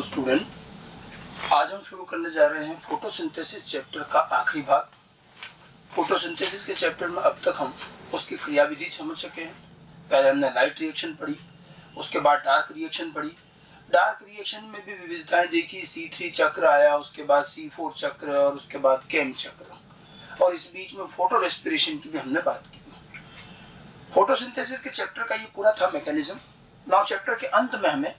Hello student, आज हम शुरू करने जा रहे हैं फोटोसिंथेसिस चैप्टर का आखिरी भाग। फोटोसिंथेसिस के चैप्टर में अब तक हम उसकी क्रियाविधि समझ चुके हैं। पहले हमने लाइट रिएक्शन पढ़ी, उसके बाद डार्क रिएक्शन पढ़ी। डार्क रिएक्शन में भी विविधताएं देखी, C3 चक्र आया, उसके बाद C4 चक्र और उसके बाद केम चक्र, और इस बीच में फोटो रेस्पिरेशन की भी हमने बात की। फोटोसिंथेसिस के चैप्टर का ये पूरा था मैकेनिज्म। नाउ चैप्टर के अंत में हमें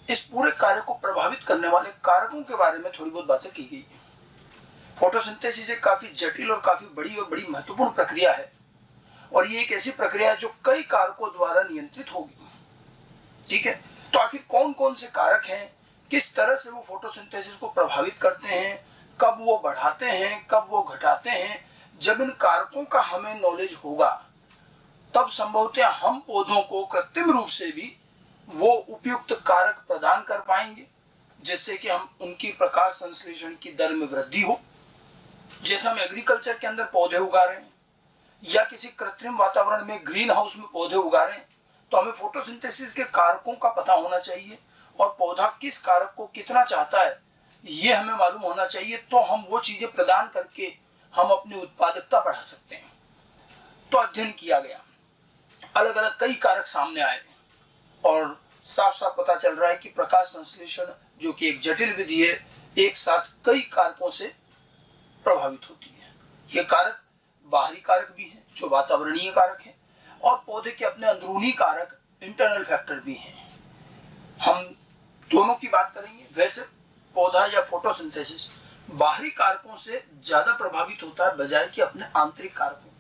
इस पूरे कार्य को प्रभावित करने वाले कारकों के बारे में थोड़ी बहुत बातें की गई है। फोटोसिंथेसिस एक काफी जटिल और काफी बड़ी महत्वपूर्ण प्रक्रिया है, और ये एक ऐसी प्रक्रिया है जो कई कारकों द्वारा नियंत्रित होगी। ठीक है, तो आखिर कौन कौन से कारक हैं, किस तरह से वो फोटोसिंथेसिस को प्रभावित करते हैं, कब वो बढ़ाते हैं, कब वो घटाते हैं। जब इन कारकों का हमें नॉलेज होगा तब संभवतः हम पौधों को कृत्रिम रूप से भी वो उपयुक्त कारक प्रदान कर पाएंगे, जिससे कि हम उनकी प्रकाश संश्लेषण की दर में वृद्धि हो। जैसे हम एग्रीकल्चर के अंदर पौधे उगा रहे हैं या किसी कृत्रिम वातावरण में ग्रीन हाउस में पौधे उगा रहे हैं, तो हमें फोटोसिंथेसिस के कारकों का पता होना चाहिए और पौधा किस कारक को कितना चाहता है ये हमें मालूम होना चाहिए। तो हम वो चीजें प्रदान करके हम अपनी उत्पादकता बढ़ा सकते हैं। तो अध्ययन किया गया, अलग अलग कई कारक सामने आए और साफ साफ पता चल रहा है कि प्रकाश संश्लेषण, जो कि एक जटिल विधि है, एक साथ कई कारकों से प्रभावित होती है। ये कारक बाहरी कारक भी हैं जो वातावरणीय कारक हैं, और पौधे के अपने अंदरूनी कारक इंटरनल फैक्टर भी हैं। हम दोनों की बात करेंगे। वैसे पौधा या फोटोसिंथेसिस बाहरी कारकों से ज्यादा प्रभावित होता है बजाय कि अपने आंतरिक कारकों,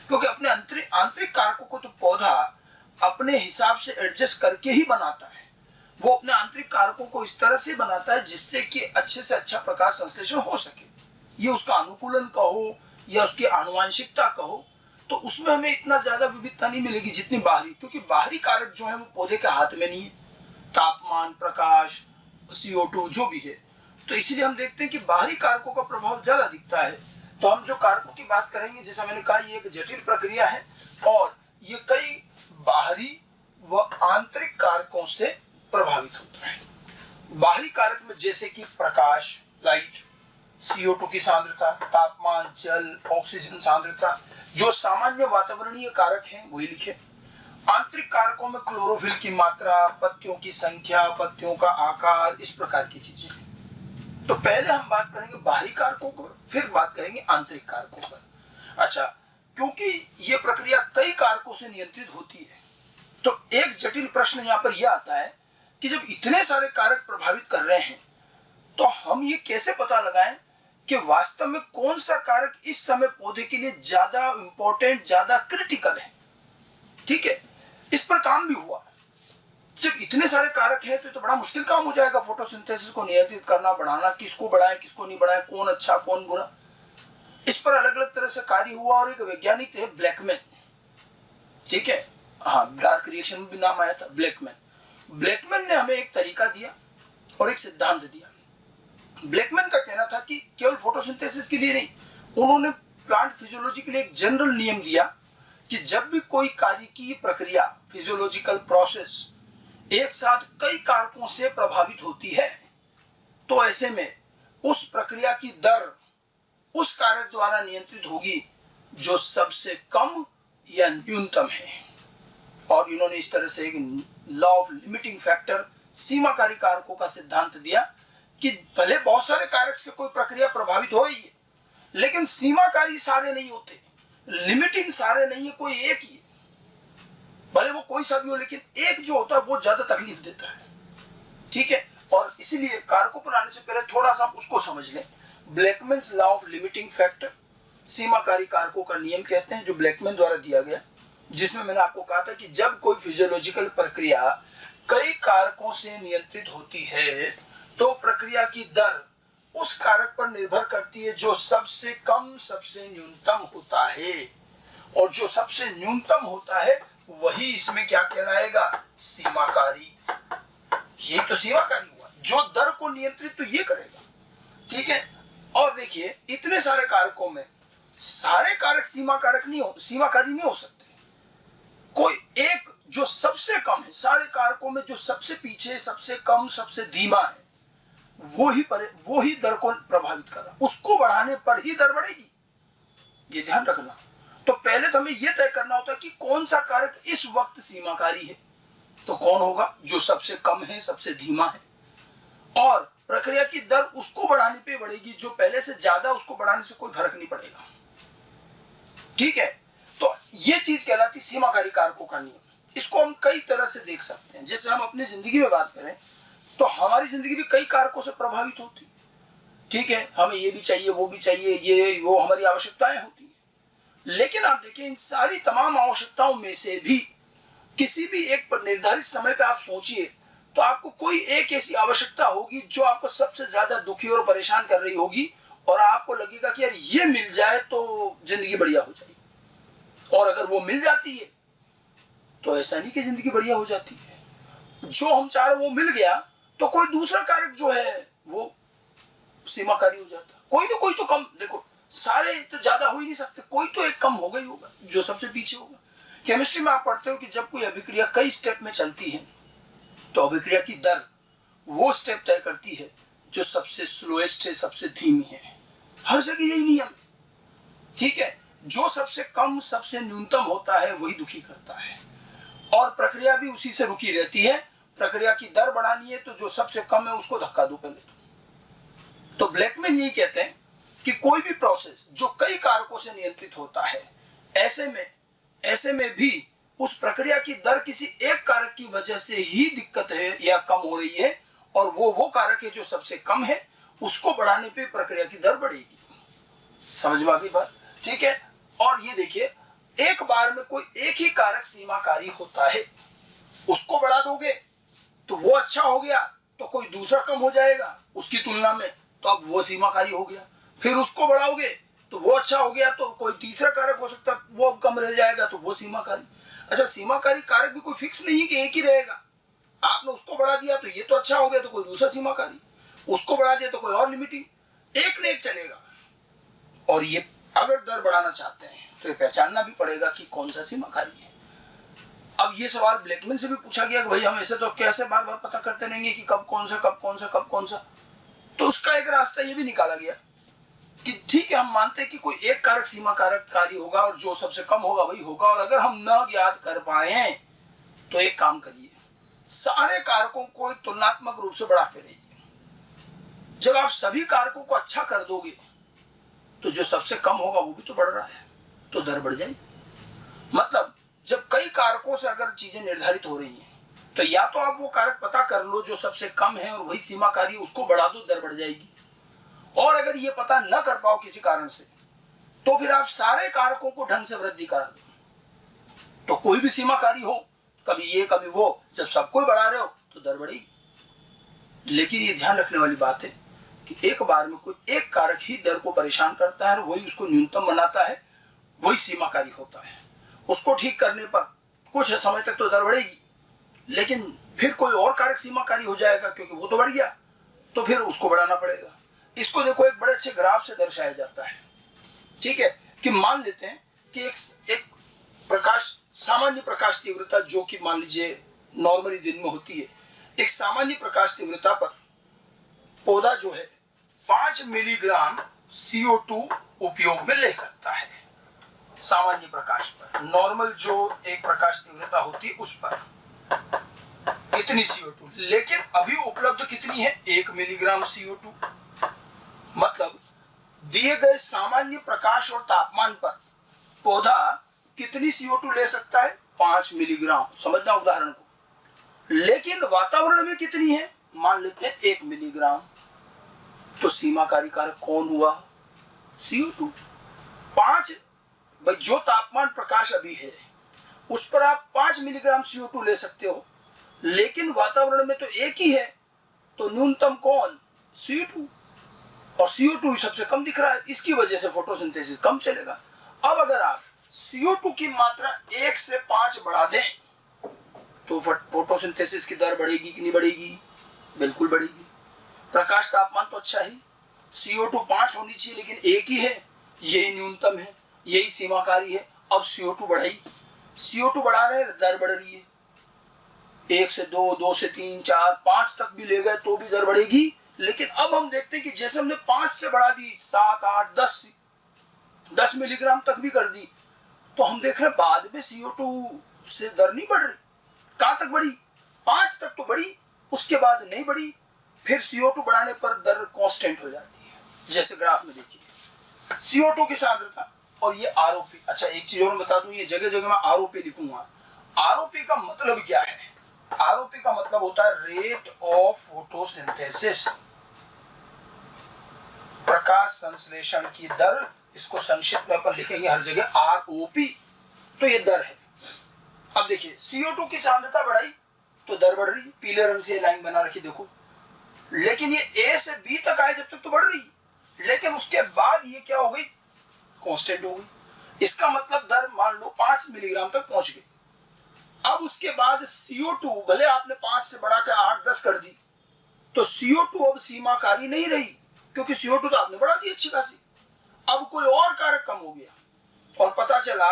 क्योंकि अपने आंतरिक कारकों को तो पौधा अपने हिसाब से एडजस्ट करके ही बनाता है। वो अपने आंतरिक कारकों को इस तरह से बनाता है जिससे कि अच्छे से अच्छा प्रकाश संश्लेषण हो सके। ये उसका अनुकूलन कहो या उसकी आनुवांशिकता कहो, तो उसमें हमें इतना ज्यादा विविधता नहीं मिलेगी जितनी बाहरी, क्योंकि बाहरी कारक जो है वो पौधे के हाथ में नहीं है। तापमान, प्रकाश, CO2 जो भी है, तो इसीलिए हम देखते हैं कि बाहरी कारकों का प्रभाव ज्यादा दिखता है। तो हम जो कारकों की बात करेंगे, जैसा मैंने कहा, ये एक जटिल प्रक्रिया है और ये कई बाहरी व आंतरिक कारकों से प्रभावित होता है। बाहरी कारक में जैसे कि प्रकाश, लाइट, CO2 की सांद्रता, तापमान, जल, ऑक्सीजन सांद्रता, जो सामान्य वातावरणीय कारक हैं वही लिखे। आंतरिक कारकों में क्लोरोफिल की मात्रा, पत्तियों की संख्या, पत्तियों का आकार, इस प्रकार की चीजें। तो पहले हम बात करेंगे बाहरी कारकों पर, फिर बात करेंगे आंतरिक कारकों पर। अच्छा, क्योंकि ये प्रक्रिया कई कारकों से नियंत्रित होती है, तो एक जटिल प्रश्न यहाँ पर यह आता है कि जब इतने सारे कारक प्रभावित कर रहे हैं, तो हम ये कैसे पता लगाएं कि वास्तव में कौन सा कारक इस समय पौधे के लिए ज्यादा इंपॉर्टेंट, ज्यादा क्रिटिकल है। ठीक है, इस पर काम भी हुआ। जब इतने सारे कारक हैं तो बड़ा मुश्किल काम हो जाएगा फोटोसिंथेसिस को नियंत्रित करना, बढ़ाना, किसको बढ़ाएं किसको नहीं बढ़ाएं, कौन अच्छा कौन बुरा। इस पर अलग अलग तरह से कार्य हुआ, और एक वैज्ञानिक थे ब्लैकमैन। ठीक है, हाँ, डार्क रिएक्शन में भी नाम आया था ब्लैकमैन। ब्लैकमैन ने हमें एक तरीका दिया और एक सिद्धांत दिया। ब्लैकमैन का कहना था कि केवल फोटोसिंथेसिस के लिए नहीं, उन्होंने प्लांट फिजियोलॉजी के लिए एक जनरल नियम दिया कि जब भी कोई कार्य की प्रक्रिया, फिजियोलॉजिकल प्रोसेस, एक साथ कई कारकों से प्रभावित होती है, तो ऐसे में उस प्रक्रिया की दर उस कारक द्वारा नियंत्रित होगी जो सबसे कम या न्यूनतम है। और इन्होंने इस तरह से एक लॉ ऑफ लिमिटिंग फैक्टर, सीमाकारी कारकों का सिद्धांत दिया कि भले बहुत सारे कारक से कोई प्रक्रिया प्रभावित हो रही है, लेकिन सीमाकारी सारे नहीं होते, लिमिटिंग सारे नहीं है, कोई एक ही है। भले वो कोई सा भी हो, लेकिन एक जो होता है वो ज्यादा तकलीफ देता है। ठीक है, और इसीलिए कारकों पर आने से पहले थोड़ा सा उसको समझ लें। ब्लैकमैन्स लॉ ऑफ लिमिटिंग फैक्टर, सीमाकारी कारकों का नियम कहते हैं, जो ब्लैकमैन द्वारा दिया गया, जिसमें मैंने आपको कहा था कि जब कोई फिजियोलॉजिकल प्रक्रिया कई कारकों से नियंत्रित होती है, तो प्रक्रिया की दर उस कारक पर निर्भर करती है जो सबसे कम, सबसे न्यूनतम होता है, और जो सबसे न्यूनतम होता है वही इसमें क्या कहलाएगा, सीमाकारी। ये तो सीमाकारी हुआ, जो दर को नियंत्रित तो ये करेगा। ठीक है, और देखिए इतने सारे कारकों में सारे कारक सीमाकारी नहीं हो सकते। कोई एक जो सबसे कम है सारे कारकों में, जो सबसे पीछे, सबसे कम, सबसे धीमा है, वो ही दर को प्रभावित कर रहा है, उसको बढ़ाने पर ही दर बढ़ेगी, ये ध्यान रखना। तो पहले तो हमें यह तय करना होता है कि कौन सा कारक इस वक्त सीमाकारी है, तो कौन होगा, जो सबसे कम है, सबसे धीमा है, और प्रक्रिया की दर उसको बढ़ाने पे बढ़ेगी जो पहले से ज्यादा, उसको बढ़ाने से कोई फर्क नहीं पड़ेगा। ठीक है, तो ये चीज कहलाती सीमाकारी कारकों का नियम। इसको हम कई तरह से देख सकते हैं। जैसे हम अपनी जिंदगी में बात करें तो हमारी जिंदगी भी कई कारकों से प्रभावित होती है। ठीक है, हमें ये भी चाहिए, वो भी चाहिए, ये वो हमारी आवश्यकताएं होती है। लेकिन आप देखिए, इन सारी तमाम आवश्यकताओं में से भी किसी भी एक पर निर्धारित समय पे आप सोचिए तो आपको कोई एक ऐसी आवश्यकता होगी जो आपको सबसे ज्यादा दुखी और परेशान कर रही होगी, और आपको लगेगा कि यार ये मिल जाए तो जिंदगी बढ़िया हो जाएगी। और अगर वो मिल जाती है तो ऐसा नहीं कि जिंदगी बढ़िया हो जाती है। जो हम चाह रहे वो मिल गया तो कोई दूसरा कारक जो है वो सीमाकारी हो जाता है। कोई ना कोई तो कम, देखो सारे तो ज्यादा हो ही नहीं सकते, कोई तो एक कम होगा ही होगा जो सबसे पीछे होगा। केमिस्ट्री में आप पढ़ते हो कि जब कोई अभिक्रिया कई स्टेप में चलती है तो अभिक्रिया की दर वो स्टेप तय करती है जो सबसे स्लोएस्ट है, सबसे धीमी है। हर जगह यही नियम है। ठीक है, जो सबसे कम, सबसे न्यूनतम होता है वही दुखी करता है, और प्रक्रिया भी उसी से रुकी रहती है। प्रक्रिया की दर बढ़ानी है तो जो सबसे कम है उसको धक्का दो पहले तो ब्लैकमैन यही कहते हैं कि कोई भी प्रोसेस जो कई कारकों से नियंत्रित होता है, ऐसे में भी उस प्रक्रिया की दर किसी एक कारक की वजह से ही दिक्कत है या कम हो रही है, और वो कारक है जो सबसे कम है, उसको बढ़ाने पे प्रक्रिया की दर बढ़ेगी। समझ में आ गई बात? ठीक है, और ये देखिए, एक बार में कोई एक ही कारक सीमाकारी होता है, उसको बढ़ा दोगे तो वो अच्छा हो गया, तो कोई दूसरा कम हो जाएगा उसकी तुलना में, तो अब वो सीमाकारी हो गया। फिर उसको बढ़ाओगे तो वो अच्छा हो गया, तो कोई तीसरा कारक हो सकता है वो अब कम रह जाएगा, तो वो सीमाकारी। अच्छा, सीमाकारी कारक भी कोई फिक्स नहीं कि एक ही रहेगा। आपने उसको बढ़ा दिया तो ये तो अच्छा हो गया, तो कोई दूसरा सीमाकारी, उसको बढ़ा दिया तो कोई और लिमिटिंग, एक न एक चलेगा। और ये अगर दर बढ़ाना चाहते हैं तो ये पहचानना भी पड़ेगा कि कौन सा सीमाकारी है। अब ये सवाल ब्लैकमैन से भी पूछा गया कि भाई हम ऐसे तो कैसे बार बार पता करते रहेंगे कि कब कौन सा, कब कौन सा, कब कौन सा। तो उसका एक रास्ता ये भी निकाला गया कि ठीक है, हम मानते हैं कि कोई एक कारक सीमा कारककारी होगा और जो सबसे कम होगा वही होगा, और अगर हम न ज्ञात कर पाए तो एक काम करिए, सारे कारकों को तुलनात्मक रूप से बढ़ाते रहिए। जब आप सभी कारकों को अच्छा कर दोगे तो जो सबसे कम होगा वो भी तो बढ़ रहा है, तो दर बढ़ जाएगी। मतलब जब कई कारकों से अगर चीजें निर्धारित हो रही हैं तो या तो आप वो कारक पता कर लो जो सबसे कम है और वही सीमाकारी, उसको बढ़ा दो, दर बढ़ जाएगी। और अगर ये पता न कर पाओ किसी कारण से तो फिर आप सारे कारकों को ढंग से वृद्धि करा दो, तो कोई भी सीमाकारी हो, कभी ये कभी वो, जब सबको बढ़ा रहे हो तो दर बढ़ेगी। लेकिन ये ध्यान रखने वाली बात है कि एक बार में कोई एक कारक ही दर को परेशान करता है और वही उसको न्यूनतम बनाता है, वही सीमाकारी होता है। उसको ठीक करने पर कुछ समय तक तो दर बढ़ेगी, लेकिन फिर कोई और कारक सीमाकारी हो जाएगा क्योंकि वो तो बढ़ गया, तो फिर उसको बढ़ाना पड़ेगा। इसको देखो एक बड़े अच्छे ग्राफ से दर्शाया जाता है। ठीक है, कि मान लेते हैं कि एक प्रकाश, सामान्य प्रकाश तीव्रता जो कि मान लीजिए नॉर्मली दिन में होती है, एक सामान्य प्रकाश तीव्रता पर पौधा जो है 5 मिलीग्राम CO2 उपयोग में ले सकता है। सामान्य प्रकाश पर, नॉर्मल जो एक प्रकाश तीव्रता होती है उस पर इतनी CO2, लेकिन अभी उपलब्ध कितनी है, 1 मिलीग्राम CO2। मतलब दिए गए सामान्य प्रकाश और तापमान पर पौधा कितनी CO2 ले सकता है, 5 मिलीग्राम। समझना उदाहरण को। लेकिन वातावरण में कितनी है, मान लेते हैं 1 मिलीग्राम। तो सीमाकारी कारक कौन हुआ, CO2। 5, भाई जो तापमान प्रकाश अभी है उस पर आप 5 मिलीग्राम CO2 ले सकते हो, लेकिन वातावरण में तो एक ही है, तो न्यूनतम कौन, CO2, और CO2 सबसे कम दिख रहा है, इसकी वजह से फोटोसिंथेसिस कम चलेगा। अब अगर आप CO2 की मात्रा 1 से 5 बढ़ा दें तो फोटोसिंथेसिस की दर बढ़ेगी कि नहीं बढ़ेगी, बिल्कुल बढ़ेगी। प्रकाश तापमान तो अच्छा ही, CO2 5 होनी चाहिए लेकिन एक ही है, यही न्यूनतम है, यही सीमाकारी है। अब CO2 बढ़ाई, CO2 बढ़ा रहे हैं, दर बढ़ रही है। 1 से 2, 2 से 3, 4, 5 तक भी ले गए तो भी दर बढ़ेगी, लेकिन अब हम देखते हैं कि जैसे हमने 5 से बढ़ा दी, 7, 8, 10 मिलीग्राम तक भी कर दी, तो हम देख रहे हैं बाद में CO2 से दर नहीं बढ़ रही। कहां तक बढ़ी? 5 तक तो बढ़ी, उसके बाद नहीं बढ़ी। फिर CO2 बढ़ाने पर दर कांस्टेंट हो जाती है। जैसे ग्राफ में देखिए CO2 की सांद्रता और ये ROP। अच्छा एक चीज और बता दूं, ये जगह जगह मैं ROP लिखूंगा। ROP का मतलब क्या है? ROP का मतलब होता है रेट ऑफ फोटोसिंथेसिस, प्रकाश संश्लेषण की दर। इसको संक्षिप्त में अपन लिखेंगे हर जगह ROP। तो ये दर है। अब देखिए CO2 की सांद्रता बढ़ाई तो दर बढ़ रही है, पीले रंग से लाइन बना रखी देखो। लेकिन ये A से B तक आए जब तक तो बढ़ रही, लेकिन उसके बाद ये क्या हो गई? कांस्टेंट हो गई। इसका मतलब दर मान लो 5 मिलीग्राम तक पहुंच गई। अब उसके बाद CO2 भले आपने 5 से बढ़ाकर 8-10 कर दी, तो CO2 अब सीमाकारी नहीं रही, क्योंकि CO2 तो आपने बढ़ा दी अच्छी खासी। अब कोई और कारक कम हो गया और पता चला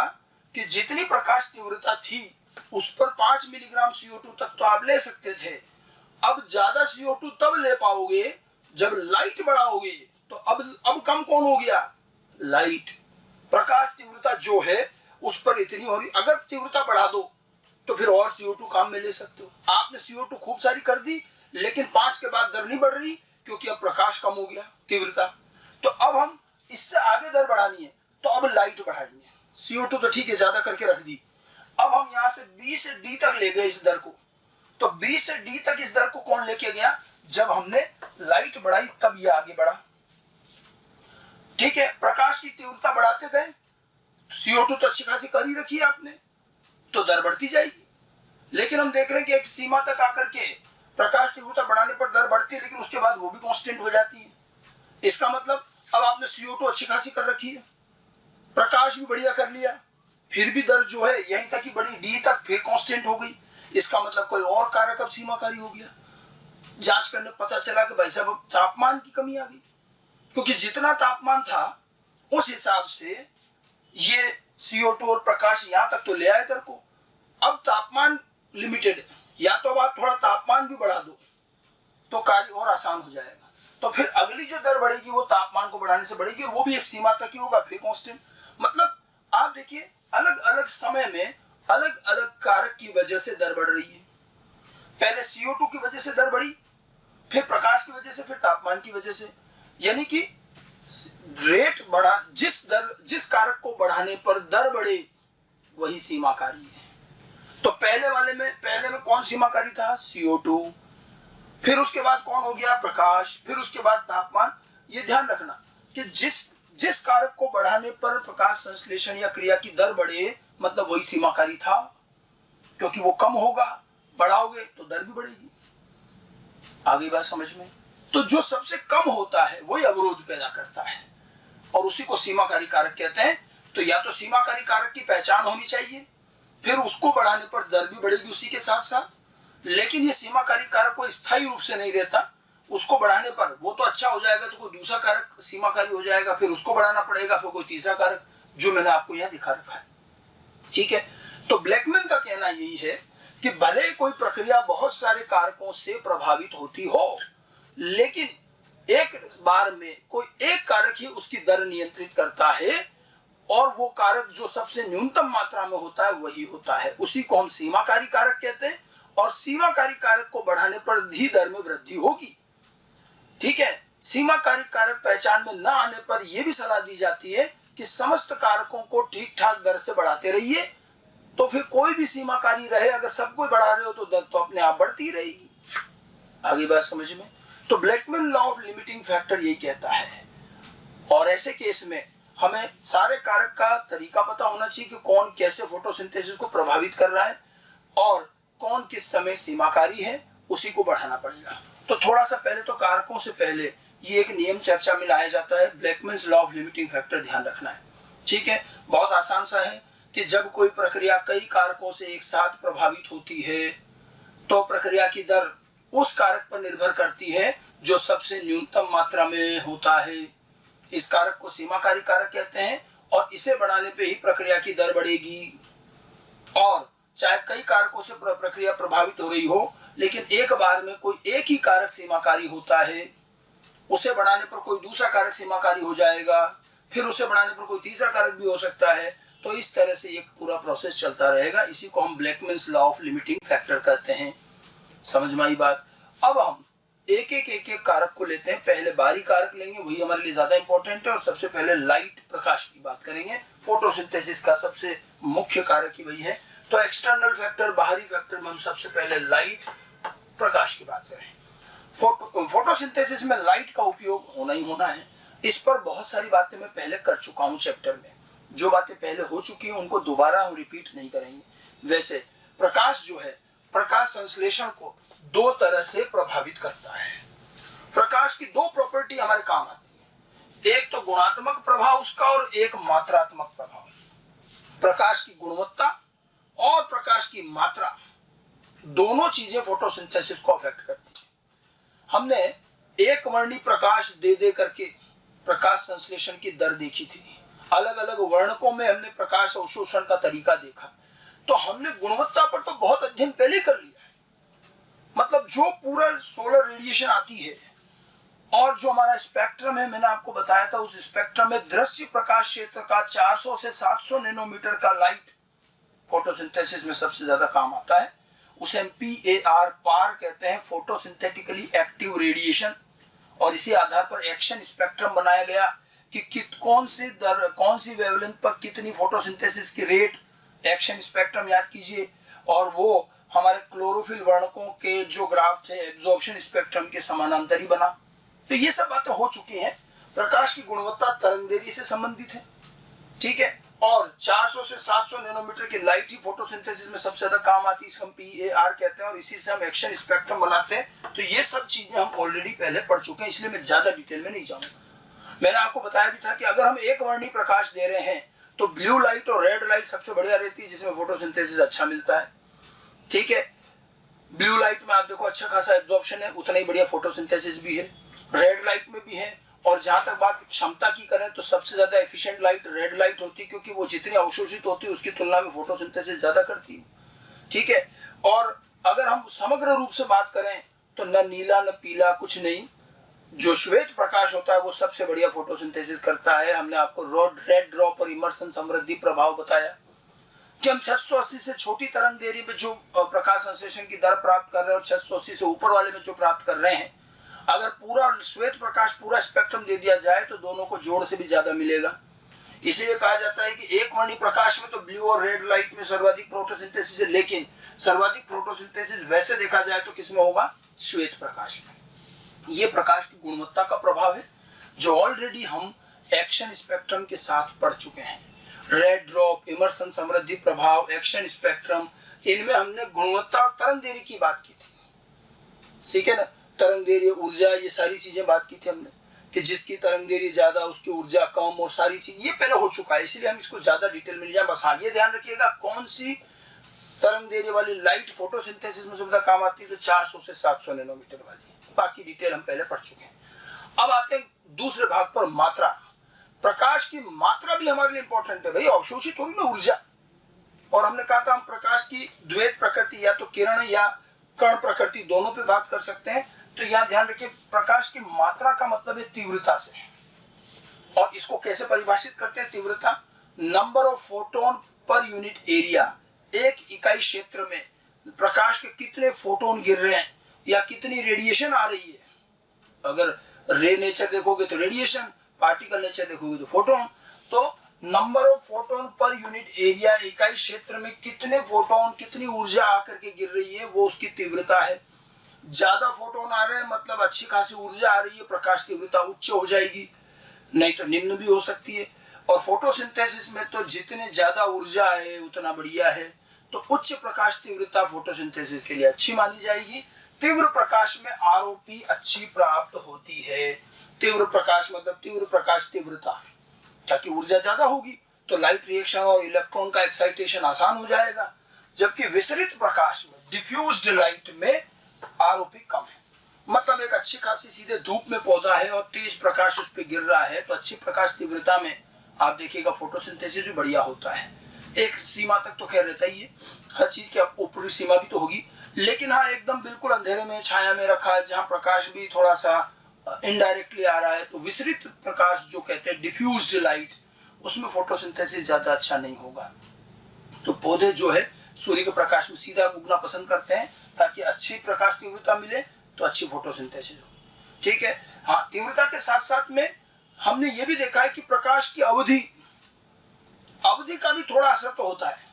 कि जितनी प्रकाश तीव्रता थी उस पर 5 मिलीग्राम CO2 तक तो आप ले सकते थे। अब ज्यादा CO2 तब ले पाओगे जब लाइट बढ़ाओगे। तो अब कम कौन हो गया? लाइट। प्रकाश तीव्रता जो है उस पर इतनी हो रही, अगर तीव्रता बढ़ा दो तो फिर और CO2 काम में ले सकते हो। आपने CO2 खूब सारी कर दी, लेकिन 5 के बाद दर नहीं बढ़ रही, क्योंकि अब प्रकाश कम हो गया, तीव्रता। तो अब हम इससे आगे दर बढ़ानी है, तो अब लाइट बढ़ाएंगे। CO2 तो ठीक है ज्यादा करके रख दी, अब हम यहां से B से D तक ले गए इस दर को। तो B से D तक इस दर को कौन लेके गया? जब हमने लाइट बढ़ाई तब ये आगे बढ़ा। ठीक है, प्रकाश की तीव्रता बढ़ाते गए, CO2 तो अच्छी खासी कर ही रखी है आपने, तो दर बढ़ती जाएगी। लेकिन हम देख रहे हैं कि एक सीमा तक आकर के प्रकाश तीव्रता बढ़ाने पर दर बढ़ती है, लेकिन उसके बाद वो भी कांस्टेंट हो जाती है। इसका मतलब अब आपने CO2 अच्छी खासी कर रखी है, प्रकाश भी बढ़िया कर लिया, फिर भी दर जो है यहीं तक ही बढ़ी, D तक, फिर कांस्टेंट हो गई। इसका मतलब कोई और कारक अब सीमाकारी हो गया। जांच करने पता चला कि भाई साहब तापमान की कमी आ गई, क्योंकि जितना तापमान था उस हिसाब से ये CO2 और प्रकाश यहां तक तो ले आए दर को। अब तापमान लिमिटेड है, या तो अब आप थोड़ा तापमान भी बढ़ा दो तो कार्य और आसान हो जाएगा। तो फिर अगली जो दर बढ़ेगी वो तापमान को बढ़ाने से बढ़ेगी, और वो भी एक सीमा तक ही होगा, फिर कांस्टेंट। मतलब आप देखिए अलग अलग समय में अलग अलग कारक की वजह से दर बढ़ रही है। पहले CO2 की वजह से दर बढ़ी, फिर प्रकाश की वजह से, फिर तापमान की वजह से। यानी कि रेट बढ़ा, जिस कारक को बढ़ाने पर दर बढ़े वही सीमाकारी है। तो पहले में कौन सीमाकारी था? CO2। फिर उसके बाद कौन हो गया? प्रकाश। फिर उसके बाद तापमान। ये ध्यान रखना कि जिस कारक को बढ़ाने पर प्रकाश संश्लेषण या क्रिया की दर बढ़े, मतलब वही सीमाकारी था, क्योंकि वो कम होगा, बढ़ाओगे तो दर भी बढ़ेगी। आगे बात समझ में? तो जो सबसे कम होता है वही अवरोध पैदा करता है, और उसी को सीमाकारी कारक कहते हैं। तो या तो सीमाकारी कारक की पहचान होनी चाहिए, फिर उसको बढ़ाने पर दर भी बढ़ेगी उसी के साथ साथ। लेकिन ये सीमाकारी कारक कोई स्थायी रूप से नहीं रहता, उसको बढ़ाने पर वो तो अच्छा हो जाएगा तो कोई दूसरा कारक सीमाकारी हो जाएगा, फिर उसको बढ़ाना पड़ेगा, फिर कोई तीसरा कारक, जो मैंने आपको यहाँ दिखा रखा है। ठीक है, तो ब्लैकमैन का कहना यही है कि भले कोई प्रक्रिया बहुत सारे कारकों से प्रभावित होती हो, लेकिन एक बार में कोई एक कारक ही उसकी दर नियंत्रित करता है, और वो कारक जो सबसे न्यूनतम मात्रा में होता है वही होता है। उसी को हम सीमाकारी कारक कहते हैं, और सीमाकारी कारक को बढ़ाने पर भी दर में वृद्धि होगी। ठीक है, सीमाकारी कारक पहचान में न आने पर यह भी सलाह दी जाती है कि समस्त कारकों को ठीक ठाक दर से बढ़ाते रहिए, तो फिर कोई भी सीमाकारी रहे, अगर सब कोई बढ़ा रहे हो तो दर तो अपने आप बढ़ती रहेगी। आगे बात समझ में? तो Blackman law of limiting factor यही कहता है। और ऐसे केस में हमें सारे कारक का तरीका पता होना चाहिए कि कौन कैसे फोटोसिंथेसिस को प्रभावित कर रहा है, और कौन किस समय सीमाकारी है, उसी को बढ़ाना पड़ेगा। तो थोड़ा सा पहले तो कारकों से पहले ये एक नियम चर्चा में लाया जाता है, ब्लैकमैन्स लॉ ऑफ लिमिटिंग फैक्टर, ध्यान रखना है। ठीक है, बहुत आसान सा है कि जब कोई प्रक्रिया कई कारकों से एक साथ प्रभावित होती है, तो प्रक्रिया की दर उस कारक पर निर्भर करती है जो सबसे न्यूनतम मात्रा में होता है। इस कारक को सीमाकारी कारक कहते हैं, और इसे बढ़ाने पे ही प्रक्रिया की दर बढ़ेगी। और चाहे कई कारकों से प्रक्रिया प्रभावित हो रही हो, लेकिन एक बार में कोई एक ही कारक सीमाकारी होता है, उसे बढ़ाने पर कोई दूसरा कारक सीमाकारी हो जाएगा, फिर उसे बढ़ाने पर कोई तीसरा कारक भी हो सकता है। तो इस तरह से ये पूरा प्रोसेस चलता रहेगा। इसी को हम ब्लैकमैन्स लॉ ऑफ लिमिटिंग फैक्टर कहते हैं। समझ में आई बात। अब हम एक एक कारक को लेते हैं। पहले बाहरी कारक लेंगे, वही हमारे लिए ज्यादा इंपॉर्टेंट है, और सबसे पहले लाइट, प्रकाश की बात करेंगे। फोटोसिंथेसिस का सबसे मुख्य कारक ही वही है। तो एक्सटर्नल फैक्टर, बाहरी फैक्टर में हम सबसे पहले लाइट, प्रकाश की बात करें। फोटोसिंथेसिस में लाइट का उपयोग होना ही होना है। इस पर बहुत सारी बातें मैं पहले कर चुका हूं चैप्टर में। जो बातें पहले हो चुकी हैं उनको दोबारा हम रिपीट नहीं करेंगे। वैसे प्रकाश जो है, प्रकाश संश्लेषण को दो तरह से प्रभावित करता है। प्रकाश की दो प्रॉपर्टी हमारे काम आती है, एक तो गुणात्मक प्रभाव उसका और एक मात्रात्मक प्रभाव। प्रकाश की गुणवत्ता और प्रकाश की मात्रा, दोनों चीजें फोटोसिंथेसिस को अफेक्ट करती है। हमने एक वर्णी प्रकाश दे दे करके प्रकाश संश्लेषण की दर देखी थी। अलग अलग वर्णकों में हमने प्रकाश अवशोषण का तरीका देखा। तो हमने गुणवत्ता पर तो बहुत अध्ययन पहले कर लिया है। मतलब जो पूरा सोलर रेडिएशन आती है और जो हमारा स्पेक्ट्रम है, मैंने आपको बताया था, उस स्पेक्ट्रम में दृश्य प्रकाश क्षेत्र का 400 से 700 नैनोमीटर का लाइट फोटोसिंथेसिस में सबसे ज्यादा काम आता है। उसे हम PAR पार कहते हैं, फोटोसिंथेटिकली एक्टिव रेडिएशन। और इसी आधार पर एक्शन स्पेक्ट्रम बनाया गया कि कौन सी वेवलेंथ पर कितनी फोटोसिंथेसिस की रेट, एक्शन स्पेक्ट्रम याद कीजिए। और वो हमारे क्लोरोफिल वर्णकों के जो ग्राफ थे एब्जॉर्प्शन स्पेक्ट्रम के समानांतर ही बना। तो ये सब बातें हो चुकी हैं। प्रकाश की गुणवत्ता तरंगदैर्घ्य से संबंधित है, ठीक है। और 400 से 700 नैनोमीटर की लाइट ही फोटोसिंथेसिस में सबसे ज्यादा काम आती है। इसको हम PAR कहते हैं और इसी से हम एक्शन स्पेक्ट्रम बनाते हैं। तो ये सब चीजें हम ऑलरेडी पहले पढ़ चुके हैं, इसलिए मैं ज्यादा डिटेल में नहीं जाऊंगा। मैंने आपको बताया भी था कि अगर हम एक वर्णी प्रकाश दे रहे हैं तो ब्लू लाइट और रेड लाइट सबसे बढ़िया रहती है, जिसमें फोटोसिंथेसिस अच्छा मिलता है, ठीक है। ब्लू लाइट में आप देखो अच्छा खासा एब्जॉर्प्शन है, उतना ही बढ़िया फोटोसिंथेसिस भी है। रेड लाइट में भी है। और जहां तक बात क्षमता की करें तो सबसे ज्यादा एफिशिएंट लाइट रेड लाइट होती है, क्योंकि वो जितनी अवशोषित होती है उसकी तुलना में फोटोसिंथेसिस ज्यादा करती है, ठीक है। और अगर हम समग्र रूप से बात करें तो न नीला न पीला कुछ नहीं, जो श्वेत प्रकाश होता है वो सबसे बढ़िया फोटोसिंथेसिस करता है। हमने आपको रेड ड्रॉप और इमर्सन समृद्धि प्रभाव बताया कि हम 680 से छोटी तरंगदैर्घ्य पे जो प्रकाश संश्लेषण की दर प्राप्त कर रहे हैं और 680 से ऊपर वाले में जो प्राप्त कर रहे हैं, अगर पूरा श्वेत प्रकाश पूरा स्पेक्ट्रम दे दिया जाए तो दोनों को जोड़ से भी ज्यादा मिलेगा। इसीलिए कहा जाता है कि एक वर्णी प्रकाश में तो ब्लू और रेड लाइट में सर्वाधिक फोटोसिंथेसिस है, लेकिन सर्वाधिक फोटोसिंथेसिस वैसे देखा जाए तो किसमें होगा? श्वेत प्रकाश में। ये प्रकाश की गुणवत्ता का प्रभाव है, जो ऑलरेडी हम एक्शन स्पेक्ट्रम के साथ पढ़ चुके हैं। रेड ड्रॉप, इमर्सन समृद्धि प्रभाव, एक्शन स्पेक्ट्रम, इनमें हमने गुणवत्ता और तरंगदैर्घ्य की बात की थी, ठीक है ना। तरंगदैर्घ्य, ऊर्जा, ये सारी चीजें बात की थी हमने कि जिसकी तरंगदैर्घ्य ज्यादा उसकी ऊर्जा कम, और सारी चीज ये पहले हो चुका है, इसलिए हम इसको ज्यादा डिटेल में नहीं जाए। बस हाँ ये ध्यान रखिएगा कौन सी तरंगदैर्घ्य वाली लाइट फोटोसिंथेसिस में सबसे काम आती है, तो 400 से 700 नैनोमीटर वाली। बाकी डिटेल हम पहले पढ़ चुके हैं। अब आते हैं दूसरे भाग पर, मात्रा। प्रकाश की मात्रा भी हमारे लिए इंपॉर्टेंट है भाई, अवशोषित होगी ना ऊर्जा। और हमने कहा था हम प्रकाश की द्वैत प्रकृति या तो किरण या कण प्रकृति दोनों पे बात कर सकते हैं। तो यहां ध्यान रखिए प्रकाश की मात्रा का मतलब है तीव्रता से, और इसको कैसे परिभाषित करते हैं? तीव्रता number of photon per unit area. एक इकाई क्षेत्र में प्रकाश के कितने फोटोन गिर रहे हैं या कितनी रेडिएशन आ रही है। अगर रे नेचर देखोगे तो रेडिएशन, पार्टिकल नेचर देखोगे तो फोटोन। तो number of photon per unit area, इकाई क्षेत्र में कितने फोटोन, कितनी ऊर्जा आकर के गिर रही है, वो उसकी तीव्रता है। ज्यादा फोटोन आ रहे हैं मतलब अच्छी खासी ऊर्जा आ रही है, प्रकाश तीव्रता उच्च हो जाएगी, नहीं तो निम्न भी हो सकती है। और फोटोसिंथेसिस में तो जितने ज्यादा ऊर्जा है उतना बढ़िया है। तो उच्च प्रकाश तीव्रता फोटोसिंथेसिस के लिए अच्छी मानी जाएगी। तीव्र प्रकाश में आरओपी अच्छी प्राप्त होती है। तीव्र प्रकाश मतलब तीव्र प्रकाश तीव्रता, ताकि ऊर्जा ज्यादा होगी तो लाइट रिएक्शन और इलेक्ट्रॉन का एक्साइटेशन आसान हो जाएगा। जबकि विसरित प्रकाश में, डिफ्यूज्ड लाइट में आरओपी कम है। मतलब एक अच्छी खासी सीधे धूप में पौधा है और तेज प्रकाश उस पर गिर रहा है, तो अच्छी प्रकाश तीव्रता में आप देखिएगा फोटोसिंथेसिस भी बढ़िया होता है। एक सीमा तक तो खैर रहता ही है, हर चीज की ऊपरी सीमा भी तो होगी। लेकिन हाँ एकदम बिल्कुल अंधेरे में, छाया में रखा है, जहाँ प्रकाश भी थोड़ा सा इनडायरेक्टली आ रहा है, तो विसरित प्रकाश जो कहते हैं डिफ्यूज्ड लाइट, उसमें फोटोसिंथेसिस ज्यादा अच्छा नहीं होगा। तो पौधे जो है सूर्य के प्रकाश में सीधा उगना पसंद करते हैं ताकि अच्छी प्रकाश तीव्रता मिले, तो अच्छी फोटोसिंथेसिस हो। ठीक है। हाँ, तीव्रता के साथ साथ में हमने ये भी देखा है कि प्रकाश की अवधि का भी थोड़ा असर तो होता है।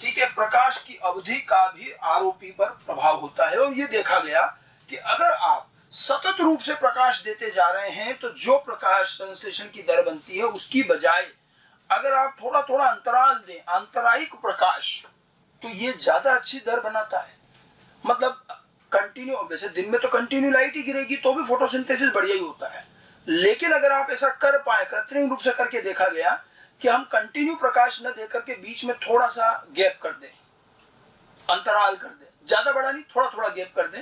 ठीक है, प्रकाश की अवधि का भी आरओपी पर प्रभाव होता है। और ये देखा गया कि अगर आप सतत रूप से प्रकाश देते जा रहे हैं तो जो प्रकाश संश्लेषण की दर बनती है उसकी बजाय अगर आप थोड़ा थोड़ा अंतराल दें, आंतरायिक प्रकाश, तो ये ज्यादा अच्छी दर बनाता है। मतलब कंटिन्यू, वैसे दिन में तो कंटिन्यू लाइट ही गिरेगी तो भी फोटोसिंथेसिस बढ़िया ही होता है, लेकिन अगर आप ऐसा कर पाए, कृत्रिम रूप से करके देखा गया कि हम कंटिन्यू प्रकाश न देकर के बीच में थोड़ा सा गैप कर दें, अंतराल कर दें, ज्यादा बड़ा नहीं, थोड़ा थोड़ा गैप कर दें,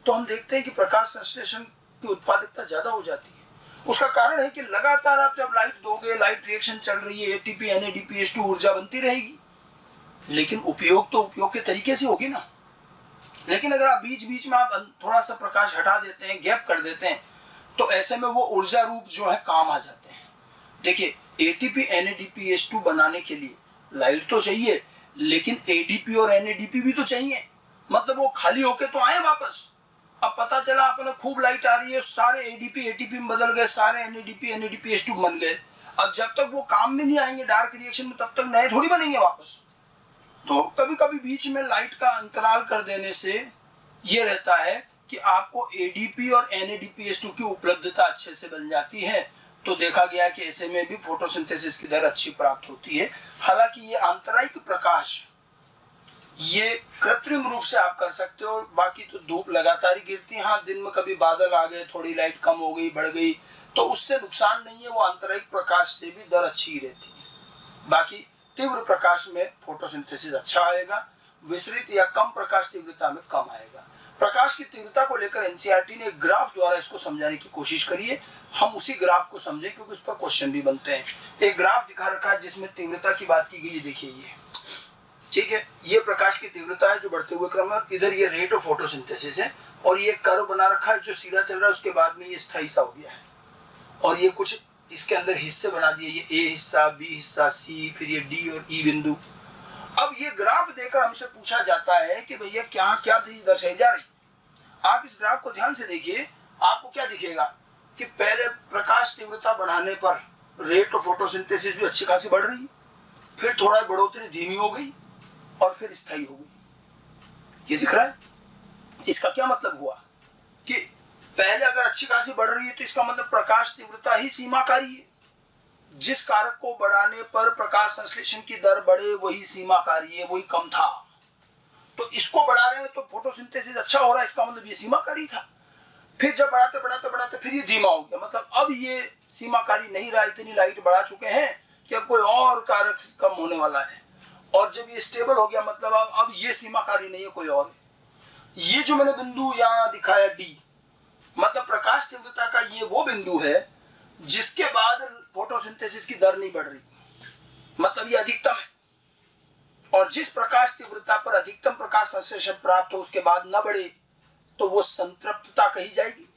तो हम देखते हैं कि प्रकाश संश्लेषण की उत्पादकता ज्यादा हो जाती है। उसका कारण है कि लगातार आप जब लाइट दोगे, लाइट रिएक्शन चल रही है, एटीपी NADPH2 ऊर्जा बनती रहेगी, लेकिन उपयोग तो उपयोग के तरीके से होगी ना। लेकिन अगर आप बीच बीच में आप थोड़ा सा प्रकाश हटा देते हैं, गैप कर देते हैं, तो ऐसे में वो ऊर्जा रूप जो है काम आ जाते हैं। देखिए, एटीपी NADPH2 बनाने के लिए लाइट तो चाहिए, लेकिन एडीपी और NADP भी तो चाहिए। मतलब वो खाली होके तो आए वापस। अब पता चला अपने खूब लाइट आ रही है, सारे एडीपी एटीपी में बदल गए, सारे NADP NADPH2 बन गए। अब जब तक वो काम में नहीं आएंगे डार्क रिएक्शन में, तब तक नए थोड़ी बनेंगे वापस। तो कभी कभी बीच में लाइट का अंतराल कर देने से ये रहता है कि आपको एडीपी और NADPH2 की उपलब्धता अच्छे से बन जाती है। तो देखा गया कि ऐसे में भी फोटोसिंथेसिस की दर अच्छी प्राप्त होती है। हालांकि ये आंतरायिक प्रकाश ये कृत्रिम रूप से आप कर सकते हो, बाकी तो धूप लगातार ही गिरती है। हाँ, दिन में कभी बादल आ गए, थोड़ी लाइट कम हो गई, बढ़ गई, तो उससे नुकसान नहीं है, वो आंतरायिक प्रकाश से भी दर अच्छी ही रहती है। बाकी तीव्र प्रकाश में फोटोसिंथेसिस अच्छा आएगा, विसरित या कम प्रकाश तीव्रता में कम आएगा। प्रकाश की तीव्रता को लेकर एनसीईआरटी ने एक ग्राफ द्वारा इसको समझाने की कोशिश करी है। हम उसी ग्राफ को समझे क्योंकि उस पर क्वेश्चन भी बनते हैं। एक ग्राफ दिखा रखा है जिसमें तीव्रता की बात की गई है, देखिए ये। ठीक है, ये प्रकाश की तीव्रता है जो बढ़ते हुए क्रम है, इधर ये रेट ऑफ फोटोसिंथेसिस है, और ये कर्व बना रखा है जो सीधा चल रहा है, उसके बाद में ये स्थायी सा हो गया है, और ये कुछ इसके अंदर हिस्से बना दिए, ये ए हिस्सा, बी हिस्सा, सी, फिर ये डी और ई बिंदु। अब ये ग्राफ देकर हमसे पूछा जाता है कि भैया क्या क्या चीज दर्शाई जा रही। आप इस ग्राफ को ध्यान से देखिए, आपको क्या दिखेगा कि पहले प्रकाश तीव्रता बढ़ाने पर रेट ऑफ फोटोसिंथेसिस भी अच्छी खासी बढ़ रही है, फिर थोड़ा बढ़ोतरी धीमी हो गई और फिर स्थायी हो गई। ये दिख रहा है। इसका क्या मतलब हुआ कि पहले अगर अच्छी खासी बढ़ रही है तो इसका मतलब प्रकाश तीव्रता ही सीमाकारी है। जिस कारक को बढ़ाने पर प्रकाश संश्लेषण की दर बढ़े वही सीमाकारी है, वही कम था। तो इसको बढ़ा रहे हैं तो फोटोसिंथेसिस अच्छा हो रहा है, इसका मतलब ये सीमाकारी था। फिर जब बढ़ाते बढ़ाते बढ़ाते फिर ये धीमा हो गया, मतलब अब ये सीमाकारी नहीं रहा, इतनी लाइट बढ़ा चुके हैं कि अब कोई और कारक कम होने वाला है। और जब ये स्टेबल हो गया मतलब अब ये सीमाकारी नहीं है, कोई और। ये जो मैंने बिंदु यहाँ दिखाया डी, मतलब प्रकाश तीव्रता का ये वो बिंदु है जिसके बाद फोटोसिंथेसिस की दर नहीं बढ़ रही, मतलब ये अधिकतम है। और जिस प्रकाश तीव्रता पर अधिकतम प्रकाश संश्लेषण प्राप्त हो उसके बाद न बढ़े तो वो संतृप्तता कही जाएगी।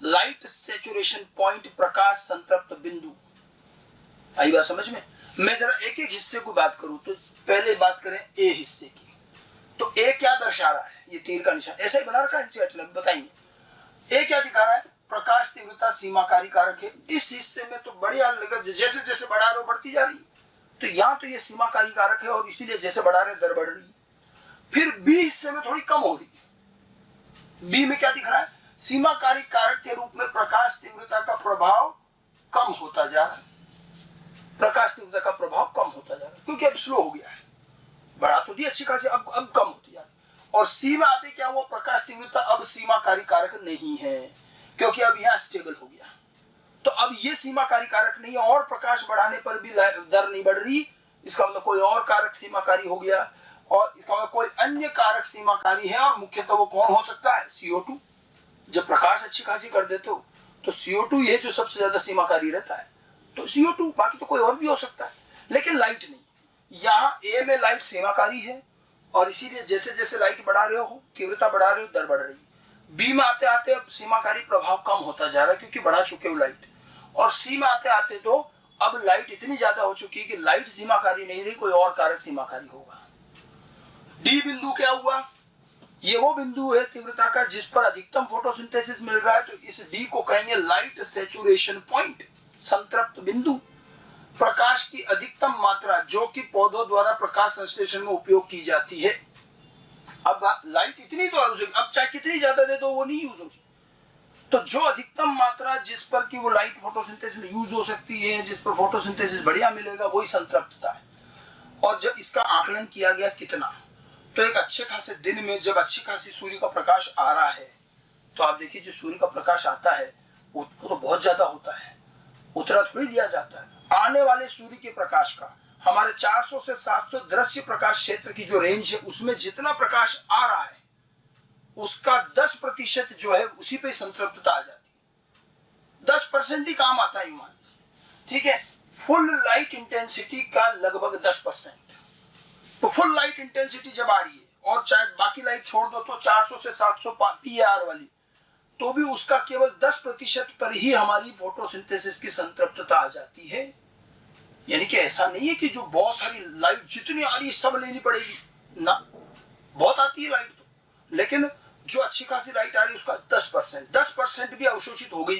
लाइट सैचुरेशन पॉइंट, प्रकाश संतृप्त बिंदु। आई बात समझ में? मैं जरा एक एक हिस्से को बात करूं तो पहले बात करें ए हिस्से की। तो ए क्या दर्शा रहा है? ये तीर का निशान ऐसा ही बना रखा है एनसीईआरटी ने, बताएंगे। ए क्या दिखा रहा है? प्रकाश तीव्रता सीमाकारी कारक है। इस हिस्से में तो बढ़िया लगा, जैसे जैसे बढ़ा रहे हो बढ़ती जा रही है, तो यहाँ तो ये सीमाकारी कारक है और इसीलिए जैसे बढ़ा रहे दर बढ़ रही है। फिर बी हिस्से में थोड़ी कम हो रही है। बी में क्या दिख रहा है? सीमाकारी कारक के रूप में प्रकाश तीव्रता का प्रभाव कम होता जा रहा है। प्रकाश तीव्रता का प्रभाव कम होता जा रहा है क्योंकि अब स्लो हो गया है, बढ़ा तो दी अच्छी खासी, अब कम होती जा रही है। और सी में आते क्या हुआ? प्रकाश तीव्रता अब सीमाकारी कारक नहीं है क्योंकि अब यहाँ स्टेबल हो गया। तो अब ये सीमाकारी कारक नहीं है और प्रकाश बढ़ाने पर भी दर नहीं बढ़ रही, इसका मतलब कोई और कारक सीमाकारी हो गया, और इसका मतलब कोई अन्य कारक सीमाकारी है। और मुख्यतः वो कौन हो सकता है? CO2। जब प्रकाश अच्छी खासी कर देते हो तो CO2 ये जो सबसे ज्यादा सीमाकारी रहता है, तो CO2, बाकी तो कोई और भी हो सकता है, लेकिन लाइट नहीं। यहाँ ए में लाइट सीमाकारी है और इसीलिए जैसे जैसे लाइट बढ़ा रहे हो, तीव्रता बढ़ा रहे हो, दर बढ़ रही है। बी में आते आते अब सीमाकारी प्रभाव कम होता जा रहा है क्योंकि बढ़ा चुके हो लाइट, और सी में आते आते तो अब लाइट इतनी ज्यादा हो चुकी है कि लाइट सीमाकारी नहीं रही, कोई और कारक सीमाकारी होगा। डी बिंदु क्या हुआ, ये वो बिंदु है तीव्रता का जिस पर अधिकतम फोटोसिंथेसिस मिल रहा है, तो इस डी को कहेंगे लाइट सैचुरेशन पॉइंट, संतृप्त बिंदु। प्रकाश की अधिकतम मात्रा जो कि पौधों द्वारा प्रकाश संश्लेषण में उपयोग की जाती है। अब लाइट इतनी तो अब चाहे कितनी ज्यादा दे दो वो नहीं यूज होगी, तो जो अधिकतम मात्रा जिस पर कि वो लाइट फोटोसिंथेसिस में यूज हो सकती है, जिस पर फोटोसिंथेसिस बढ़िया मिलेगा, वही संतृप्तता है। और जब इसका आकलन किया गया कितना, तो एक अच्छे खासे दिन में जब अच्छी खासी सूर्य का प्रकाश आ रहा है, तो आप देखिए जो सूर्य का प्रकाश आता है वो तो बहुत ज्यादा होता है, उतरा थोड़ी लिया जाता है। आने वाले सूर्य के प्रकाश का हमारे 400 से 700 दृश्य प्रकाश क्षेत्र की जो रेंज है, उसमें जितना प्रकाश आ रहा है उसका 10% जो है उसी पे संतृप्तता आ जाती है। 10% ही काम आता है मान लीजिए, ठीक है। फुल लाइट इंटेंसिटी का लगभग 10%। तो फुल लाइट इंटेंसिटी जब आ रही है और चाहे बाकी लाइट छोड़ दो तो 400 से 700 PAR वाली, तो भी उसका केवल 10% पर ही हमारी फोटोसिंथेसिस की संतृप्तता आ जाती है। यानी कि ऐसा नहीं है कि जो बहुत सारी लाइट जितनी आ रही है सब लेनी पड़ेगी ना, बहुत आती है लाइट तो, लेकिन जो अच्छी खासी लाइट आ रही है उसका 10% भी अवशोषित हो गई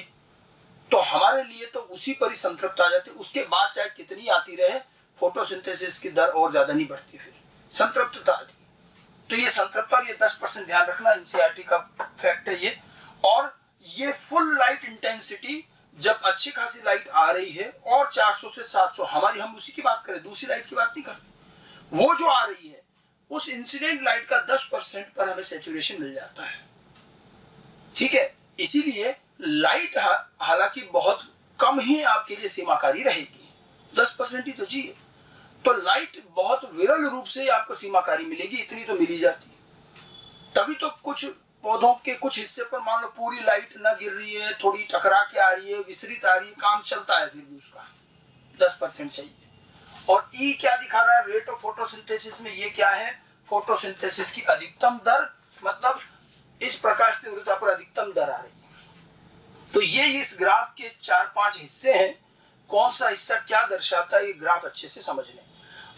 तो हमारे लिए तो उसी पर ही संतृप्त आ जाती है। उसके बाद चाहे कितनी आती रहे, फोटोसिंथेसिस की दर और ज्यादा नहीं बढ़ती, फिर संतृप्तता आती। तो ये संतृप्तता और ये 10% ध्यान रखना, एनसीईआरटी का फैक्ट है ये। और ये फुल लाइट इंटेंसिटी जब अच्छी खासी लाइट आ रही है और 400 से 700 हमारी, हम उसी की बात करें, दूसरी लाइट की बात नहीं कर रहे, वो जो आ रही है उस इंसिडेंट लाइट का 10% पर हमें सैचुरेशन मिल जाता है, ठीक है। इसीलिए लाइट हालांकि बहुत कम ही आपके लिए सीमाकारी रहेगी, 10% ही तो जी है। तो लाइट बहुत विरल रूप से आपको सीमाकारी मिलेगी, इतनी तो मिली जाती है। तभी तो कुछ पौधों के कुछ हिस्से पर मान लो पूरी लाइट ना गिर रही है, थोड़ी टकरा के आ रही है, विसरित आ रही है, काम चलता है, फिर भी उसका 10% चाहिए। और ई क्या दिखा रहा है, रेट ऑफ फोटोसिंथेसिस में, ये क्या है, फोटोसिंथेसिस की अधिकतम दर, मतलब इस प्रकाश तीव्रता पर अधिकतम दर आ रही है। तो ये इस ग्राफ के 4-5 हिस्से हैं, कौन सा हिस्सा क्या दर्शाता है ये ग्राफ अच्छे से समझ लें।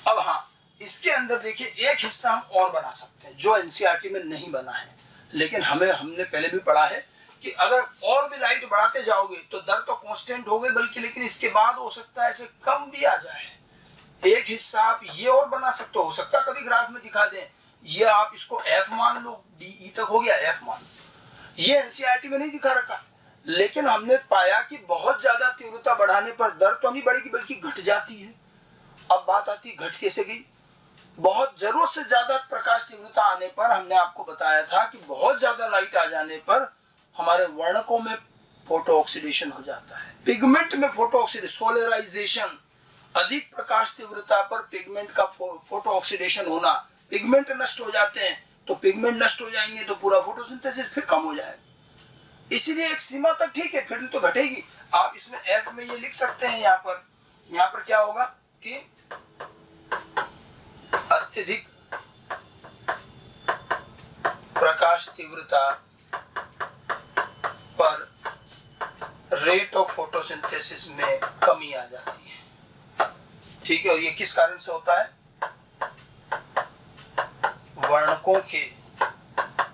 अब हाँ, इसके अंदर देखिए एक हिस्सा हम और बना सकते हैं जो एनसीईआरटी में नहीं बना है, लेकिन हमने पहले भी पढ़ा है कि अगर और भी लाइट बढ़ाते जाओगे तो दर तो कांस्टेंट हो गई, बल्कि लेकिन इसके बाद हो सकता है ऐसे कम भी आ जाए। एक हिस्सा आप ये और बना सकते हो सकता कभी ग्राफ में दिखा दें, ये आप इसको F मान लो, DE तक हो गया, F मान लो। ये एनसीईआरटी में नहीं दिखा रखा, लेकिन हमने पाया कि बहुत ज्यादा तीव्रता बढ़ाने पर दर तो नहीं बढ़ेगी बल्कि घट जाती है। अब बात आती घट कैसे गई, बहुत जरूरत से ज्यादा प्रकाश तीव्रता आने पर हमने आपको बताया था कि बहुत ज्यादा लाइट आ जाने पर हमारे वर्णकों में फोटो ऑक्सीडेशन हो जाता है, पिगमेंट में फोटो ऑक्सीडेशन, सोलराइजेशन। अधिक प्रकाश तीव्रता पर पिगमेंट का फोटो ऑक्सीडेशन होना, पिगमेंट नष्ट हो जाते हैं, तो पिगमेंट नष्ट हो जाएंगे तो पूरा फोटोसिंथेसिस फिर कम हो जाएगा। इसीलिए एक सीमा तक ठीक है, फिर तो घटेगी। आप इसमें F में ये लिख सकते हैं, यहाँ पर क्या होगा कि अत्यधिक प्रकाश तीव्रता पर रेट ऑफ फोटोसिंथेसिस में कमी आ जाती है, ठीक है। और ये किस कारण से होता है, वर्णकों के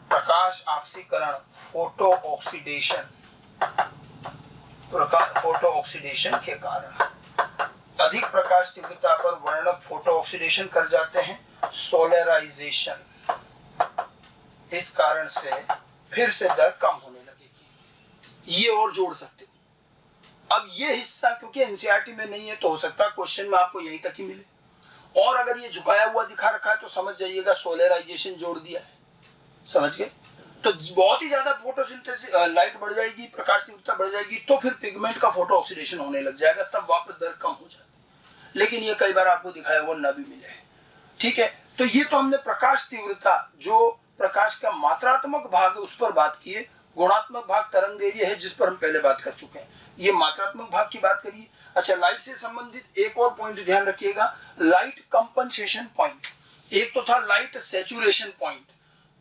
प्रकाश ऑक्सीकरण, फोटो ऑक्सीडेशन के कारण। अधिक प्रकाश तीव्रता पर वर्णक फोटो ऑक्सीडेशन कर जाते हैं, सोलराइजेशन। इस कारण से फिर से दर कम होने लगेगी। ये और जोड़ सकते हो। अब ये हिस्सा क्योंकि एनसीईआरटी में नहीं है तो हो सकता है क्वेश्चन में आपको यहीं तक ही मिले, और अगर ये झुकाया हुआ दिखा रखा है तो समझ जाइएगा सोलराइजेशन जोड़ दिया है, समझ गए। तो बहुत ही ज्यादा फोटोसिंथेसिस, लाइट बढ़ जाएगी, प्रकाश तीव्रता बढ़ जाएगी, तो फिर पिगमेंट का फोटो ऑक्सीडेशन होने लग जाएगा, तब वापस दर कम हो जाती। लेकिन ये कई बार आपको दिखाया वो ना भी मिले, ठीक है। तो ये तो हमने प्रकाश तीव्रता, जो प्रकाश का मात्रात्मक भाग है उस पर बात की है। गुणात्मक भाग तरंगदैर्घ्य है जिस पर हम पहले बात कर चुके हैं, ये मात्रात्मक भाग की बात करिए। अच्छा, लाइट से संबंधित एक और पॉइंट ध्यान रखिएगा, लाइट कंपनसेशन पॉइंट। एक तो था लाइट सैचुरेशन पॉइंट,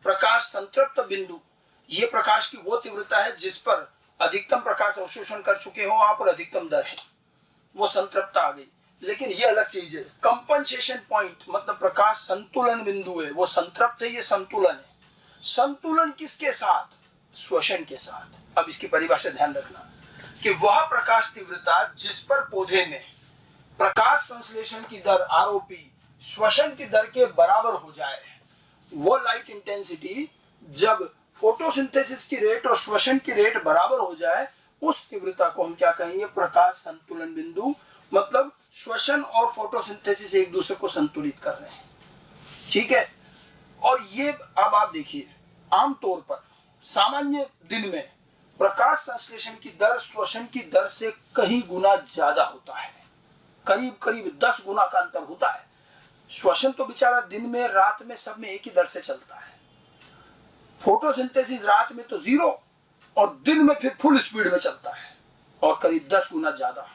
प्रकाश संतृप्त बिंदु, ये प्रकाश की वो तीव्रता है जिस पर अधिकतम प्रकाश अवशोषण कर चुके हो आप और अधिकतम दर है, वो संतृप्तता आ गई। लेकिन ये अलग चीज है। कंपनसेशन पॉइंट मतलब प्रकाश संतुलन बिंदु है, वो संतृप्त है, ये संतुलन है। संतुलन किसके साथ? श्वसन के साथ। अब इसकी परिभाषा ध्यान रखना कि वह प्रकाश तीव्रता जिस पर पौधे में प्रकाश संश्लेषण की दर आरओपी श्वसन की दर के बराबर हो जाए, वो लाइट इंटेंसिटी जब फोटोसिंथेसिस की रेट और श्वसन की रेट बराबर हो जाए, उस तीव्रता को हम क्या कहेंगे? प्रकाश संतुलन बिंदु। मतलब श्वसन और फोटोसिंथेसिस एक दूसरे को संतुलित कर रहे हैं, ठीक है। और ये अब आप देखिए, आमतौर पर सामान्य दिन में प्रकाश संश्लेषण की दर श्वसन की दर से कहीं गुना ज्यादा होता है, करीब करीब 10 गुना का अंतर होता है। श्वसन तो बेचारा दिन में रात में सब में एक ही दर से चलता है, फोटोसिंथेसिस रात में तो 0 और दिन में फिर फुल स्पीड में चलता है और करीब 10 गुना ज्यादा।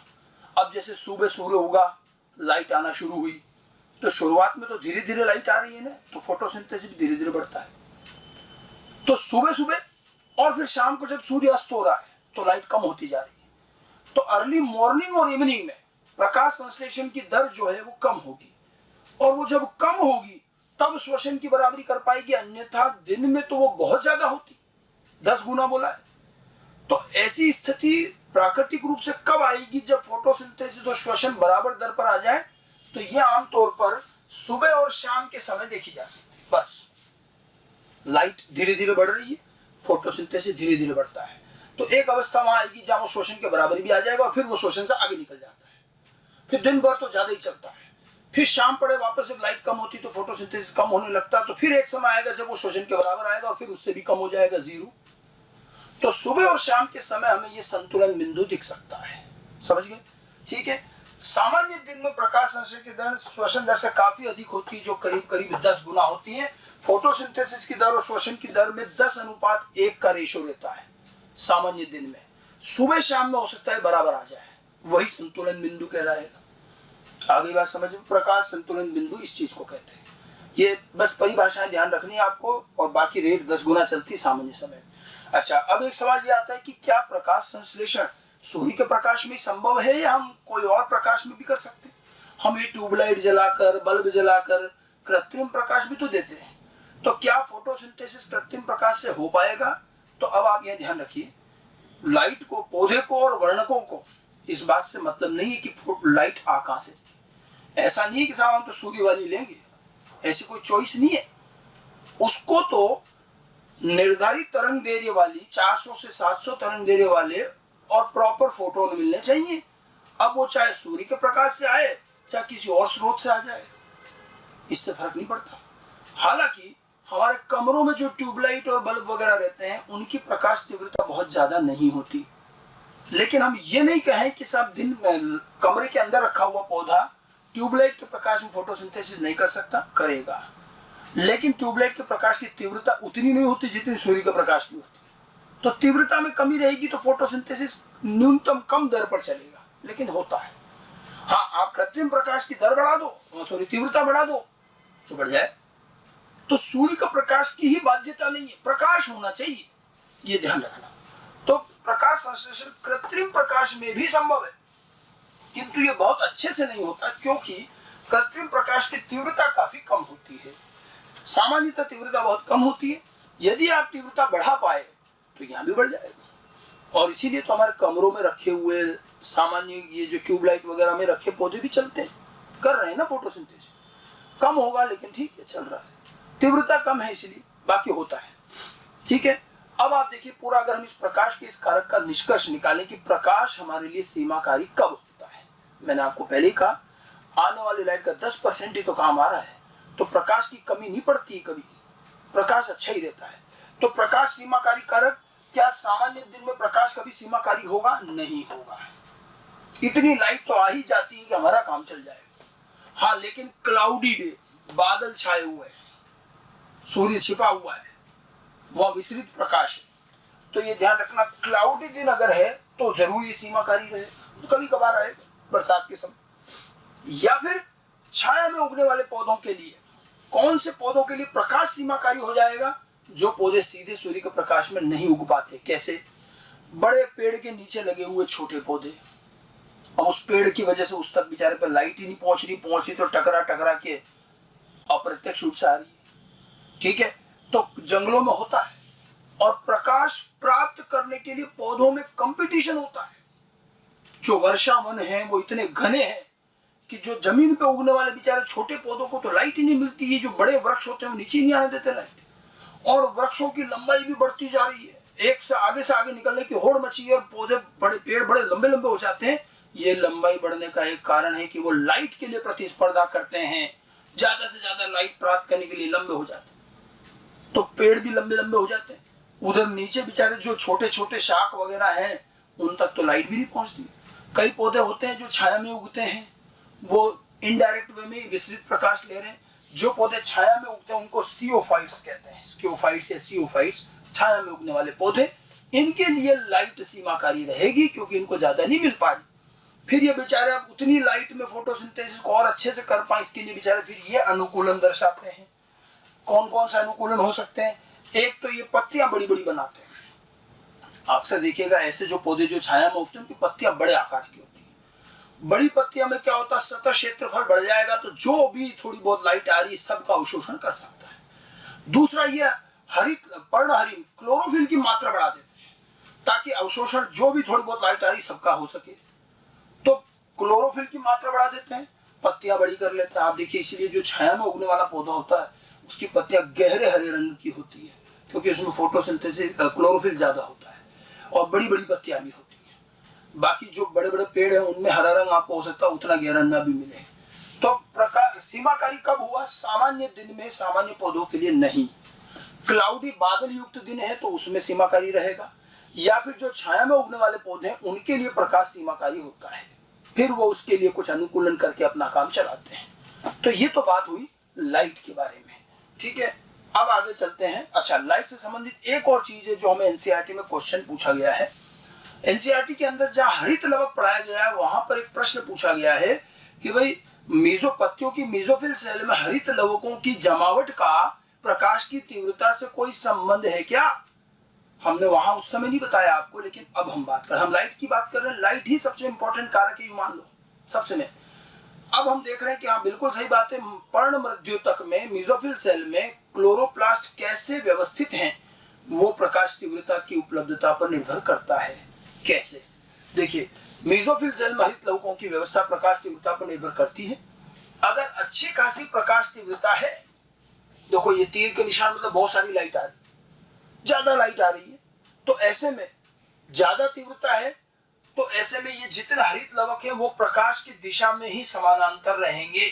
अब जैसे सुबह सूर्य उगा, लाइट आना शुरू हुई, तो शुरुआत में तो धीरे धीरे लाइट आ रही है ना, तो फोटोसिंथेसिस भी धीरे धीरे बढ़ता है। तो सुबह सुबह और फिर शाम को जब सूर्य अस्त हो रहा है तो लाइट कम होती जा रही है। तो अर्ली मॉर्निंग और इवनिंग में प्रकाश संश्लेषण की दर जो है वो कम होगी, और वो जब कम होगी तब श्वसन की बराबरी कर पाएगी, अन्यथा दिन में तो वो बहुत ज्यादा होती, 10 गुना बोला है। तो ऐसी स्थिति प्राकृतिक रूप से कब आएगी? जब फोटोसिंथेसिस और श्वसन बराबर दर पर आ जाए। तो यह आमतौर पर सुबह और शाम के समय देखी जा सकती है। बस लाइट धीरे धीरे बढ़ रही है, फोटोसिंथेसिस धीरे धीरे बढ़ता है, तो एक अवस्था वहां आएगी जहां वो श्वसन के बराबर भी आ जाएगा और फिर वो श्वसन से आगे निकल जाता है। फिर दिन भर तो ज्यादा ही चलता है, फिर शाम पड़े वापस जब लाइट कम होती तो फोटोसिंथेसिस कम होने लगता, तो फिर एक समय आएगा जब वो श्वसन के बराबर आएगा और फिर उससे भी कम हो जाएगा, 0। तो सुबह और शाम के समय हमें ये संतुलन बिंदु दिख सकता है, समझ गए? ठीक है। सामान्य दिन में प्रकाश संश्लेषण की दर श्वसन दर से काफी अधिक होती है, जो करीब करीब 10 गुना होती है। फोटोसिंथेसिस की दर और श्वसन की दर में 10:1 का रेशो रहता है सामान्य दिन में। सुबह शाम में हो सकता है बराबर आ जाए, वही संतुलन बिंदु कहलाएगा। आगे बात समझ में? प्रकाश संतुलन बिंदु इस चीज को कहते हैं। ये बस परिभाषाएं ध्यान रखनी है आपको, और बाकी रेट 10 गुना चलती है सामान्य समय। अच्छा, अब एक सवाल ये आता है कि क्या प्रकाश संश्लेषण सूर्य के प्रकाश में संभव है या हम कोई और प्रकाश में भी कर सकते हैं? हम ये ट्यूबलाइट जलाकर, बल्ब जलाकर कृत्रिम प्रकाश भी तो देते हैं, तो क्या फोटोसिंथेसिस कृत्रिम प्रकाश से हो पाएगा? तो अब आप ये ध्यान रखिए, लाइट को, पौधे को और वर्णकों को इस बात से मतलब नहीं है कि लाइट आ कहां से। ऐसा नहीं है कि साहब हम तो सूर्य वाली लेंगे, ऐसी कोई चॉइस नहीं है। उसको तो निर्धारित तरंग दैर्घ्य वाली 400 से 700 तरंग दैर्घ्य वाले और प्रॉपर फोटोन मिलने चाहिए। अब वो चाहे सूर्य के प्रकाश से आए चाहे किसी और स्रोत से आ जाए, इससे फर्क नहीं पड़ता। हालांकि हमारे कमरों में जो ट्यूबलाइट और बल्ब वगैरह रहते हैं उनकी प्रकाश तीव्रता बहुत ज्यादा नहीं होती, लेकिन हम ये नहीं कहें कि सब दिन में कमरे के अंदर रखा हुआ पौधा ट्यूबलाइट के प्रकाश में फोटोसिंथेसिस नहीं कर सकता, करेगा। लेकिन ट्यूबलाइट के प्रकाश की तीव्रता उतनी नहीं होती जितनी सूर्य के प्रकाश की होती, तो तीव्रता में कमी रहेगी, तो फोटोसिंथेसिस न्यूनतम कम दर पर चलेगा, लेकिन होता है। हाँ, आप कृत्रिम प्रकाश की दर बढ़ा दो, सॉरी तीव्रता बढ़ा दो तो बढ़ जाए। तो सूर्य का प्रकाश की ही बाध्यता नहीं है, प्रकाश होना चाहिए, ये ध्यान रखना। तो प्रकाश संश्लेषण कृत्रिम प्रकाश में भी संभव है, किंतु ये बहुत अच्छे से नहीं होता, क्योंकि कृत्रिम प्रकाश की तीव्रता काफी कम होती है। सामान्यतः तीव्रता बहुत कम होती है। यदि आप तीव्रता बढ़ा पाए तो यहाँ भी बढ़ जाएगा, और इसीलिए तो हमारे कमरों में रखे हुए सामान्य ये जो ट्यूबलाइट वगैरह में रखे पौधे भी चलते हैं, कर रहे हैं ना फोटोसिंथेसिस। कम होगा लेकिन ठीक है, चल रहा है, तीव्रता कम है इसलिए, बाकी होता है। ठीक है। अब आप देखिए, पूरा अगर हम इस प्रकाश के इस कारक का निष्कर्ष निकालें कि प्रकाश हमारे लिए सीमाकारी कब होता है, मैंने आपको पहले ही कहा, आने वाली लाइट का 10% ही तो काम आ रहा है, तो प्रकाश की कमी नहीं पड़ती, कभी प्रकाश अच्छा ही रहता है। तो प्रकाश सीमाकारी कारक, क्या सामान्य दिन में प्रकाश कभी सीमाकारी होगा? नहीं होगा। इतनी लाइट तो आ ही जाती है कि हमारा काम चल जाएगा। हाँ, लेकिन क्लाउडी डे, बादल छाए हुए हैं, सूर्य छिपा हुआ है, वह विस्तृत प्रकाश है, तो ये ध्यान रखना, क्लाउडी दिन अगर है तो जरूर ये सीमाकारी रहे, तो कभी कभार आएगा बरसात के समय। या फिर छाया में उगने वाले पौधों के लिए, कौन से पौधों के लिए प्रकाश सीमाकारी हो जाएगा? जो पौधे सीधे सूर्य के प्रकाश में नहीं उग पाते। कैसे? बड़े पेड़ के नीचे लगे हुए छोटे पौधे, अब उस पेड़ की वजह से उस तक बेचारे पर लाइट ही नहीं पहुंच रही तो टकरा टकरा के अप्रत्यक्ष रूप से आ रही है। ठीक है, तो जंगलों में होता है, और प्रकाश प्राप्त करने के लिए पौधों में कंपटीशन होता है। जो वर्षा वन है वो इतने घने हैं कि जो जमीन पे उगने वाले बेचारे छोटे पौधों को तो लाइट ही नहीं मिलती है। जो बड़े वृक्ष होते हैं वो नीचे नहीं आने देते लाइट, और वृक्षों की लंबाई भी बढ़ती जा रही है, एक से आगे निकलने की होड़ मची है, और पौधे बड़े पेड़ बड़े लंबे लंबे हो जाते हैं। ये लंबाई बढ़ने का एक कारण है कि वो लाइट के लिए प्रतिस्पर्धा करते हैं, ज्यादा से ज्यादा लाइट प्राप्त करने के लिए लंबे हो जाते हैं, तो पेड़ भी लंबे लंबे हो जाते हैं। उधर नीचे बेचारे जो छोटे छोटे शाख वगैरह हैं उन तक तो लाइट भी नहीं पहुंचती। कई पौधे होते हैं जो छाया में उगते हैं, वो इनडायरेक्ट वे में विसरित प्रकाश ले रहे हैं। जो पौधे छाया में उगते हैं उनको स्कियोफाइट्स कहते हैं, स्कियोफाइट्स या सियोफाइट्स, छाया में उगने वाले पौधे। इनके लिए लाइट सीमाकारी रहेगी क्योंकि इनको ज्यादा नहीं मिल पा रही। फिर ये बेचारे अब उतनी लाइट में फोटोसिंथेसिस को और अच्छे से कर पाए, इसके लिए बेचारे फिर ये अनुकूलन दर्शाते हैं। कौन कौन सा अनुकूलन हो सकते हैं? एक तो ये पत्तियां बड़ी बड़ी बनाते हैं। अक्सर देखिएगा ऐसे जो पौधे जो छाया में उगते हैं उनकी पत्तियां बड़े आकार की होती हैं। बड़ी पत्तियां में क्या होता है, सतह क्षेत्रफल बढ़ जाएगा तो जो भी थोड़ी बहुत लाइट आ रही है सबका अवशोषण कर सकता है। दूसरा ये हरित पर्णहरित क्लोरोफिल की मात्रा बढ़ा देते हैं ताकि अवशोषण जो भी थोड़ी बहुत लाइट आ रही सबका हो सके। तो क्लोरोफिल की मात्रा बढ़ा देते हैं, पत्तियां बड़ी कर लेते हैं। आप देखिए इसीलिए जो छाया में उगने वाला पौधा होता है उसकी पत्तियां गहरे हरे रंग की होती है क्योंकि उसमें फोटोसिंथेसिस क्लोरोफिल ज्यादा होता है, और बड़ी बड़ी पत्तियां भी होती हैं। बाकी जो बड़े बड़े पेड़ हैं उनमें हरा रंग आपको हो सकता है उतना गहरा ना भी मिले। तो प्रकाश सीमाकारी कब हुआ? सामान्य दिन में, सामान्य पौधों के लिए नहीं। क्लाउडी बादल युक्त दिन है तो उसमें सीमाकारी रहेगा, या फिर जो छाया में उगने वाले पौधे हैं उनके लिए प्रकाश सीमाकारी होता है, फिर वो उसके लिए कुछ अनुकूलन करके अपना काम चलाते हैं। तो ये तो बात हुई लाइट के बारे में। ठीक है, अब आगे चलते हैं। अच्छा, लाइट से संबंधित एक और चीज है जो हमें एनसीईआरटी में क्वेश्चन पूछा गया है। एनसीईआरटी के अंदर जहां हरित लवक पढ़ाया गया है वहां पर एक प्रश्न पूछा गया है कि भाई पत्तियों की मेसोफिल सेल में हरित लवकों की जमावट का प्रकाश की तीव्रता से कोई संबंध है क्या? हमने वहां उस समय नहीं बताया आपको, लेकिन अब हम बात कर रहे हैं, हम लाइट की बात कर रहे हैं। लाइट ही सबसे इंपॉर्टेंट कारक है, मान लो सबसे में। अब हम देख रहे हैं कि हाँ बिल्कुल सही बात है, पर्ण मध्योतक में मेसोफिल सेल में क्लोरोप्लास्ट कैसे व्यवस्थित हैं वो प्रकाश तीव्रता की उपलब्धता पर निर्भर करता है। कैसे? देखिए, मेसोफिल सेल में हरित लवकों की व्यवस्था प्रकाश तीव्रता पर निर्भर करती है। अगर अच्छी खासी प्रकाश तीव्रता है, देखो ये तीर के निशान मतलब बहुत सारी लाइट आ रही है, ज्यादा लाइट आ रही है, तो ऐसे में ज्यादा तीव्रता है, तो ऐसे में ये जितने हरित लवक है वो प्रकाश की दिशा में ही समानांतर रहेंगे।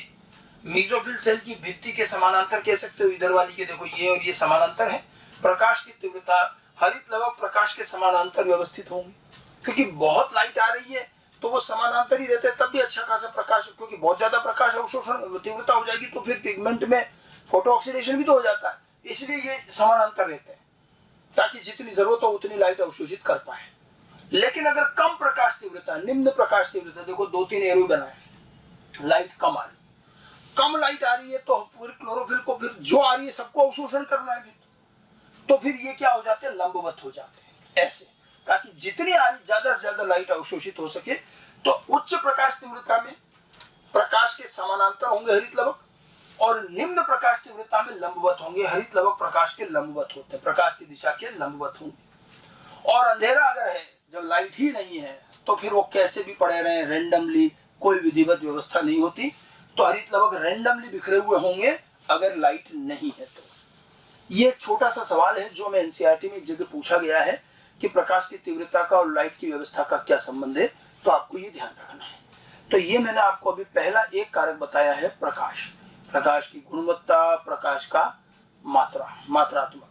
मेसोफिल सेल की भित्ति के समानांतर कह सकते हो, इधर वाली के देखो ये और ये समानांतर है। प्रकाश की तीव्रता हरित लवक प्रकाश के समानांतर व्यवस्थित होंगे, क्योंकि बहुत लाइट आ रही है तो वो समानांतर ही रहते हैं, तब भी अच्छा खासा प्रकाश, क्योंकि बहुत ज्यादा प्रकाश अवशोषण तीव्रता हो जाएगी तो फिर पिगमेंट में फोटो ऑक्सीडेशन भी तो हो जाता है, इसलिए ये समानांतर रहते हैं ताकि जितनी जरूरत हो उतनी लाइट अवशोषित कर पाए। लेकिन अगर कम प्रकाश तीव्रता, निम्न प्रकाश तीव्रता, देखो 2-3 एरो बनाए, लाइट कम आ रही, कम लाइट आ रही है तो फिर क्लोरोफिल को फिर जो आ रही है सबको अवशोषण करना है, तो फिर ये क्या हो जाते हैं, लंबवत हो जाते हैं ऐसे, ताकि जितनी आ रही ज्यादा से ज्यादा लाइट अवशोषित हो सके। तो उच्च प्रकाश तीव्रता में प्रकाश के समानांतर होंगे हरित लवक, और निम्न प्रकाश तीव्रता में लंबवत होंगे। हरित लवक प्रकाश के लंबवत होते हैं, प्रकाश की दिशा के लंबवत होंगे। और अंधेरा अगर है, जब लाइट ही नहीं है, तो फिर वो कैसे भी पड़े रहे, रेंडमली, कोई विधिवत व्यवस्था नहीं होती, तो हरित लवक रेंडमली बिखरे हुए होंगे अगर लाइट नहीं है तो। ये छोटा सा सवाल है जो हमें एनसीईआरटी में एक जगह पूछा गया है कि प्रकाश की तीव्रता का और लाइट की व्यवस्था का क्या संबंध है, तो आपको ये ध्यान रखना है। तो ये मैंने आपको अभी पहला एक कारक बताया है, प्रकाश, प्रकाश की गुणवत्ता, प्रकाश का मात्रात्मक,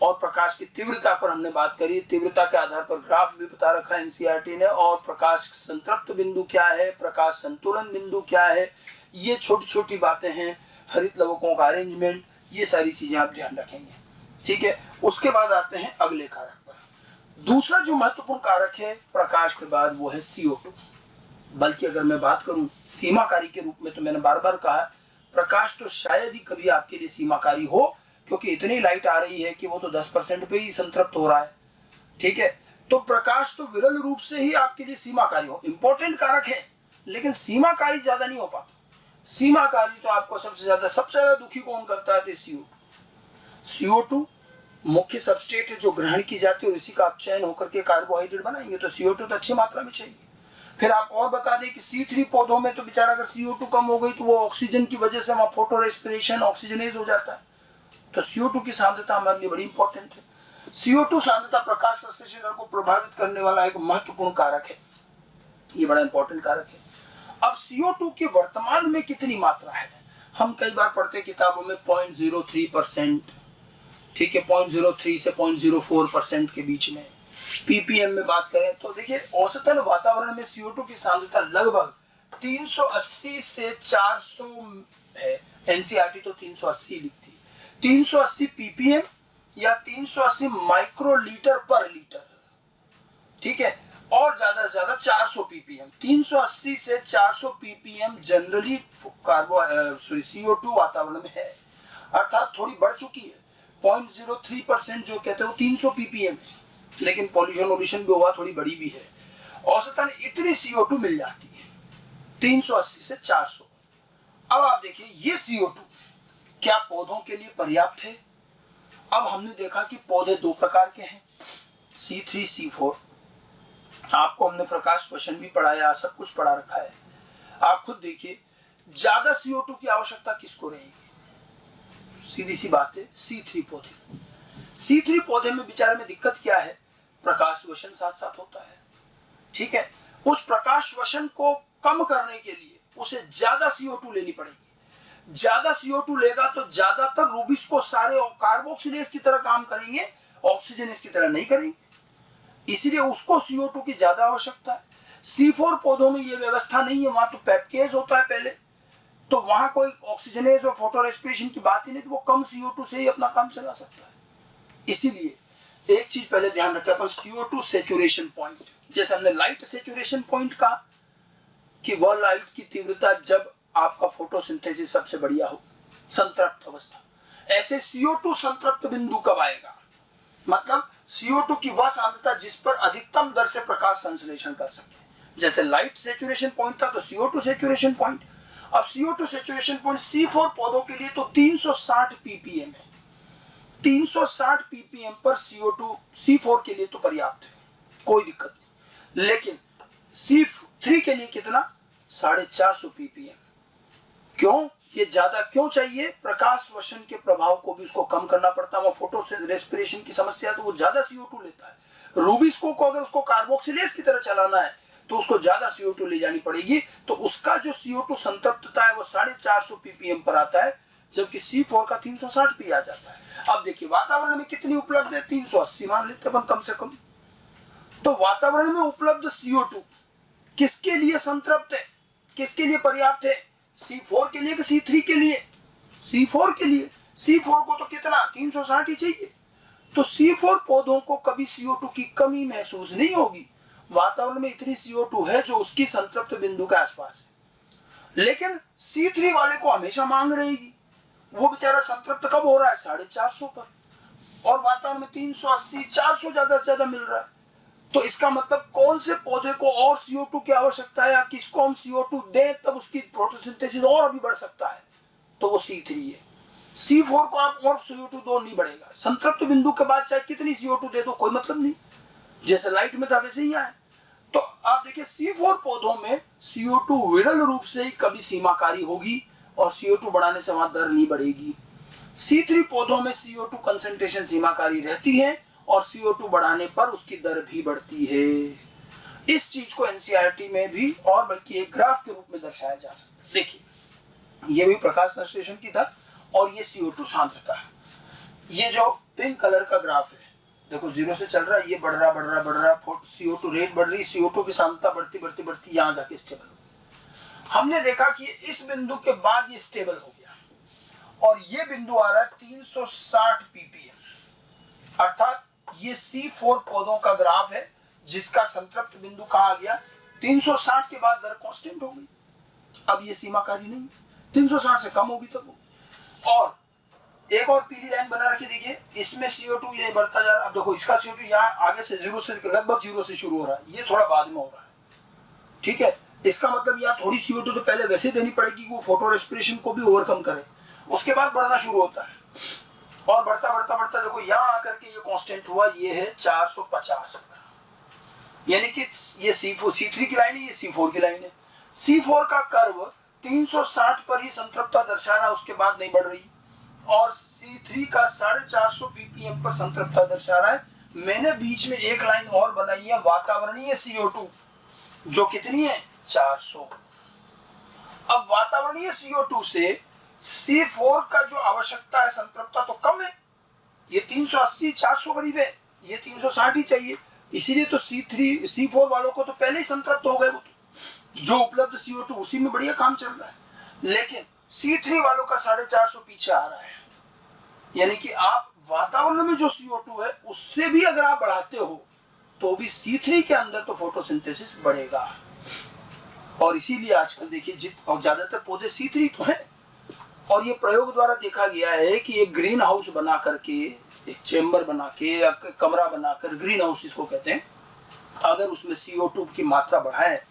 और प्रकाश की तीव्रता पर हमने बात करी। तीव्रता के आधार पर ग्राफ भी बता रखा है एनसीईआरटी ने, और प्रकाश संतृप्त बिंदु क्या है, प्रकाश संतुलन बिंदु क्या है, ये छोटी छोटी बातें हैं। हरित लवकों का अरेंजमेंट, ये सारी चीजें आप ध्यान रखेंगे। ठीक है, उसके बाद आते हैं अगले कारक पर। दूसरा जो महत्वपूर्ण कारक है प्रकाश के बाद वो है CO2। बल्कि अगर मैं बात करूं सीमाकारी के रूप में, तो मैंने बार बार कहा प्रकाश तो शायद ही कभी आपके लिए सीमाकारी हो, क्योंकि इतनी लाइट आ रही है कि वो तो 10% पे ही संतृप्त हो रहा है। ठीक है, तो प्रकाश तो विरल रूप से ही आपके लिए सीमाकारी हो, इंपॉर्टेंट कारक है, लेकिन सीमाकारी ज्यादा नहीं हो पाता। सीमाकारी तो आपको सबसे ज्यादा दुखी कौन करता है? CO2 मुख्य सबस्ट्रेट है जो ग्रहण की जाती है और इसी का अपचयन होकर के कार्बोहाइड्रेट बनाएंगे, तो CO2 तो अच्छी मात्रा में चाहिए। फिर आप और बता दें कि C3 पौधों में तो बेचारा अगर CO2 कम हो गई तो वो ऑक्सीजन की वजह से वहां फोटो रेस्पिरेशन ऑक्सीजनेज हो जाता है। तो CO2 की सांद्रता हमारे लिए बड़ी इंपॉर्टेंट है। CO2 सांद्रता प्रकाश संश्लेषण को प्रभावित करने वाला एक महत्वपूर्ण कारक है, ये बड़ा इंपॉर्टेंट कारक है। अब CO2 की वर्तमान में कितनी मात्रा है? हम कई बार पढ़ते किताबों में 0.03%, ठीक है, 0.03 से 0.04% के बीच में। ppm में बात करें तो देखिए औसतन वातावरण में CO2 की सांद्रता लगभग 380 से 400 है। NCERT तो 380 लिखती है, 380 ppm या 380 माइक्रोलीटर पर लीटर, ठीक है, और ज्यादा से ज्यादा 400 ppm। 380 से 400 ppm जनरली CO2 वातावरण में है, अर्थात थोड़ी बढ़ चुकी है। 0.03% जो कहते हैं वो 300 ppm है, लेकिन पॉल्यूशन भी हुआ, थोड़ी बड़ी भी है। औसतन इतनी CO2 मिल जाती है 380 से 400। अब आप देखिए ये CO2 क्या पौधों के लिए पर्याप्त है? अब हमने देखा कि पौधे दो प्रकार के हैं, C3 C4। आपको हमने प्रकाश श्वसन भी पढ़ाया, सब कुछ पढ़ा रखा है। आप खुद देखिए ज्यादा CO2 की आवश्यकता किसको रहेगी? सीधी सी बात है, C3 पौधे। C3 पौधे में बेचारे में दिक्कत क्या है? प्रकाश श्वसन साथ साथ होता है, ठीक है। उस प्रकाश श्वसन को कम करने के लिए उसे ज्यादा CO2 लेनी पड़ेगी। ज्यादा CO2 लेगा तो ज्यादातर रूबिस को सारे कार्बोक्सिलेज की तरह काम करेंगे, ऑक्सीजनेज की तरह नहीं करेंगे, इसलिए उसको CO2 की ज्यादा आवश्यकता है। C4 पौधों में ये व्यवस्था नहीं है, वहां तो पेपकेज होता है पहले, तो वहां कोई ऑक्सीजनेज और फोटो रेस्पिरेशन की बात ही नहीं, तो वो कम CO2 से ही अपना काम चला सकता है। इसीलिए एक चीज पहले ध्यान रखें अपन, CO2 सैचुरेशन पॉइंट। जैसे हमने लाइट सैचुरेशन पॉइंट कहा कि वह लाइट की तीव्रता जब आपका फोटोसिंथेसिस सबसे बढ़िया हो, संतृप्त अवस्था, ऐसे CO2 संतृप्त बिंदु कब आएगा? मतलब CO2 की वह सांद्रता जिस पर अधिकतम दर से प्रकाश संश्लेषण कर सके। जैसे लाइट सैचुरेशन पॉइंट था तो CO2 सैचुरेशन पॉइंट। अब CO2 सैचुरेशन पॉइंट C4 पौधों के लिए तो 360 ppm है। 360 ppm पर CO2 C4 के लिए तो पर्याप्त है, कोई दिक्कत नहीं। लेकिन C3 के लिए कितना? 450 ppm। क्यों? ये ज्यादा क्यों चाहिए? प्रकाश श्वसन के प्रभाव को भी उसको कम करना पड़ता है, वो फोटो से रेस्पिरेशन की समस्या, तो वो ज्यादा CO2 लेता है। रूबिस्को को अगर उसको कार्बोक्सिलेज की तरह चलाना है तो उसको ज्यादा CO2 ले जानी पड़ेगी, तो उसका जो CO2 संतृप्तता है वो 450 ppm पर आता है, जबकि C4 का 360 p आ जाता है। अब देखिए वातावरण में कितनी उपलब्ध है? 380 मान लेते हैं कम से कम। तो वातावरण में उपलब्ध CO2 किसके लिए संतृप्त है, किसके लिए पर्याप्त है? C4 के लिए कि C3 के लिए? C4 के लिए। C4 को तो कितना? 360 ही चाहिए। तो C4 पौधों को कभी CO2 की कमी महसूस नहीं होगी, वातावरण में इतनी CO2 है जो उसकी संतृप्त बिंदु के आसपास है। लेकिन C3 वाले को हमेशा मांग रहेगी, वो बेचारा संतृप्त कब हो रहा है? 450 पर, और वातावरण में 380 400 ज्यादा से ज्यादा मिल रहा है। तो इसका मतलब कौन से पौधे को और CO2 की आवश्यकता है या किसको हम CO2 दें तब उसकी फोटोसिंथेसिस और अभी बढ़ सकता है, तो वो C3 है। C4 को आप और CO2 दो, नहीं बढ़ेगा। संतृप्त बिंदु के बाद चाहे कितनी CO2 दे दो कोई मतलब नहीं, जैसे लाइट में था वैसे ही आए। तो आप देखिए C4 पौधों में CO2 विरल रूप से ही कभी सीमाकारी होगी और CO2 बढ़ाने से वहां दर नहीं बढ़ेगी। C3 पौधों में CO2 कंसंट्रेशन सीमाकारी रहती है और CO2 बढ़ाने पर उसकी दर भी बढ़ती है। इस चीज को NCERT में भी और बल्कि एक ग्राफ के रूप में दर्शाया जा सकता है। देखिए ये भी प्रकाश संश्लेषण की दर और ये CO2 सांद्रता। ये जो पिंक कलर का ग्राफ है, देखो 0 से चल रहा है, ये बढ़ रहा, CO2 रेट बढ़ रही, CO2 की सांद्रता बढ़ती यहाँ जाके स्टेबल हो गई। हमने देखा कि इस बिंदु के बाद ये स्टेबल हो गया और ये बिंदु आ रहा है 360 ppm, अर्थात ये C4 पौधों का ग्राफ है जिसका संतृप्त बिंदु कहा गया 360 के बाद दर कांस्टेंट हो गई। अब ये सीमाकारी नहीं, 360 से कम होगी तब होगी। और एक और पीली लाइन बना रखी, देखिए इसमें CO2 ये बढ़ता जा रहा है। अब देखो इसका CO2 यहाँ आगे से जीरो से लगभग जीरो से शुरू हो रहा है, ये थोड़ा बाद में हो रहा है, ठीक है। इसका मतलब यहाँ थोड़ी CO2 तो पहले वैसे देनी पड़ेगी कि वो फोटो रेस्पिरेशन को भी ओवरकम करे, उसके बाद बढ़ना शुरू होता है और बढ़ता बढ़ता बढ़ता देखो यहाँ आकर के ये कांस्टेंट हुआ, ये है 450 पर, यानी कि ये C3 की लाइन है, ये C4 की लाइन है। C4 का कर्व 360 पर ही संतृप्तता दर्शा रहा है, उसके बाद नहीं बढ़ रही, और C3 का 450 ppm पर संतृप्तता दर्शा रहा है। मैंने बीच में एक लाइन और बनाई है वातावरणीय CO2, जो कितनी है 400। अब वातावरणीय CO2 से C4 का जो आवश्यकता है संतृप्तता तो कम है, ये 380 400 करीब है, ये 360 ही चाहिए, इसीलिए तो C4 वालों को तो पहले ही संतृप्त हो गए, वो जो उपलब्ध CO2 उसी में बढ़िया काम चल रहा है। लेकिन C3 वालों का 450 पीछे आ रहा है, यानी कि आप वातावरण में जो CO2 है उससे भी अगर आप बढ़ाते हो तो भी C3 के अंदर तो फोटोसिंथेसिस बढ़ेगा। और इसीलिए आजकल देखिए और ज्यादातर पौधे C3 तो हैं, और ये प्रयोग द्वारा देखा गया है कि एक ग्रीन हाउस बना करके, एक चेंबर बना के या कमरा बनाकर, ग्रीन हाउस जिसको कहते हैं, अगर उसमें CO2 की मात्रा बढ़ाए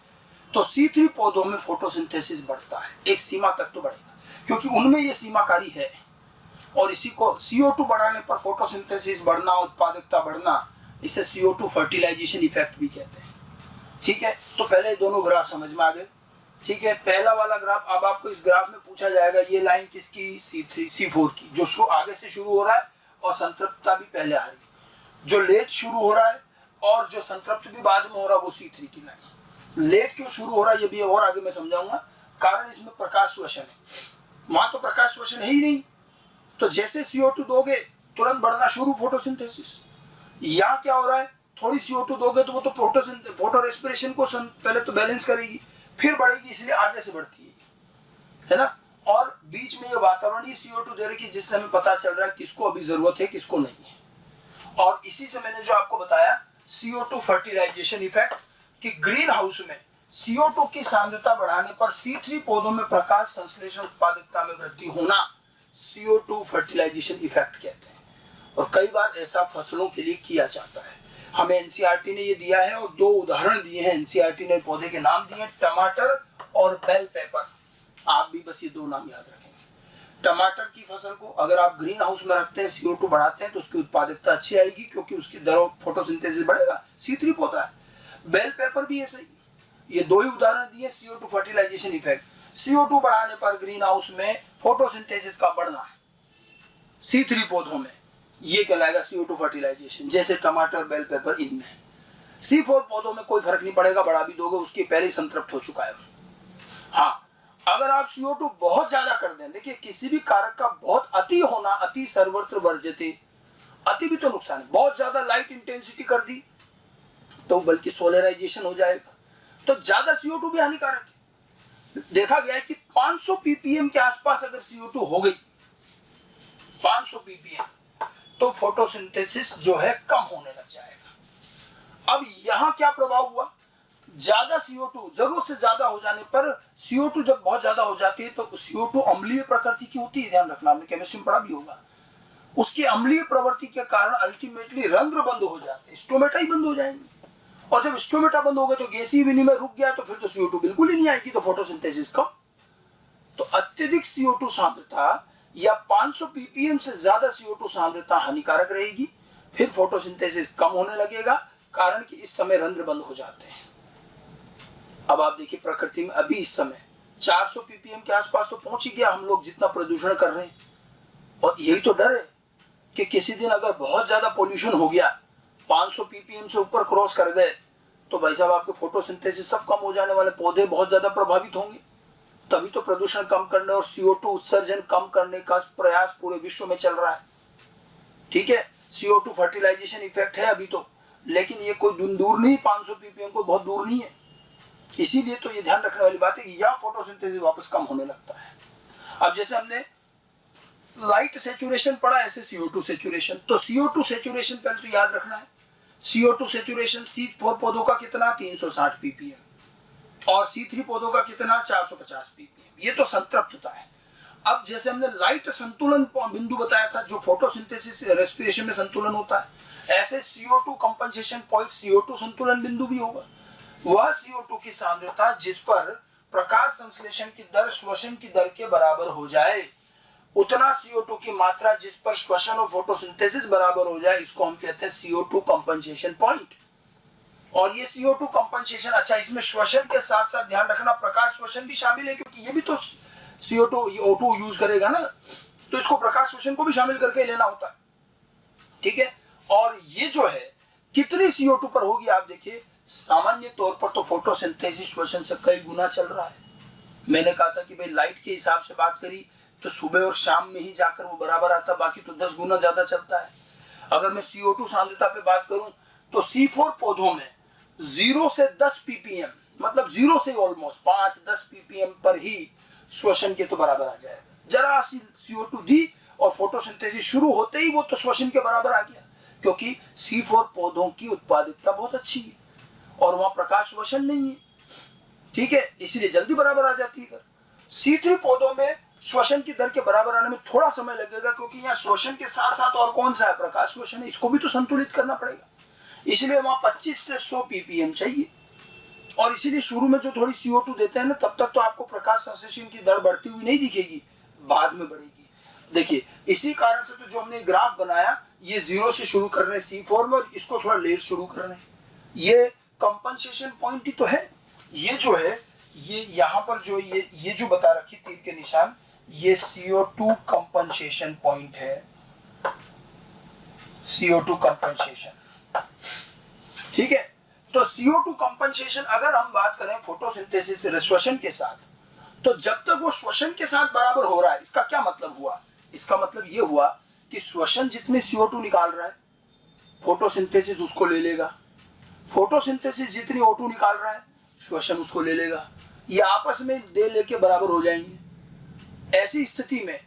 तो C3 पौधों में फोटोसिंथेसिस बढ़ता है, एक सीमा तक तो बढ़ेगा, क्योंकि उनमें ये सीमाकारी है। और इसी को CO2 बढ़ाने पर फोटोसिंथेसिस बढ़ना, उत्पादकता बढ़ना, इसे CO2 फर्टिलाइजेशन इफेक्ट भी कहते हैं, ठीक है। तो पहले दोनों ग्राफ समझ में आ गए, ठीक है। पहला वाला ग्राफ, अब आपको इस ग्राफ में पूछा जाएगा ये लाइन किसकी, C4 की, जो आगे से शुरू हो रहा है और संतृप्तता भी पहले आ रही है, जो लेट शुरू हो रहा है और जो संतृप्त भी बाद में हो रहा है वो C3 की लाइन। लेट क्यों शुरू हो रहा है ये भी और आगे मैं समझाऊंगा, कारण इसमें प्रकाश श्वसन है, वहां तो प्रकाश श्वसन है ही नहीं, तो जैसे CO2 दोगे तुरंत बढ़ना शुरू फोटोसिंथेसिस। यहाँ क्या हो रहा है, थोड़ी CO2 दोगे तो वो तो फोटो रेस्पिरेशन को पहले तो बैलेंस करेगी, फिर बढ़ेगी, इसलिए आगे से बढ़ती है ना। और बीच में ये वातावरणीय CO2 दे रही है, जिससे हमें पता चल रहा है किसको अभी जरूरत है किसको नहीं है। और इसी से मैंने जो आपको बताया CO2 फर्टिलाइजेशन इफेक्ट, कि ग्रीन हाउस में CO2 की सांद्रता बढ़ाने पर C3 पौधों में प्रकाश संश्लेषण उत्पादकता में वृद्धि होना CO2 फर्टिलाइजेशन इफेक्ट कहते हैं। और कई बार ऐसा फसलों के लिए किया जाता है। हमें NCERT ने ये दिया है और दो उदाहरण दिए हैं, NCERT ने पौधे के नाम दिए, टमाटर और बेल पेपर। आप भी बस ये दो नाम याद रखेंगे। टमाटर की फसल को अगर आप ग्रीन हाउस में रखते हैं, CO2 बढ़ाते हैं, तो उसकी उत्पादकता अच्छी आएगी, क्योंकि उसकी दरों फोटोसिंथेसिस बढ़ेगा, C3 पौधा है। बेल पेपर भी ऐसे ही, ये दो ही उदाहरण दिए CO2 फर्टिलाइजेशन इफेक्ट। CO2 बढ़ाने पर ग्रीन हाउस में फोटोसिंथेसिस का बढ़ना C3 पौधों में, ये कहलाएगा CO2 फर्टिलाइजेशन। जैसे टमाटर, बेल पेपर, इनमें C4 पौधों में कोई फर्क नहीं पड़ेगा, बढ़ा भी दोगे, उसकी पहले ही संतृप्त हो चुका है। हाँ, अगर आप CO2 बहुत ज्यादा कर दें, देखिए किसी भी कारक का बहुत अति होना, अति सर्वत्र वर्ज्यते, अति भी तो नुकसान है। बहुत ज्यादा लाइट इंटेंसिटी कर दी तो बल्कि सोलराइजेशन हो जाएगा, तो ज्यादा CO2 भी हानिकारक है। देखा गया है कि 500 ppm के आसपास अगर CO2 हो गई, 500 ppm, तो फोटोसिंथेसिस जो है कम होने लग जाएगा। अब यहां क्या प्रभाव हुआ, ज्यादा CO2, जरूरत से ज्यादा हो जाने पर CO2 जब बहुत ज्यादा हो जाती है तो CO2 अम्लीय प्रकृति की होती है, ध्यान रखना, आपने केमिस्ट्री में पढ़ा भी होगा। उसकी अम्लीय प्रवृत्ति के कारण अल्टीमेटली रंध्र बंद हो जाते हैं, स्टोमेटा ही बंद हो जाएंगे, और जब स्टोमेटा बंद हो गए तो गैसीय विनिमय रुक गया, तो फिर तो CO2 बिल्कुल ही नहीं आएगी, तो फोटोसिंथेसिस कम। तो अत्यधिक CO2 सांद्रता या 500 ppm से ज्यादा CO2 सांद्रता हानिकारक रहेगी, फिर फोटोसिंथेसिस कम होने लगेगा, कारण कि इस समय रंध्र बंद हो जाते हैं। अब आप देखिए प्रकृति में अभी इस समय 400 ppm के आसपास तो पहुंच ही गया, हम लोग जितना प्रदूषण कर रहे हैं। और यही तो डर है कि किसी दिन अगर बहुत ज्यादा पोल्यूशन हो गया, 500 ppm से ऊपर क्रॉस कर गए, तो भाई साहब आपके फोटोसिंथेसिस सब कम हो जाने वाले, पौधे बहुत ज्यादा प्रभावित होंगे। तभी तो प्रदूषण कम करने और CO2 उत्सर्जन कम करने का प्रयास पूरे विश्व में चल रहा है, ठीक है। CO2 फर्टिलाइजेशन इफेक्ट है अभी तो, लेकिन ये कोई दूर नहीं, 500 ppm को बहुत दूर नहीं है। इसीलिए तो ये ध्यान रखने वाली बात है कि यह फोटोसिंथेसिस वापस कम होने लगता है। अब जैसे हमने लाइट सेचुरेशन पढ़ा, ऐसे CO2 सेचुरेशन। तो CO2 सेचुरेशन पहले तो याद रखना है, CO2 सेचुरेशन C4 पौधों का कितना 360 ppm और C3 पौधों का कितना 450 ppm, ये तो संतृप्तता है। अब जैसे हमने लाइट संतुलन बिंदु बताया था जो फोटोसिंथेसिस रेस्पिरेशन में संतुलन होता है, ऐसे CO2 कंपनसेशन पॉइंट CO2 संतुलन बिंदु भी होगा। वह CO2 की सांद्रता जिस पर प्रकाश संश्लेषण की दर श्वसन की दर के बराबर हो जाए, उतना CO2 की मात्रा जिस पर श्वसन और फोटोसिंथेसिस बराबर हो जाए, इसको हम कहते हैं CO2 कंपनसेशन पॉइंट। और ये CO2 कंपनसेशन, अच्छा इसमें श्वसन के साथ साथ ध्यान रखना प्रकाश श्वसन भी शामिल है, क्योंकि ये भी तो CO2 O2 यूज करेगा ना, तो इसको प्रकाश श्वसन को भी शामिल करके लेना होता है, ठीक है। और ये जो है कितनी CO2 पर होगी, आप देखिए सामान्य तौर पर तो फोटोसिंथेसिस श्वसन से कई गुना चल रहा है। मैंने कहा था कि भाई लाइट के हिसाब से बात करी तो सुबह और शाम में ही जाकर वो बराबर आता, बाकी तो 10 गुना ज्यादा चलता है। अगर मैं CO2 सांद्रता पे बात करूं तो C4 पौधों में 0 से 10 ppm, मतलब 0 से ऑलमोस्ट 5-10 ppm पर ही श्वसन के तो बराबर आ जाएगा। जरा सी CO2 दी और फोटोसिंथेसिस शुरू होते ही वो तो श्वसन के बराबर आ गया, क्योंकि C4 पौधों की उत्पादकता बहुत अच्छी है और वहां प्रकाश श्वसन नहीं है, ठीक है, इसलिए जल्दी बराबर आ जाती है। C3 पौधों में श्वसन की दर के बराबर आने में थोड़ा समय लगेगा, क्योंकि यहाँ श्वसन के साथ साथ और कौन सा है, प्रकाश श्वसन है, इसको भी तो संतुलित करना पड़ेगा, इसलिए वहां 25 से 100 ppm चाहिए। और इसीलिए शुरू में जो थोड़ी CO2 देते हैं ना, तब तक तो आपको प्रकाश संश्लेषण की दर बढ़ती हुई नहीं दिखेगी, बाद में बढ़ेगी। देखिए इसी कारण से तो जो हमने ग्राफ बनाया, ये 0 से शुरू कर रहे हैं C4 में और इसको थोड़ा लेट शुरू कर रहे हैं, ये कंपनसेशन पॉइंट ही तो है। ये जो है ये यहाँ पर जो ये जो बता रखी तीर के निशान, ये CO2 कंपनसेशन पॉइंट है, CO2 कंपनसेशन, ठीक है। तो CO2 कंपनसेशन अगर हम बात करें फोटोसिंथेसिस श्वसन के साथ, तो जब तक वो श्वसन के साथ बराबर हो रहा है, इसका क्या मतलब हुआ, इसका मतलब ये हुआ कि श्वसन जितने CO2 निकाल रहा है फोटोसिंथेसिस उसको ले लेगा, फोटोसिंथेसिस जितनी O2 निकाल रहा है श्वसन उसको ले लेगा, ये आपस में दे लेके बराबर हो जाएंगे। ऐसी स्थिति में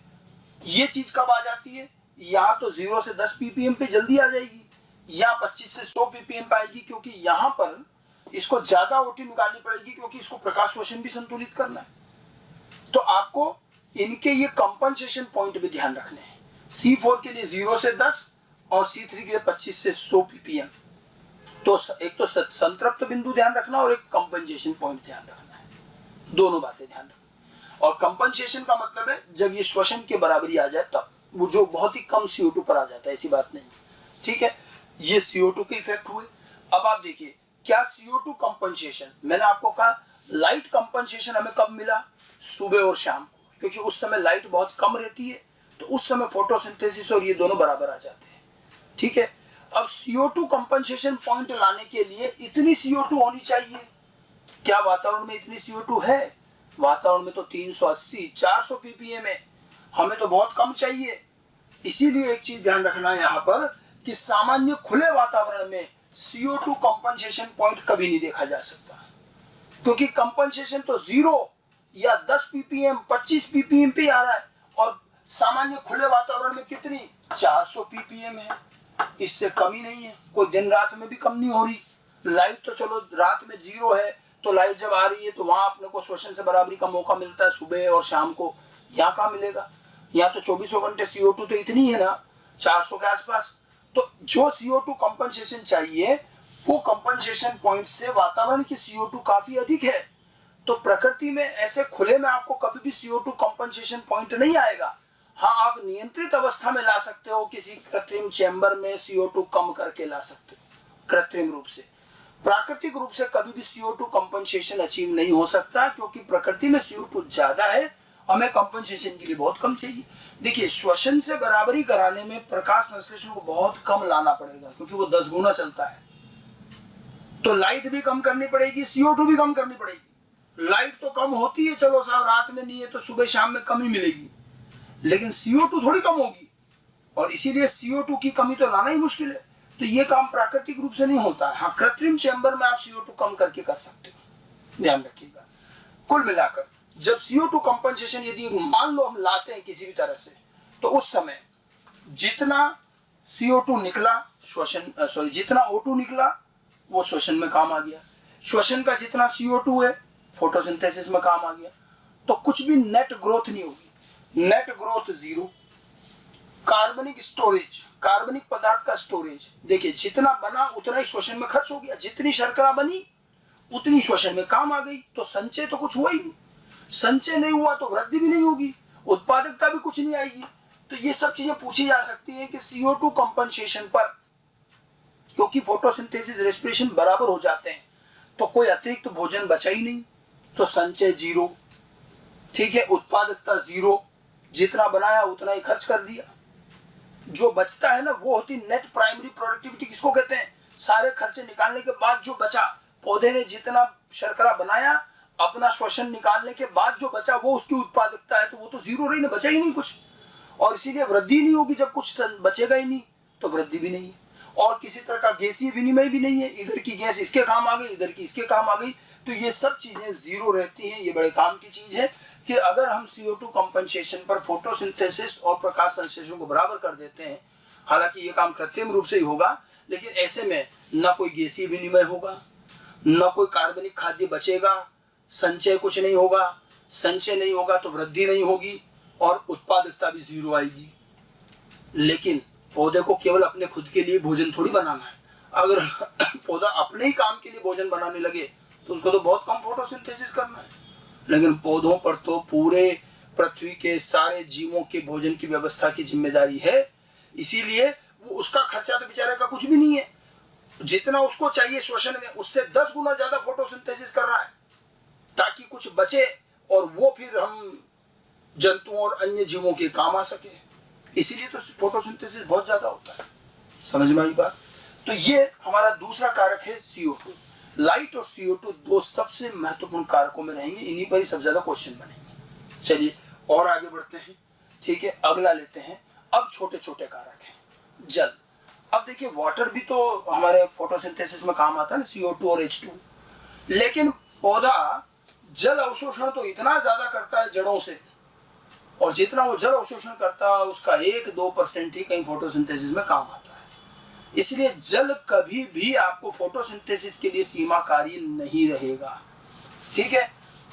ये चीज कब आ जाती है, यहाँ तो 0 से 10 ppm पे जल्दी आ जाएगी, यहाँ 25 से 100 ppm पे आएगी, क्योंकि यहाँ पर इसको ज्यादा O2 निकालनी पड़ेगी, क्योंकि इसको प्रकाश श्वसन भी संतुलित करना है। तो आपको इनके ये कंपनसेशन पॉइंट भी ध्यान रखने हैं, C4 के लिए 0 से 10 और C3 के लिए 25 से 100 ppm। तो एक तो संतृप्त बिंदु ध्यान रखना और एक कंपनसेशन पॉइंट ध्यान रखना है, दोनों बातें ध्यान रखना। और कंपनसेशन का मतलब है जब ये श्वसन के बराबरी आ जाए तब, वो जो बहुत ही कम CO2 पर आ जाता है, ऐसी बात नहीं, ठीक है। ये CO2 के इफेक्ट हुए। अब आप देखिए क्या CO2 कंपनसेशन, मैंने आपको कहा लाइट कंपनसेशन हमें कब मिला, सुबह और शाम को, क्योंकि उस समय लाइट बहुत कम रहती है, तो उस समय फोटोसिंथेसिस और ये दोनों बराबर आ जाते हैं, ठीक है। अब CO2 कंपनसेशन पॉइंट लाने के लिए इतनी CO2 होनी चाहिए, क्या वातावरण में इतनी CO2 है, वातावरण में तो 380-400 ppm है, हमें तो बहुत कम चाहिए। इसीलिए एक चीज ध्यान रखना है यहाँ पर कि सामान्य खुले वातावरण में CO2 कंपनसेशन पॉइंट कभी नहीं देखा जा सकता, क्योंकि कंपनसेशन तो 0 या 10 ppm 25 ppm पे आ रहा है, और सामान्य खुले वातावरण में कितनी 400 ppm है, इससे कमी नहीं है, कोई दिन रात में भी कम नहीं हो रही। लाइट तो चलो रात में 0 है, तो लाइट जब आ रही है तो वहां अपने को श्वसन से बराबरी का मौका मिलता है सुबह और शाम को, यहाँ कहाँ मिलेगा, यहाँ तो 24 घंटे CO2 तो इतनी है ना 400 के आसपास। तो जो CO2 कंपनसेशन चाहिए वो कंपनसेशन पॉइंट से वातावरण की CO2 काफी अधिक है, तो प्रकृति में ऐसे खुले में आपको कभी भी CO2 कंपनसेशन पॉइंट नहीं आएगा। हाँ, आप नियंत्रित अवस्था में ला सकते हो, किसी कृत्रिम चैम्बर में CO2 कम करके ला सकते हो कृत्रिम रूप से। प्राकृतिक रूप से कभी भी CO2 कंपनसेशन अचीव नहीं हो सकता, क्योंकि प्रकृति में CO2 ज्यादा है, हमें कंपनसेशन के लिए बहुत कम चाहिए। देखिए श्वसन से बराबरी कराने में प्रकाश संश्लेषण को बहुत कम लाना पड़ेगा, क्योंकि वो 10 गुना चलता है, तो लाइट भी कम करनी पड़ेगी, CO2 भी कम करनी पड़ेगी। लाइट तो कम होती है, चलो साहब रात में नहीं है तो सुबह शाम में कम ही मिलेगी, लेकिन CO2 थोड़ी कम होगी, और इसीलिए CO2 की कमी तो लाना ही मुश्किल है। तो ये काम प्राकृतिक रूप से नहीं होता है। हाँ, कृत्रिम चैम्बर में आप CO2 कम करके कर सकते हो, ध्यान रखिएगा। कुल मिलाकर जब CO2 कंपनसेशन यदि मान लो हम लाते हैं किसी भी तरह से, तो उस समय जितना CO2 निकला श्वसन जितना O2 निकला वो श्वसन में काम आ गया, श्वसन का जितना CO2 है फोटोसिंथेसिस में काम आ गया, तो कुछ भी नेट ग्रोथ नहीं होगी। नेट ग्रोथ जीरो, कार्बनिक स्टोरेज, कार्बनिक पदार्थ का स्टोरेज, देखिए जितना बना उतना ही श्वसन में खर्च हो गया, जितनी शर्करा बनी उतनी श्वसन में काम आ गई, तो संचय तो कुछ हुआ ही नहीं, संचय नहीं हुआ तो वृद्धि भी नहीं होगी, उत्पादकता भी कुछ नहीं आएगी। तो ये सब चीजें पूछी जा सकती हैं कि CO2 कंपनसेशन पर, क्योंकि फोटोसिंथेसिस रेस्पिरेशन बराबर हो जाते हैं तो कोई अतिरिक्त भोजन बचा ही नहीं, तो संचय जीरो, ठीक है, उत्पादकता जीरो, जितना बनाया उतना ही खर्च कर दिया। जो बचता है ना वो होती नेट प्राइमरी प्रोडक्टिविटी, किसको कहते हैं, सारे खर्चे निकालने के बाद जो बचा, पौधे ने जितना शर्करा बनाया अपना श्वसन निकालने के बाद जो बचा वो उसकी उत्पादकता है, तो वो तो जीरो रही ना, बचा ही नहीं कुछ, और इसीलिए वृद्धि नहीं होगी। जब कुछ बचेगा ही नहीं तो वृद्धि भी नहीं है, और किसी तरह का गैसीय विनिमय भी नहीं है, इधर की गैस इसके काम आ गई, इधर की इसके काम आ गई, तो ये सब चीजें जीरो रहती हैं। ये बड़े काम की चीज है कि अगर हम CO2 कंपनसेशन पर फोटोसिंथेसिस और प्रकाश संश्लेषण को बराबर कर देते हैं, हालांकि ये काम कृत्रिम रूप से ही होगा, लेकिन ऐसे में न कोई गैसीय विनिमय होगा, न कोई कार्बनिक खाद्य बचेगा, संचय कुछ नहीं होगा, संचय नहीं होगा तो वृद्धि नहीं होगी और उत्पादकता भी जीरो आएगी। लेकिन पौधे को केवल अपने खुद के लिए भोजन थोड़ी बनाना है, अगर पौधा अपने ही काम के लिए भोजन बनाने लगे तो उसको तो बहुत कम फोटोसिंथेसिस करना है, लेकिन पौधों पर तो पूरे पृथ्वी के सारे जीवों के भोजन की व्यवस्था की जिम्मेदारी है, इसीलिए वो उसका खर्चा तो बेचारे का कुछ भी नहीं है, जितना उसको चाहिए श्वसन में उससे 10 गुना ज्यादा फोटोसिंथेसिस कर रहा है ताकि कुछ बचे और वो फिर हम जंतुओं और अन्य जीवों के काम आ सके, इसीलिए तो फोटोसिंथेसिस बहुत ज्यादा होता है। समझ में आई बात? तो ये हमारा दूसरा कारक है CO2। लाइट और CO2 दो सबसे महत्वपूर्ण कारकों में रहेंगे, इन्हीं पर ही सबसे ज्यादा क्वेश्चन बनेंगे। चलिए और आगे बढ़ते हैं, ठीक है, अगला लेते हैं। अब छोटे छोटे कारक हैं, जल। अब देखिए वाटर भी तो हमारे फोटोसिंथेसिस में काम आता है ना, CO2 और H2, लेकिन पौधा जल अवशोषण तो इतना ज्यादा करता है जड़ों से, और जितना वो जल अवशोषण करता है उसका 1-2% ही कहीं फोटोसिंथेसिस में काम आता है। इसलिए जल कभी भी आपको फोटोसिंथेसिस के लिए सीमाकारी नहीं रहेगा, ठीक है।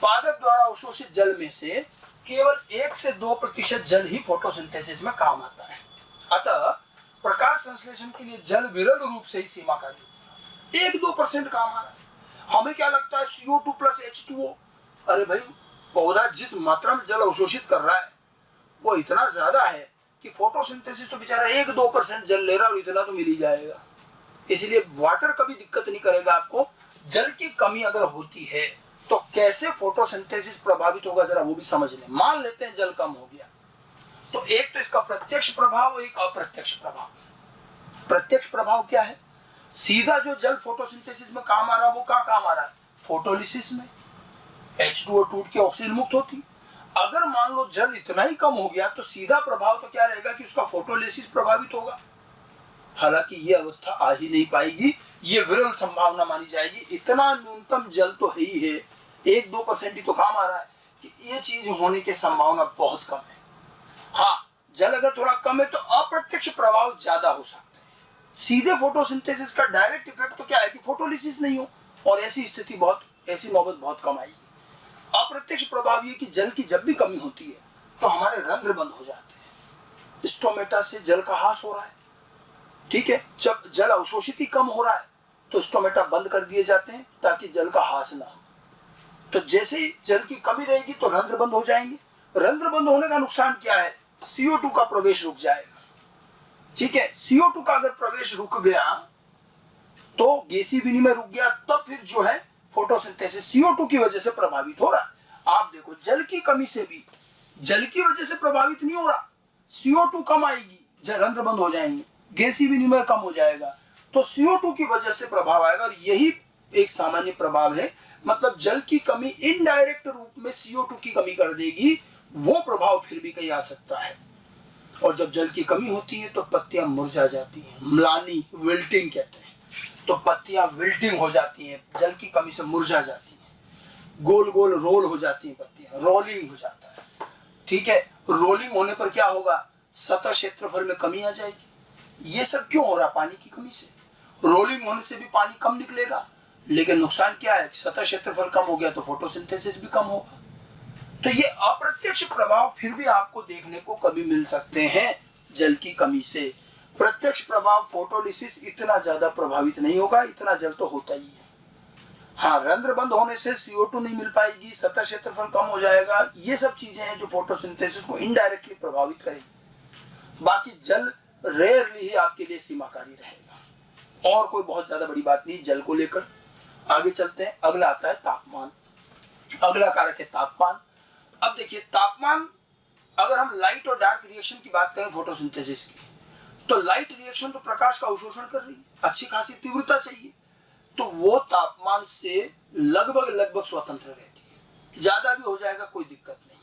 पादप द्वारा अवशोषित जल में से केवल 1 से 2% जल ही फोटोसिंथेसिस में काम आता है। अतः प्रकाश संश्लेषण के लिए जल विरल रूप से ही सीमाकारी होता है। 1-2% काम आ रहा है। हमें क्या लगता है CO2 + H2O, अरे भाई पौधा जिस मात्रा में जल अवशोषित कर रहा है वो इतना ज्यादा है कि फोटोसिंथेसिस तो बेचारा 1-2% जल ले रहा है और इतना तो मिल ही जाएगा। इसलिए वाटर कभी दिक्कत नहीं करेगा आपको। जल की कमी अगर होती है तो कैसे फोटोसिंथेसिस प्रभावित होगा जरा वो भी समझ लें। मान लेते हैं जल कम हो गया, तो एक तो इसका प्रत्यक्ष प्रभाव, एक अप्रत्यक्ष प्रभाव। प्रत्यक्ष प्रभाव क्या है? सीधा जो जल फोटोसिंथेसिस में काम आ रहा है वो कहाँ काम आ रहा है? फोटोलिसिस में। H2O टूट के ऑक्सीजन मुक्त होती। अगर मान लो जल इतना ही कम हो गया तो सीधा प्रभाव तो क्या रहेगा कि उसका फोटोलिसिस प्रभावित होगा। हालांकि ये अवस्था आ ही नहीं पाएगी, ये विरल संभावना मानी जाएगी। इतना न्यूनतम जल तो है ही है, 1-2% ही तो काम आ रहा है, कि ये चीज होने की संभावना बहुत कम है। हाँ, जल अगर थोड़ा कम है तो अप्रत्यक्ष प्रभाव ज्यादा हो सकते हैं। सीधे फोटोसिंथेसिस का डायरेक्ट इफेक्ट तो क्या है कि फोटोलिसिस नहीं हो, और ऐसी स्थिति ऐसी नौबत बहुत कम आएगी। अप्रत्यक्ष प्रभाव ये कि जल की जब भी कमी होती है तो हमारे रंध्र बंद हो जाते हैं, स्टोमेटा से जल का ह्रास हो रहा है, ठीक है। जब जल अवशोषित ही कम हो रहा है तो स्टोमेटा बंद कर दिए जाते हैं ताकि जल का ह्रास ना हो। तो जैसे ही जल की कमी रहेगी तो रंध्र बंद हो जाएंगे। रंध्र बंद होने का नुकसान क्या है? CO2 का प्रवेश रुक जाएगा, ठीक है। CO2 का अगर प्रवेश रुक गया तो गैसीय विनिमय रुक गया, तब फिर जो है फोटोसिंथेसिस CO2 की वजह से प्रभावित हो रहा है। आप देखो जल की कमी से भी जल की वजह से प्रभावित नहीं हो रहा, CO2 कम आएगी, रंध्र बंद हो जाएंगे, गैसीय विनिमय कम हो जाएगा, तो CO2 की वजह से प्रभाव आएगा। और यही एक सामान्य प्रभाव है, मतलब जल की कमी इनडायरेक्ट रूप में CO2 की कमी कर देगी, वो प्रभाव फिर भी कहीं आ सकता है। और जब जल की कमी होती है तो पत्तियां मुरझा जाती हैं, म्लानी, विल्टिंग कहते हैं। तो पत्तियां विल्टिंग हो जाती हैं, जल की कमी से मुरझा जाती हैं, गोल गोल रोल हो जाती हैं पत्तियां, रोलिंग हो जाता है, ठीक है। रोलिंग होने पर क्या होगा? सतह क्षेत्रफल में कमी आ जाएगी। ये सब क्यों हो रहा? पानी की कमी से। रोलिंग होने से भी पानी कम निकलेगा, लेकिन नुकसान क्या है? सतह क्षेत्रफल कम हो गया तो फोटोसिंथेसिस भी कम होगा। तो ये अप्रत्यक्ष प्रभाव फिर भी आपको देखने को कभी मिल सकते हैं जल की कमी से। प्रत्यक्ष प्रभाव फोटोलिसिस इतना ज्यादा प्रभावित नहीं होगा, इतना जल तो होता ही है। हाँ, रंध्र बंद होने से CO2 नहीं मिल पाएगी, सतह क्षेत्रफल कम हो जाएगा, ये सब चीजें हैं जो फोटोसिंथेसिस को इनडायरेक्टली प्रभावित करेगी। बाकी जल रेयरली ही आपके लिए सीमाकारी रहेगा। और कोई बहुत ज्यादा बड़ी बात नहीं जल को लेकर। आगे चलते हैं, अगला आता है तापमान। अगला कारक है तापमान। अब देखिए तापमान, अगर हम लाइट और डार्क रिएक्शन की बात करें फोटोसिंथेसिस की, तो लाइट रिएक्शन तो प्रकाश का अवशोषण कर रही है, अच्छी खासी तीव्रता चाहिए, तो वो तापमान से लगभग स्वतंत्र रहती है। ज्यादा भी हो जाएगा कोई दिक्कत नहीं।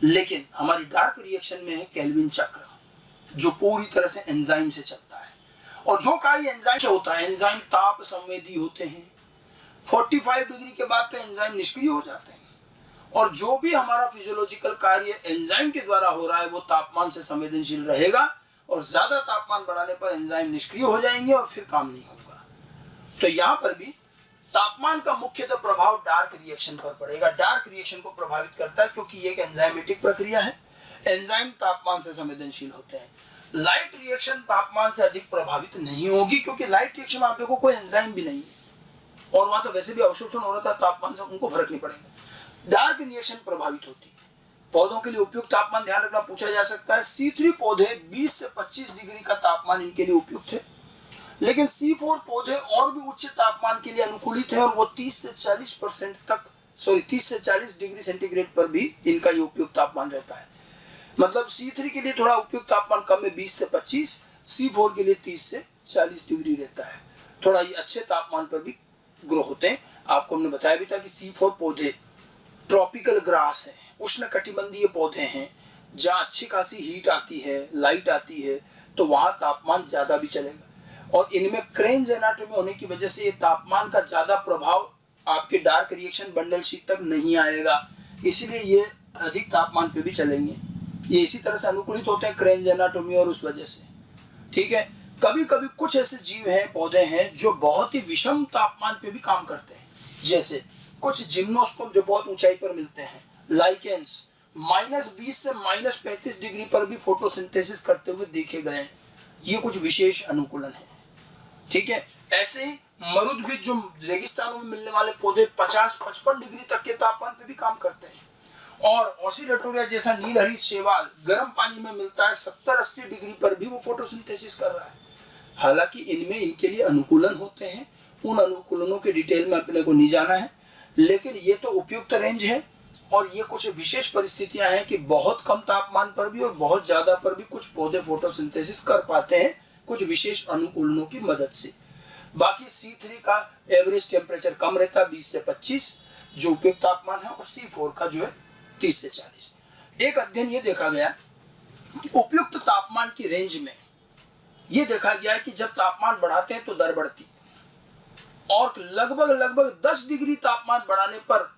लेकिन हमारी डार्क रिएक्शन में है केल्विन चक्र, जो पूरी तरह से एंजाइम से चलता है, और जो कार्य एंजाइम से होता है, एंजाइम ताप संवेदी होते हैं। 45 डिग्री के बाद तो एंजाइम निष्क्रिय हो जाते हैं, और जो भी हमारा फिजियोलॉजिकल कार्य एंजाइम के द्वारा हो रहा है वो तापमान से संवेदनशील रहेगा, और ज्यादा तापमान बढ़ाने पर एंजाइम निष्क्रिय हो जाएंगे और फिर काम नहीं होगा। तो यहाँ पर भी तापमान का मुख्यतः प्रभाव डार्क रिएक्शन पर पड़ेगा। डार्क रिएक्शन को प्रभावित करता है क्योंकि ये एक एंजाइमेटिक प्रक्रिया है, एंजाइम तापमान से संवेदनशील होते हैं। लाइट रिएक्शन तापमान से अधिक प्रभावित नहीं होगी, क्योंकि लाइट रिएक्शन में आप देखो कोई एंजाइम भी नहीं है, और वहां तो वैसे भी अवशोषण हो रहा था तापमान से, उनको फर्क नहीं पड़ेगा। डार्क रिएक्शन प्रभावित होती है। पौधों के लिए उपयुक्त तापमान ध्यान रखना पूछा जा सकता है। C3 पौधे 20 से 25 डिग्री का तापमान इनके लिए उपयुक्त है, लेकिन C4 पौधे और भी उच्च तापमान के लिए अनुकूलित है, और वो 30 से 40 डिग्री सेंटीग्रेड पर भी इनका ये उपयुक्त तापमान रहता है। मतलब C3 के लिए थोड़ा उपयुक्त तापमान कम है, 20 से 25, C4 के लिए 30 से 40 डिग्री रहता है। थोड़ा ये अच्छे तापमान पर भी ग्रो होते हैं। आपको हमने बताया भी था कि C4 पौधे ट्रॉपिकल ग्रास है, उष्ण कटिबंधीय पौधे हैं, जहाँ अच्छी खासी हीट आती है, लाइट आती है, तो वहां तापमान ज्यादा भी चलेगा। और इनमें क्रेन्ज एनाटॉमी होने की वजह से ये तापमान का ज्यादा प्रभाव आपके डार्क रिएक्शन बंडल शीट तक नहीं आएगा, इसीलिए ये अधिक तापमान पे भी चलेंगे। ये इसी तरह से अनुकूलित होते हैं क्रेन्ज एनाटॉमी, और उस वजह से, ठीक है। कभी कभी कुछ ऐसे जीव हैं, पौधे हैं, जो बहुत ही विषम तापमान पे भी काम करते हैं, जैसे कुछ जिम्नोस्पर्म जो बहुत ऊंचाई पर मिलते हैं, लाइकेंस -20 से -35 डिग्री पर भी फोटोसिंथेसिस करते हुए देखे गए हैं। ये कुछ विशेष अनुकूलन है, ठीक है। ऐसे ही मरुद्भिद जो रेगिस्तानों में मिलने वाले पौधे 50-55 डिग्री तक के तापमान पे भी काम करते हैं। और ऑसिलेटोरिया जैसा नीलहरित शैवाल गर्म पानी में मिलता है, 70-80 डिग्री पर भी वो फोटोसिंथेसिस कर रहा है। हालांकि इनमें इनके लिए अनुकूलन होते हैं, उन अनुकूलनों के डिटेल में अपने को नहीं जाना है, लेकिन ये तो उपयुक्त रेंज है। और ये कुछ विशेष परिस्थितियां हैं कि बहुत कम तापमान पर भी और बहुत ज्यादा पर भी कुछ पौधे फोटोसिंथेसिस कर पाते हैं, कुछ विशेष अनुकूलनों की मदद से। बाकी C3 का एवरेज टेम्परेचर कम रहता है, 20 से 25 जो उपयुक्त तापमान है, और C4 का जो है 30 से 40। एक अध्ययन ये देखा गया कि उपयुक्त तापमान की रेंज में ये देखा गया है कि जब तापमान बढ़ाते हैं तो दर बढ़ती है, और लगभग 10 डिग्री तापमान बढ़ाने पर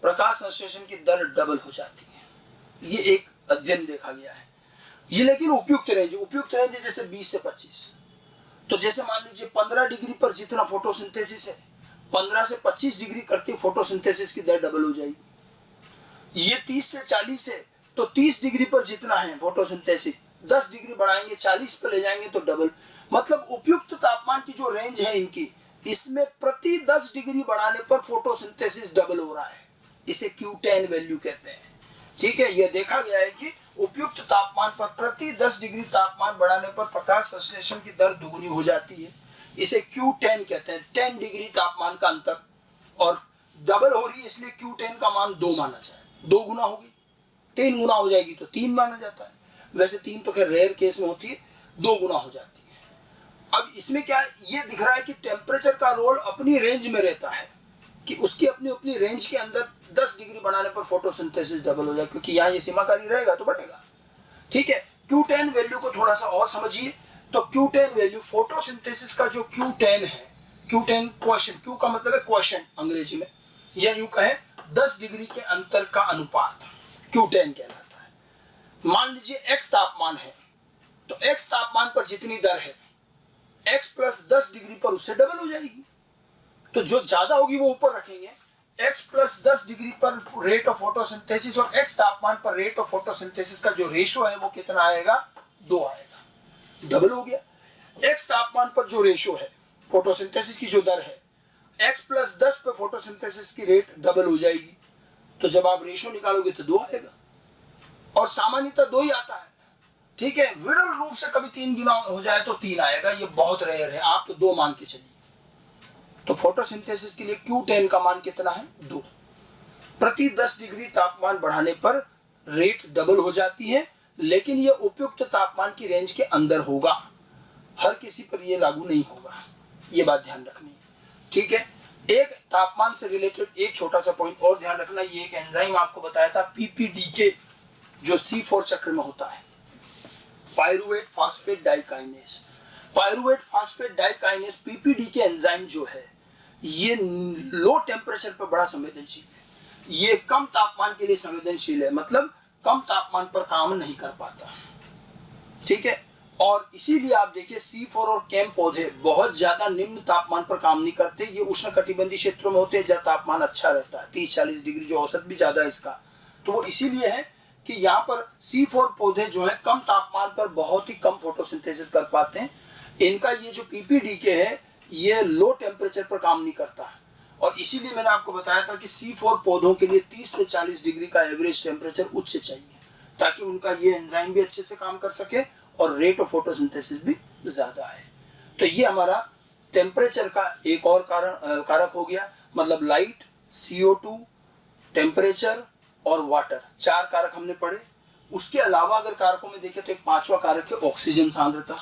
प्रकाश संश्लेषण की दर डबल हो जाती है। ये एक अध्ययन देखा गया है। ये लेकिन उपयुक्त रेंज है जैसे 20 से 25। तो जैसे मान लीजिए 15 डिग्री पर जितना फोटोसिंथेसिस है, 15 से 25 डिग्री करती फोटोसिंथेसिस की दर डबल हो जाएगी। ये 30 से 40 है, तो 30 डिग्री पर जितना है फोटोसिंथेसिस, 10 डिग्री बढ़ाएंगे 40 पर ले जाएंगे तो डबल। मतलब उपयुक्त तापमान की जो रेंज है इनकी, इसमें प्रति 10 डिग्री बढ़ाने पर फोटोसिंथेसिस डबल हो रहा है। इसे Q10 वैल्यू कहते हैं, ठीक है। यह देखा गया है कि उपयुक्त तापमान पर प्रति 10 डिग्री तापमान बढ़ाने पर प्रकाश संश्लेषण की दर दुगुनी हो जाती है। इसे Q10 कहते हैं, 10 डिग्री तापमान का अंतर, और डबल हो रही है इसलिए Q10 का मान 2 माना जाए। 2 गुना होगी, 3 गुना हो जाएगी तो 3 माना जाता है। वैसे 3 तो खैर रेयर केस में होती है, 2 गुना हो जाती है। अब इसमें क्या ये दिख रहा है कि टेम्परेचर का रोल अपनी रेंज में रहता है, कि उसकी अपनी रेंज के अंदर 10 डिग्री बढ़ाने पर फोटोसिंथेसिस डबल हो जाए, क्योंकि यहाँ ये सीमाकारी रहेगा तो बढ़ेगा, ठीक है। Q10 वैल्यू को थोड़ा सा और समझिए। तो Q10 वैल्यू फोटोसिंथेसिस का जो Q10 है, Q10 क्वोशेंट, Q का मतलब है क्वोशेंट अंग्रेजी में, या यूं कहें 10 डिग्री के अंतर का अनुपात Q10 कहलाता है। मान लीजिए X तापमान है, तो X तापमान पर जितनी दर है, X + 10 डिग्री पर उससे डबल हो जाएगी। तो जो ज्यादा होगी वो ऊपर रखेंगे, x प्लस 10 डिग्री पर रेट ऑफ फोटोसिंथेसिस और x तापमान पर रेट ऑफ फोटोसिंथेसिस का जो रेशो है वो कितना आएगा, 2 आएगा, डबल हो गया। x तापमान पर जो रेशो है फोटोसिंथेसिस की जो दर है, x प्लस 10 पे फोटोसिंथेसिस की रेट डबल हो जाएगी, तो जब आप रेशो निकालोगे तो 2 आएगा, और सामान्यतः 2 ही आता है, ठीक है। विरल रूप से कभी 3 गुना हो जाए तो 3 आएगा, ये बहुत रेयर है, आप तो 2 मान के चलिए। तो फोटोसिंथेसिस के लिए Q10 का मान कितना है, 2। प्रति 10 डिग्री तापमान बढ़ाने पर रेट डबल हो जाती है, लेकिन यह उपयुक्त तापमान की रेंज के अंदर होगा, हर किसी पर यह लागू नहीं होगा, ये बात ध्यान रखनी है, ठीक है। एक तापमान से रिलेटेड एक छोटा सा पॉइंट और ध्यान रखना, ये एक एंजाइम आपको बताया था PPDK, जो C4 चक्र में होता है, pyruvate phosphate dikinase. Pyruvate phosphate dikinase PPDK enzyme जो है, ये लो टेम्परेचर पर बड़ा संवेदनशील है, ये कम तापमान के लिए संवेदनशील है, मतलब कम तापमान पर काम नहीं कर पाता, ठीक है। और इसीलिए आप देखिए C4 और कैम पौधे बहुत ज्यादा निम्न तापमान पर काम नहीं करते, ये उष्णकटिबंधीय क्षेत्रों में होते हैं जहाँ तापमान अच्छा रहता है, 30-40 डिग्री, जो औसत भी ज्यादा है इसका। तो वो इसीलिए है कि यहाँ पर C4 पौधे जो है कम तापमान पर बहुत ही कम फोटोसिंथेसिस कर पाते हैं। इनका ये जो PPDK है ये लो टेम्परेचर पर काम नहीं करता, और इसीलिए मैंने आपको बताया था कि C4 पौधों के लिए 30 से 40 डिग्री का एवरेज टेम्परेचर उच्च चाहिए, ताकि उनका ये एंजाइम भी अच्छे से काम कर सके और रेट ऑफ फोटोसिंथेसिस भी ज्यादा है। तो ये हमारा टेम्परेचर का एक और कारक हो गया, मतलब लाइट, CO2, टेम्परेचर और वाटर, 4 कारक हमने पढ़े। उसके अलावा अगर कारकों में देखें तो एक 5वां कारक है ऑक्सीजन सांद्रता,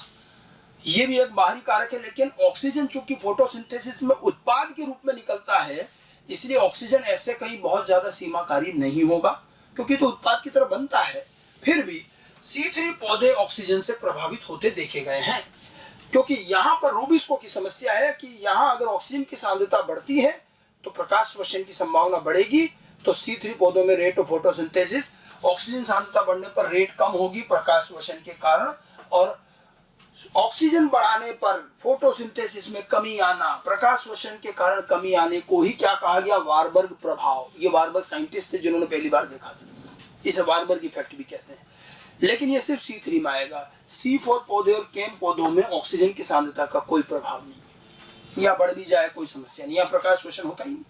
ये भी एक बाहरी कारक है, लेकिन ऑक्सीजन चूंकि फोटोसिंथेसिस में उत्पाद के रूप में निकलता है, इसलिए ऑक्सीजन ऐसे कहीं बहुत ज्यादा सीमाकारी नहीं होगा, क्योंकि तो उत्पाद की तरह बनता है। फिर भी C3 पौधे ऑक्सीजन से प्रभावित होते देखे गए हैं, क्योंकि यहाँ पर रूबिस्को की समस्या है कि यहाँ अगर ऑक्सीजन की सांद्रता बढ़ती है तो प्रकाश श्वसन की संभावना बढ़ेगी, तो C3 पौधों में रेट ऑफ फोटोसिंथेसिस, ऑक्सीजन सांद्रता बढ़ने पर रेट कम होगी प्रकाश श्वसन के कारण, और ऑक्सीजन बढ़ाने पर फोटोसिंथेसिस में कमी आना, प्रकाश श्वसन के कारण कमी आने को ही क्या कहा गया, वारबर्ग प्रभाव। ये वारबर्ग साइंटिस्ट थे जिन्होंने पहली बार देखा था, इसे वारबर्ग इफेक्ट भी कहते हैं। लेकिन ये सिर्फ C3 में आएगा, C4 पौधे और कैम पौधों में ऑक्सीजन की सांद्रता का कोई प्रभाव नहीं, या बढ़ भी जाए कोई समस्या नहीं, या प्रकाश श्वसन होता ही नहीं।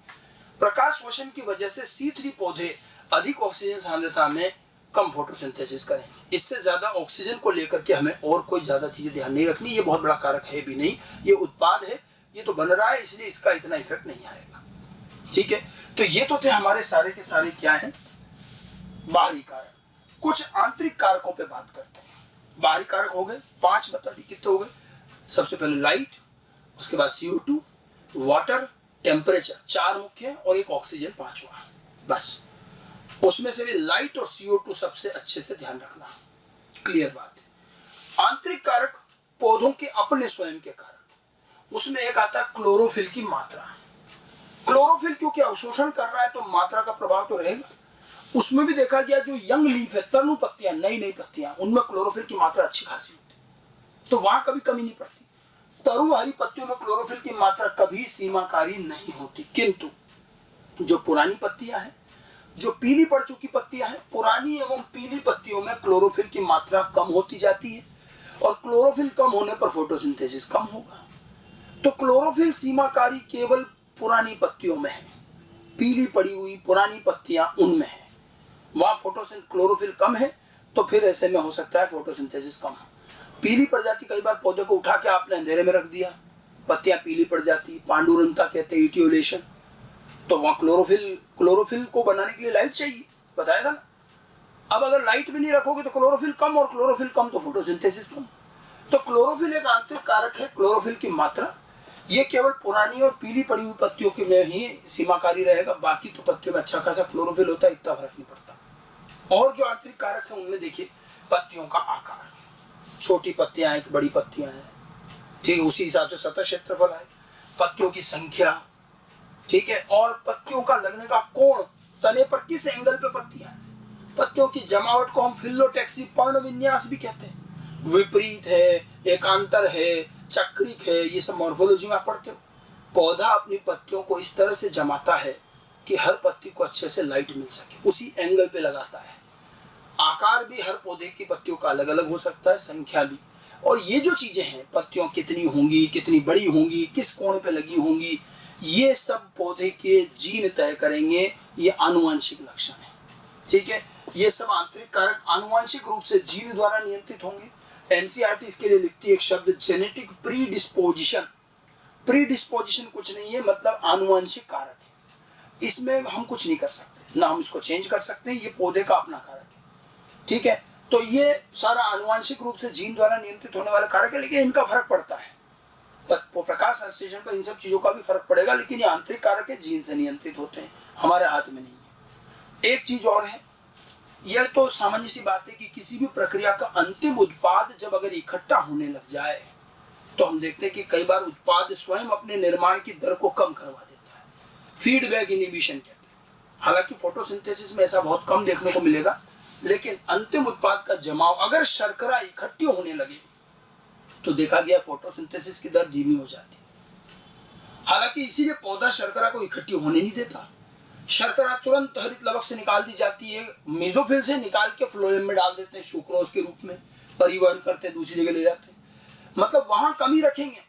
प्रकाश श्वसन की वजह से C3 पौधे अधिक ऑक्सीजन सांद्रता में कम फोटोसिंथेसिस करेंगे। इससे ज्यादा ऑक्सीजन को लेकर के हमें और कोई ज्यादा चीजें ध्यान नहीं रखनी, ये बहुत बड़ा कारक है भी नहीं, ये उत्पाद है, ये तो बन रहा है, इसलिए इसका इतना इफेक्ट नहीं आएगा, ठीक है। तो ये तो थे हमारे सारे के सारे क्या है, बाहरी कारक। कुछ आंतरिक कारकों पे बात करते हैं। बाहरी कारक हो गए 5, बता दी कितने हो गए। सबसे पहले लाइट, उसके बाद CO2, वाटर, टेम्परेचर, 4 मुख्य और एक ऑक्सीजन 5वां, बस। उसमें से भी लाइट और CO2 सबसे अच्छे से ध्यान रखना, क्लियर बात है। आंतरिक कारक पौधों के अपने स्वयं के कारक, उसमें एक आता है क्लोरोफिल की मात्रा। क्लोरोफिल क्योंकि अवशोषण कर रहा है तो मात्रा का प्रभाव तो रहेगा। उसमें भी देखा गया जो यंग लीफ है, तरुण पत्तियां, नई नई पत्तियां, उनमें क्लोरोफिल की मात्रा अच्छी खासी होती है, तो वहां कभी कमी नहीं पड़ती। तरुण हरी पत्तियों में क्लोरोफिल की मात्रा कभी सीमाकारी नहीं होती, किंतु जो पुरानी पत्तियां हैं, जो पीली पड़ चुकी पत्तियां हैं, पुरानी एवं पीली पत्तियों में क्लोरोफिल की मात्रा कम होती जाती है, और क्लोरोफिल कम होने पर फोटोसिंथेसिस कम होगा। तो क्लोरोफिल सीमाकारी केवल पुरानी पत्तियों में है, पीली पड़ी हुई पुरानी पत्तियां उनमें है, वहां क्लोरोफिल कम है, तो फिर ऐसे में हो सकता है फोटोसिंथेसिस कम हो। पीली पड़ जाती, कई बार पौधे को उठा के आपने अंधेरे में रख दिया, पत्तियां पीली पड़ जाती, पांडुरंगता कहते हैं, इटियोलेशन, तो वहां क्लोरोफिल को बनाने के लिए लाइट चाहिए, बताया था ना। अब अगर लाइट भी नहीं रखोगे तो क्लोरोफिल कम, और क्लोरोफिल कम तो फोटोसिंथेसिस कम। तो क्लोरोफिल एक आंतरिक कारक है, क्लोरोफिल की मात्रा, ये केवल पुरानी और पीली पड़ी हुई पत्तियों के में ही सीमाकारी रहेगा, बाकी तो पत्तियों में अच्छा खासा क्लोरोफिल होता है, इतना फर्क नहीं पड़ता। और जो आंतरिक कारक है उनमें देखिए पत्तियों का आकार, छोटी पत्तियां हैं कि बड़ी पत्तियां हैं, ठीक है, उसी हिसाब से सतह क्षेत्रफल है, पत्तियों की संख्या, ठीक है, और पत्तियों का लगने का कोण, तने पर किस एंगल पे पत्तियां हैं, पत्तियों की जमावट को हम फिलोटैक्सी पर्ण विन्यास भी कहते हैं, विपरीत है, एकांतर है, चक्रिक है, ये सब मॉर्फोलॉजी में आप पढ़ते हो। पौधा अपनी पत्तियों को इस तरह से जमाता है कि हर पत्ती को अच्छे से लाइट मिल सके, उसी एंगल पे लगाता है। आकार भी हर पौधे की पत्तियों का अलग अलग हो सकता है, संख्या भी। और ये जो चीजें हैं, पत्तियों कितनी होंगी, कितनी बड़ी होंगी, किस कोण पे लगी होंगी, ये सब पौधे के जीन तय करेंगे। ये आनुवंशिक लक्षण है, ठीक है। ये सब आंतरिक कारक आनुवंशिक रूप से जीन द्वारा नियंत्रित होंगे। एनसीईआरटी इसके लिए लिखती है एक शब्द, जेनेटिक प्रीडिस्पोजिशन। प्रीडिस्पोजिशन कुछ नहीं है, मतलब आनुवंशिक कारक है। इसमें हम कुछ नहीं कर सकते, ना हम इसको चेंज कर सकते हैं, ये पौधे का अपना कारक है, ठीक है। तो ये सारा आनुवंशिक रूप से जीन द्वारा नियंत्रित होने वाला कारक है, लेकिन इनका फर्क पड़ता है। प्रकाश संश्लेषण पर इन सब चीजों का भी फर्क पड़ेगा, लेकिन ये आंतरिक कारक है, जीन से नियंत्रित होते हैं, हमारे हाथ में नहीं है। एक चीज और है, यह तो सामान्य सी बात है कि किसी भी प्रक्रिया का अंतिम उत्पाद जब अगर इकट्ठा होने लग जाए तो हम देखते हैं कि कई बार उत्पाद स्वयं अपने निर्माण की दर को कम करवा देता है। फीडबैक इनहिबिशन कहते हैं। हालांकि फोटोसिंथेसिस में ऐसा बहुत कम देखने को मिलेगा, लेकिन अंतिम उत्पाद का जमाव अगर शर्करा इकट्ठी होने लगे तो देखा गया फोटोसिंथेसिस की दर धीमी हो जाती है। हालांकि इसीलिए पौधा शर्करा को इकट्ठी होने नहीं देता। शर्करा तुरंत हरित लवक से निकाल दी जाती है, मेसोफिल से निकाल के फ्लोएम में डाल देते हैं, सुक्रोज के रूप में परिवहन करते, दूसरी जगह ले जाते हैं। मतलब वहां कमी रखेंगे,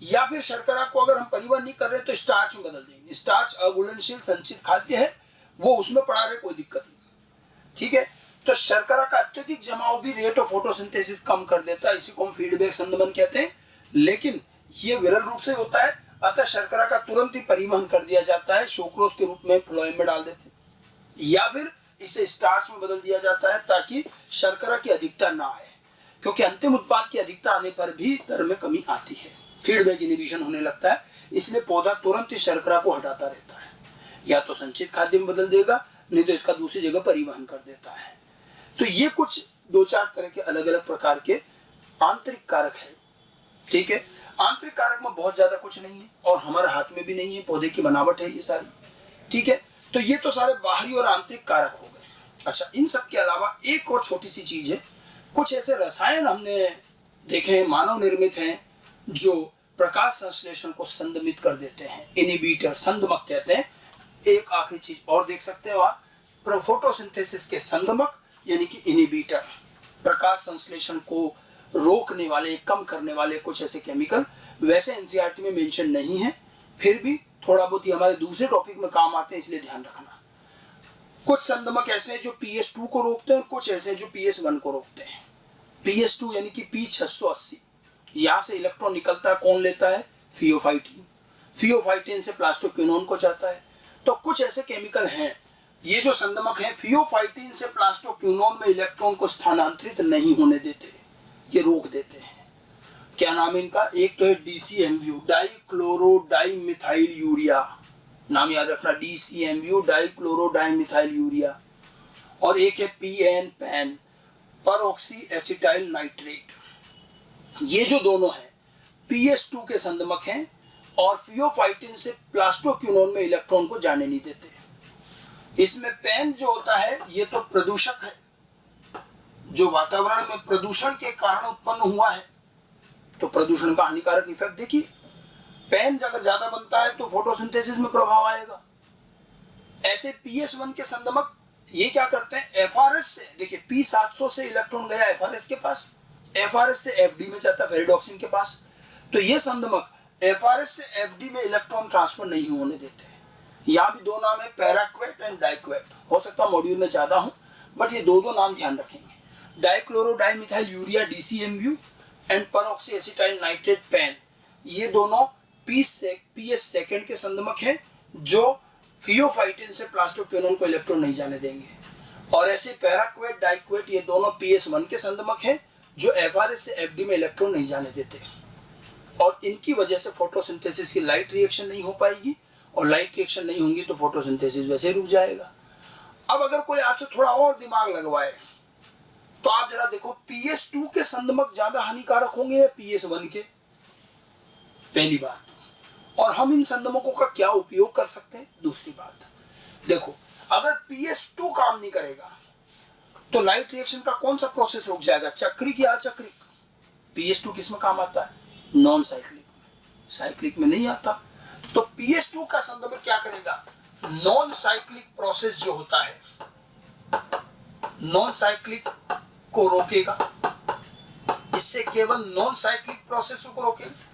या फिर शर्करा को अगर हम परिवहन नहीं कर रहे तो स्टार्च में बदल देंगे। स्टार्च अघुलनशील संचित खाद्य है, वो उसमें पड़ा रहे, कोई दिक्कत नहीं, ठीक है। तो शर्करा का अत्यधिक जमाव भी रेट ऑफ फोटोसिंथेसिस कम कर देता है, इसी को हम फीडबैक संदमन कहते हैं। लेकिन ये विरल रूप से होता है, अतः शर्करा का तुरंत ही परिवहन कर दिया जाता है, सुक्रोज के रूप में फ्लोएम में डाल देते हैं, या फिर इसे स्टार्च में बदल दिया जाता है ताकि शर्करा की अधिकता ना आए, क्योंकि अंतिम उत्पाद की अधिकता आने पर भी दर में कमी आती है, फीडबैक इनहिबिशन होने लगता है। इसलिए पौधा तुरंत ही शर्करा को हटाता रहता है, या तो संचित खाद्य में बदल देगा, नहीं तो इसका दूसरी जगह परिवहन कर देता है। तो ये कुछ 2-4 तरह के अलग अलग प्रकार के आंतरिक कारक है, ठीक है। आंतरिक कारक में बहुत ज्यादा कुछ नहीं है और हमारे हाथ में भी नहीं है, पौधे की बनावट है ये सारी, ठीक है। तो ये तो सारे बाहरी और आंतरिक कारक हो गए। अच्छा, इन सब के अलावा एक और छोटी सी चीज है, कुछ ऐसे रसायन हमने देखे हैं, मानव निर्मित हैं, जो प्रकाश संश्लेषण को संदमित कर देते हैं, इनहिबिटर, संदमक कहते हैं। एक आखिरी चीज और देख सकते हो आप, फोटोसिंथेसिस के संदमक यानी कि इनहिबिटर, प्रकाश संश्लेषण को रोकने वाले, कम करने वाले कुछ ऐसे केमिकल, वैसे एनसीईआरटी में मेंशन नहीं है, फिर भी थोड़ा बहुत ही हमारे दूसरे टॉपिक में काम आते हैं, इसलिए ध्यान रखना। कुछ संदमक ऐसे हैं जो PS2 को रोकते हैं और कुछ ऐसे हैं जो PS1 को रोकते हैं। PS2 यानी कि P680, यहाँ से इलेक्ट्रॉन निकलता है, कौन लेता है? फियोफाइटिन। फियोफाइटिन से प्लास्टोक्विनोन को जाता है। तो कुछ ऐसे केमिकल हैं, ये जो संदमक हैं, फियोफाइटिन से प्लास्टोक्विनोन में इलेक्ट्रॉन को स्थानांतरित नहीं होने देते, ये रोक देते हैं। क्या नाम है इनका? एक तो है DCMU, डाइक्लोरोडाइमिथाइल यूरिया, नाम याद रखना, DCMU, डाइक्लोरोडाइमिथाइल यूरिया। और एक है PN, परऑक्सी एसिटाइल नाइट्रेट। ये जो दोनों हैं PS2 के संदमक हैं और फियोफाइटिन से प्लास्टोक्विनोन में इलेक्ट्रॉन को जाने नहीं देते। इसमें पेन जो होता है, ये तो प्रदूषक है, जो वातावरण में प्रदूषण के कारण उत्पन्न हुआ है, तो प्रदूषण का हानिकारक इफेक्ट देखिए। पेन अगर ज्यादा बनता है तो फोटोसिंथेसिस में प्रभाव आएगा। ऐसे PS1 के संदमक ये क्या करते हैं, FRS से, देखिए P700 से इलेक्ट्रॉन गया FRS के पास, FRS से FD में जाता है फेरिडॉक्सिन के पास, तो ये संदमक FRS से FD में इलेक्ट्रॉन ट्रांसफर नहीं होने देते। यहाँ भी दो नाम है, पैराक्वेट एंड डाइक्वेट, हो सकता है मॉड्यूल में ज्यादा हो, बट ये दो नाम ध्यान रखेंगे। Dichlorodimethyl urea DCMU and peroxyacetyl nitrate नाइट्रेट पेन, ये दोनों PS सेकेंड के संदमक हैं जो फियोफाइटिन से प्लास्टोक्विनोन को इलेक्ट्रॉन नहीं जाने देंगे। और ऐसे पैराक्वेट, डाइक्वेट, ये दोनों PS1 के संदमक हैं जो FRS से FD में इलेक्ट्रॉन नहीं जाने देते, और इनकी वजह से फोटोसिंथेसिस की लाइट रिएक्शन नहीं हो पाएगी, और लाइट रिएक्शन नहीं होंगी तो फोटोसिंथेसिस वैसे रुक जाएगा। अब अगर कोई आपसे थोड़ा और दिमाग लगवाए तो आप जरा देखो, PS2 के संदमक ज्यादा हानिकारक होंगे या PS1 के? पहली बात। और हम इन संदमकों का क्या उपयोग कर सकते हैं? दूसरी बात। देखो, अगर PS2 काम नहीं करेगा तो लाइट रिएक्शन का कौन सा प्रोसेस रुक जाएगा, चक्रिक या अचक्रिक? PS2 किस में काम आता है? नॉन साइक्लिक में, साइक्लिक में नहीं आता। तो PS2 का संदमक क्या करेगा, नॉन साइक्लिक प्रोसेस जो होता है, नॉन साइक्लिक को रोकेगा, इससे केवल नॉन साइक्लिक प्रोसेस को रोकेगा।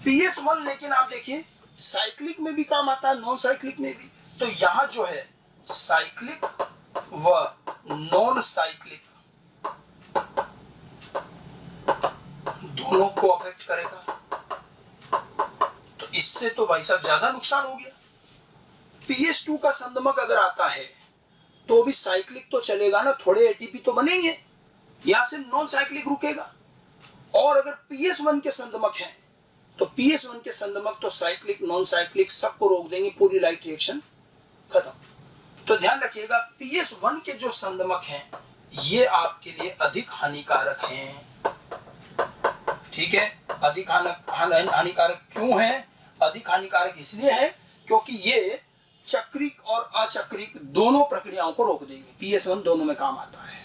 PS1 लेकिन आप देखिए साइक्लिक में भी काम आता है, नॉन साइक्लिक में भी। तो यहां जो है साइक्लिक व नॉन साइक्लिक दोनों को अफेक्ट करेगा। तो इससे तो भाई साहब ज्यादा नुकसान हो गया। PS2 का संदमक अगर आता है तो भी साइक्लिक तो चलेगा ना, थोड़े एटीपी तो बनेंगे, यहां से नॉन साइक्लिक रुकेगा। और अगर PS1 के संदमक हैं तो PS1 के संदमक तो साइक्लिक नॉन साइक्लिक सबको रोक देंगे, पूरी लाइट रिएक्शन खत्म। तो ध्यान रखिएगा PS1 के जो संदमक हैं ये आपके लिए अधिक हानिकारक हैं। ठीक है, अधिक हानिकारक क्यों है? अधिक हानिकारक इसलिए है क्योंकि ये चक्रिक और अचक्रिक दोनों प्रक्रियाओं को रोक देंगे। PS1 दोनों में काम आता है,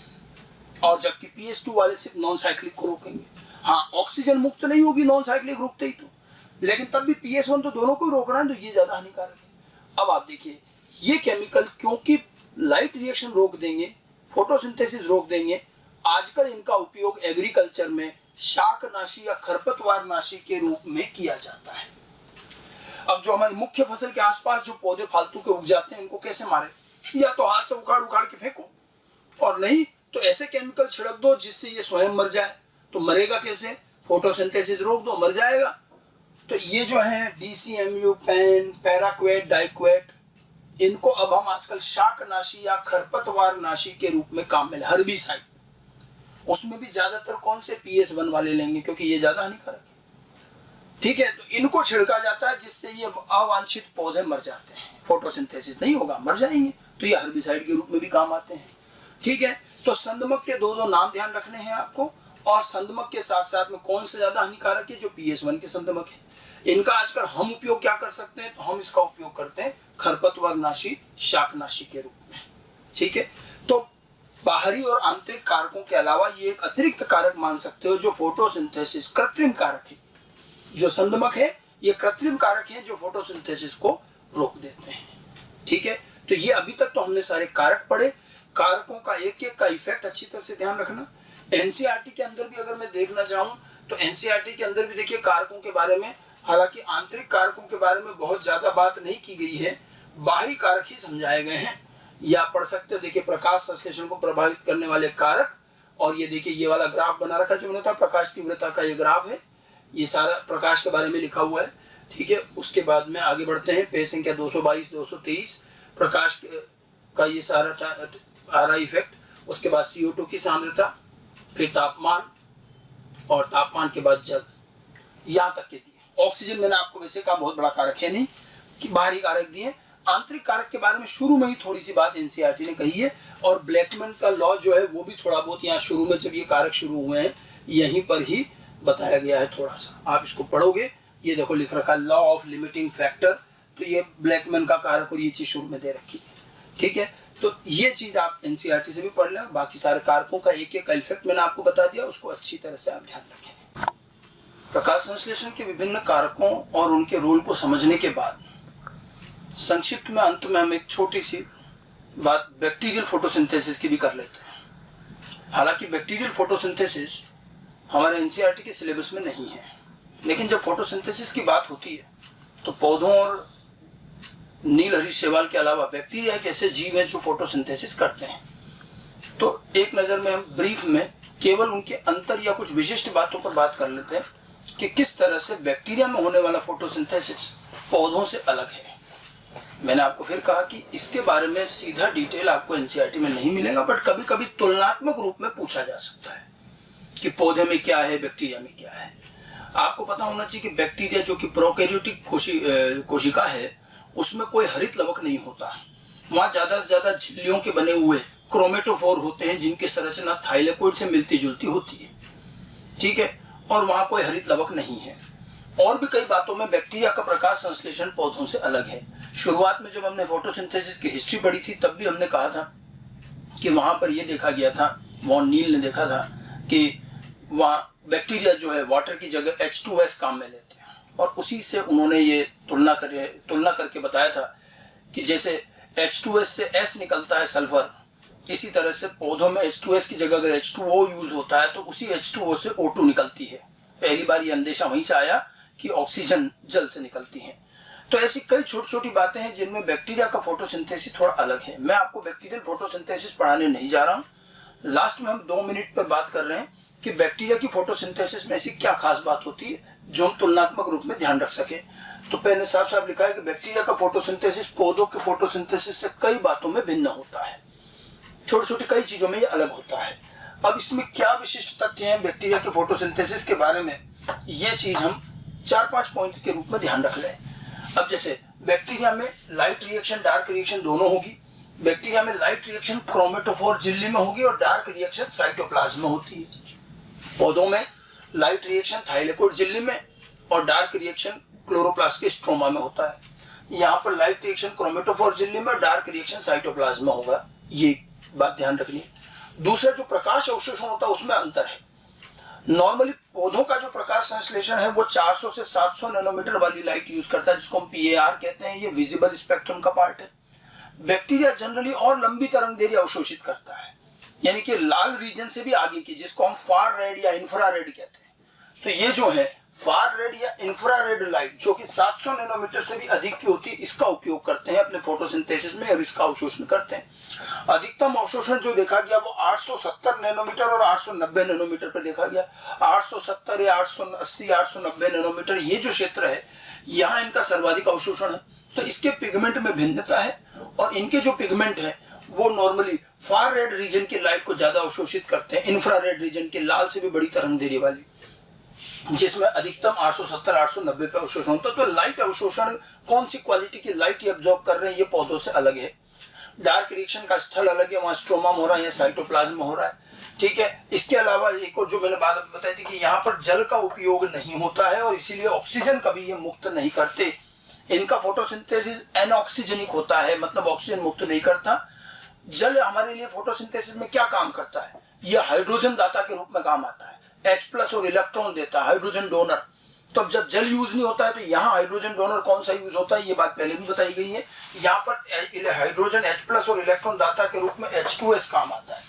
और जबकि PS2 वाले सिर्फ नॉन साइक्लिक को रोकेंगे। हाँ, ऑक्सीजन मुक्त नहीं होगी नॉन साइक्लिक रुकते ही तो, लेकिन तब भी PS1 तो दोनों को ही रोक रहा है, तो ये ज्यादा हानिकारक है। अब आप देखिए ये केमिकल क्योंकि लाइट रिएक्शन रोक देंगे, फोटोसिंथेसिस रोक देंगे, आजकल इनका उपयोग एग्रीकल्चर में शाकनाशी या खरपतवार नाशी के रूप में किया जाता है। अब जो हमारी मुख्य फसल के आसपास जो पौधे फालतू के उग जाते हैं इनको कैसे मारे? या तो हाथ से उखाड़ उखाड़ के फेंको, और नहीं तो ऐसे केमिकल छिड़क दो जिससे ये स्वयं मर जाए। तो मरेगा कैसे? फोटोसिंथेसिस रोक दो, मर जाएगा। तो ये जो है DCMU, पैन, पैराक्वेट, डाइक्वेट, इनको अब हम आजकल शाकनाशी या खरपतवार नाशी के रूप में काम में, हर्बिसाइड, उसमें भी ज्यादातर कौन से PS1 वाले लेंगे क्योंकि ये ज्यादा हानिकारक है। ठीक है, तो इनको छिड़का जाता है जिससे ये अवांछित पौधे मर जाते हैं, फोटोसिंथेसिस नहीं होगा, मर जाएंगे। तो ये हर्बिसाइड के रूप में भी काम आते हैं। ठीक है, तो संदमक के दो नाम ध्यान रखने हैं आपको, और संदमक के साथ साथ में कौन से ज्यादा हानिकारक है? जो PS1 के संदमक है। इनका आजकल हम उपयोग क्या कर सकते हैं? तो हम इसका उपयोग करते हैं खरपतवार नाशी, शाकनाशी के रूप में। ठीक है, तो बाहरी और आंतरिक कारकों के अलावा ये एक अतिरिक्त कारक मान सकते हो जो फोटोसिंथेसिस, कृत्रिम कारक है। जो संदमक है ये कृत्रिम कारक है जो फोटोसिंथेसिस को रोक देते हैं। ठीक है, तो ये अभी तक तो हमने सारे कारक पढ़े। कारकों का एक एक का इफेक्ट अच्छी तरह से ध्यान रखना। NCERT के अंदर भी अगर मैं देखना चाहूँ तो NCERT के अंदर भी देखिए कारकों के बारे में, हालांकि आंतरिक कारकों के बारे में बहुत ज्यादा बात नहीं की गई है, बाहरी कारक ही समझाए गए हैं। या पढ़ सकते हो, देखिए प्रकाश संश्लेषण को प्रभावित करने वाले कारक, और ये देखिए ये वाला ग्राफ बना रखा जो मैंने था, प्रकाश तीव्रता का ये ग्राफ है, ये सारा प्रकाश के बारे में लिखा हुआ है। ठीक है, उसके बाद में आगे बढ़ते हैं, पेज संख्या 222, 223, प्रकाश का ये सारा आ रहा इफेक्ट। उसके बाद CO2 की सांद्रता, फिर तापमान, और तापमान के बाद जल, यहाँ तक के दिए। ऑक्सीजन मैंने आपको वैसे कहा बहुत बड़ा कारक है नहीं, कि बाहरी कारक दिए। आंतरिक कारक के बारे में शुरू में ही थोड़ी सी बात NCERT ने कही है, और ब्लैकमैन का लॉ जो है वो भी थोड़ा बहुत यहाँ शुरू में जब ये कारक शुरू हुए हैं यहीं पर ही बताया गया है। थोड़ा सा आप इसको पढ़ोगे, ये देखो लिख रखा है लॉ ऑफ लिमिटिंग फैक्टर, तो ये ब्लैकमैन का कारक और ये चीज शुरू में दे रखी है। ठीक है, तो ये चीज आप NCERT से भी पढ़ लें। बाकी सारे कारकों का एक एक इफेक्ट मैंने आपको बता दिया, उसको अच्छी तरह से आप ध्यान रखें। प्रकाश संश्लेषण के विभिन्न कारकों और उनके रोल को समझने के बाद संक्षिप्त में अंत में हम एक छोटी सी बात बैक्टीरियल फोटोसिंथेसिस की भी कर लेते हैं। हालांकि बैक्टीरियल फोटोसिंथेसिस हमारे NCERT के सिलेबस में नहीं है, लेकिन जब फोटोसिंथेसिस की बात होती है तो पौधों और नीलहरी शैवाल के अलावा बैक्टीरिया एक ऐसे जीव हैं जो फोटोसिंथेसिस करते हैं। तो एक नज़र में हम ब्रीफ में केवल उनके अंतर या कुछ विशिष्ट बातों पर बात कर लेते हैं कि किस तरह से बैक्टीरिया में होने वाला फोटोसिंथेसिस पौधों से अलग है। मैंने आपको फिर कहा कि इसके बारे में सीधा डिटेल आपको NCERT में नहीं मिलेगा, बट कभी कभी तुलनात्मक रूप में पूछा जा सकता है कि पौधे में क्या है, बैक्टीरिया में क्या है। आपको पता होना चाहिए कि बैक्टीरिया जो कि प्रोकैरियोटिक कोशिका है उसमें कोई हरित लवक नहीं होता। वहाँ ज्यादा से ज्यादा झिल्लियों के बने हुए क्रोमेटोफोर होते हैं जिनकी संरचना थाइलेकोइड से मिलती जुलती होती है। ठीक है, और वहाँ कोई हरित लवक नहीं है। और भी कई बातों में बैक्टीरिया का प्रकाश संश्लेषण पौधों से अलग है। शुरुआत में जब हमने फोटोसिंथेसिस की हिस्ट्री पढ़ी थी तब भी हमने कहा था कि वहां पर यह देखा गया था, वॉन नील ने देखा था कि वहाँ बैक्टीरिया जो है वाटर की जगह H2S काम में लेते हैं, और उसी से उन्होंने ये तुलना करके बताया था कि जैसे H2S से S निकलता है सल्फर, इसी तरह से पौधों में H2S की जगह अगर H2O यूज होता है तो उसी H2O से O2 निकलती है। पहली बार ये अंदेशा वहीं से आया कि ऑक्सीजन जल से निकलती है। तो ऐसी कई छोटी छोटी बातें हैं जिनमें बैक्टीरिया का फोटोसिंथेसिस थोड़ा अलग है। मैं आपको बैक्टीरियल फोटोसिंथेसिस पढ़ाने नहीं जा रहा हूँ। लास्ट में हम 2 मिनट पर बात कर रहे हैं कि बैक्टीरिया की फोटोसिंथेसिस में ऐसी क्या खास बात होती है जो हम तुलनात्मक रूप में ध्यान रख सके। तो पहले साफ साफ लिखा है कि बैक्टीरिया का फोटोसिंथेसिस पौधों के फोटोसिंथेसिस से कई बातों में भिन्न होता है, छोटी छोटी कई चीजों में ये अलग होता है। अब इसमें क्या विशिष्ट तथ्य हैं बैक्टीरिया के फोटोसिंथेसिस के बारे में, ये चीज हम 4-5 पॉइंट के रूप में ध्यान रख लें। अब जैसे बैक्टीरिया में लाइट रिएक्शन डार्क रिएक्शन दोनों होगी। बैक्टीरिया में लाइट रिएक्शन क्रोमेटोफोर झिल्ली में होगी और डार्क रिएक्शन साइटोप्लाज्म में होती है। पौधों में लाइट रिएक्शन थाइलेकोइड झिल्ली में और डार्क रिएक्शन क्लोरोप्लास्ट के स्ट्रोमा में होता है। यहाँ पर लाइट रिएक्शन क्रोमेटोफोर झिल्ली में और डार्क रिएक्शन साइटोप्लाज्म में होगा, ये बात ध्यान रखनी है। दूसरा जो प्रकाश अवशोषण होता है उसमें अंतर है। नॉर्मली पौधों का जो प्रकाश संश्लेषण है वो 400 से 700 नैनोमीटर वाली लाइट यूज करता है, जिसको हम PAR कहते हैं। ये विजिबल स्पेक्ट्रम का पार्ट है। बैक्टीरिया जनरली और लंबी तरंग दैर्ध्य अवशोषित करता है, यानी कि लाल रीजन से भी आगे की, जिसको हम फार रेड या इंफ्रारेड कहते हैं। तो ये जो है फार रेड या इंफ्रारेड लाइट जो कि 700 नैनोमीटर से भी अधिक की होती है, इसका उपयोग करते हैं अपने फोटोसिंथेसिस में और इसका अवशोषण करते हैं। अधिकतम अवशोषण जो देखा गया वो 870 नैनोमीटर और 890 नैनोमीटर पर देखा गया। 870 या 880 890 नैनोमीटर ये जो क्षेत्र है, यहाँ इनका सर्वाधिक अवशोषण है। तो इसके पिगमेंट में भिन्नता है और इनके जो पिगमेंट है वो नॉर्मली फार रेड रीजन की लाइट को ज्यादा अवशोषित करते हैं, इंफ्रारेड रीजन के लाल से भी बड़ी तरंग दैर्ध्य वाली, जिसमें अधिकतम 870 890 पे अवशोषण होता है। तो लाइट अवशोषण कौन सी क्वालिटी की लाइट ये अब्सॉर्ब कर रहे हैं, ये पौधों से अलग है। डार्क रिएक्शन का स्थल अलग है, वहां स्ट्रोमा में हो रहा है या साइटोप्लाज्म में हो रहा है, ठीक है। इसके अलावा एक और जो मैंने बात बताई थी कि यहाँ पर जल का उपयोग नहीं होता है और इसीलिए ऑक्सीजन कभी ये मुक्त नहीं करते। इनका फोटोसिंथेसिस एनऑक्सीजनिक होता है, मतलब ऑक्सीजन मुक्त नहीं करता। जल हमारे लिए फोटोसिंथेसिस में क्या काम करता है, यह हाइड्रोजन दाता के रूप में काम आता है। H+ और इलेक्ट्रॉन देता है, हाइड्रोजन डोनर। तो अब जब जल यूज नहीं होता है तो यहाँ हाइड्रोजन डोनर कौन सा यूज होता है, ये बात पहले भी बताई गई है। यहाँ पर हाइड्रोजन H+ और इलेक्ट्रॉन दाता के रूप में H2S काम आता है।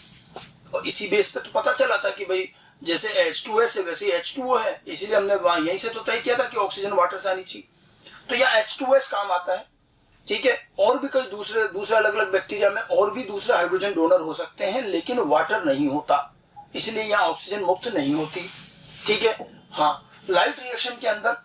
और इसी बेस पे तो पता चला था कि भाई जैसे H2S है वैसे H2O है, इसीलिए हमने वहां यहीं से तो तय किया था कि ऑक्सीजन वाटर से आनी चाहिए। तो यहाँ H2S काम आता है, ठीक है। और भी कई दूसरे अलग अलग बैक्टीरिया में और भी दूसरे हाइड्रोजन डोनर हो सकते हैं, लेकिन वाटर नहीं होता, इसलिए यहाँ ऑक्सीजन मुक्त नहीं होती, ठीक है। हाँ, लाइट रिएक्शन के अंदर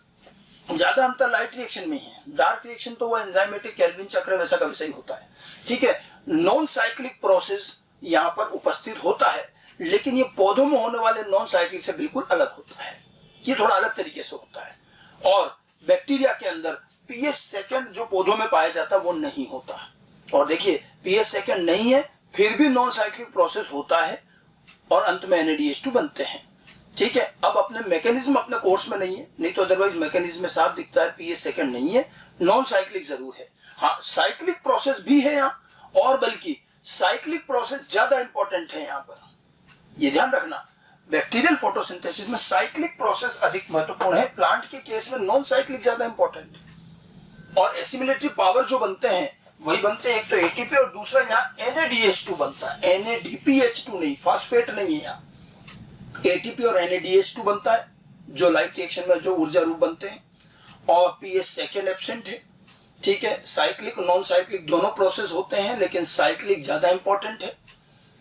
ज्यादा अंतर लाइट रिएक्शन में है। डार्क रिएक्शन तो वो एंजाइमेटिक केल्विन चक्र वैसा का वैसा ही होता है, ठीक है। नॉन साइक्लिक प्रोसेस यहाँ पर उपस्थित होता है, लेकिन ये पौधों में होने वाले नॉन साइक्लिक से बिल्कुल अलग होता है, ये थोड़ा अलग तरीके से होता है। और बैक्टीरिया के अंदर pH सेकंड जो पौधों में पाया जाता है वो नहीं होता। और देखिए pH सेकंड नहीं है फिर भी नॉन साइक्लिक प्रोसेस होता है और अंत में NADH2 बनते हैं, ठीक है। अब अपने मैकेनिज्म अपने कोर्स में नहीं है, नहीं तो अदरवाइज मैकेनिज्म में साफ दिखता है pH सेकंड नहीं है, नॉन साइक्लिक जरूर है। हाँ, साइक्लिक प्रोसेस भी है यहाँ, और बल्कि साइक्लिक प्रोसेस ज्यादा इंपॉर्टेंट है यहाँ पर, ये ध्यान रखना। बैक्टीरियल फोटोसिंथेसिस में साइक्लिक प्रोसेस अधिक महत्वपूर्ण है, प्लांट के केस में नॉन साइक्लिक ज्यादा इंपॉर्टेंट। और एसिमिलेटरी पावर जो बनते हैं वही बनते हैं, एक तो ATP और दूसरा यहाँ NADH2 बनता है, NADPH2 नहीं, फास्फेट नहीं है यहाँ, ATP और NADH2 बनता है जो लाइट रिएक्शन में जो ऊर्जा रूप बनते हैं। और pH सेकंड एब्सेंट है, ठीक है। साइक्लिक नॉन साइक्लिक दोनों प्रोसेस होते हैं, लेकिन साइक्लिक ज्यादा इंपॉर्टेंट है,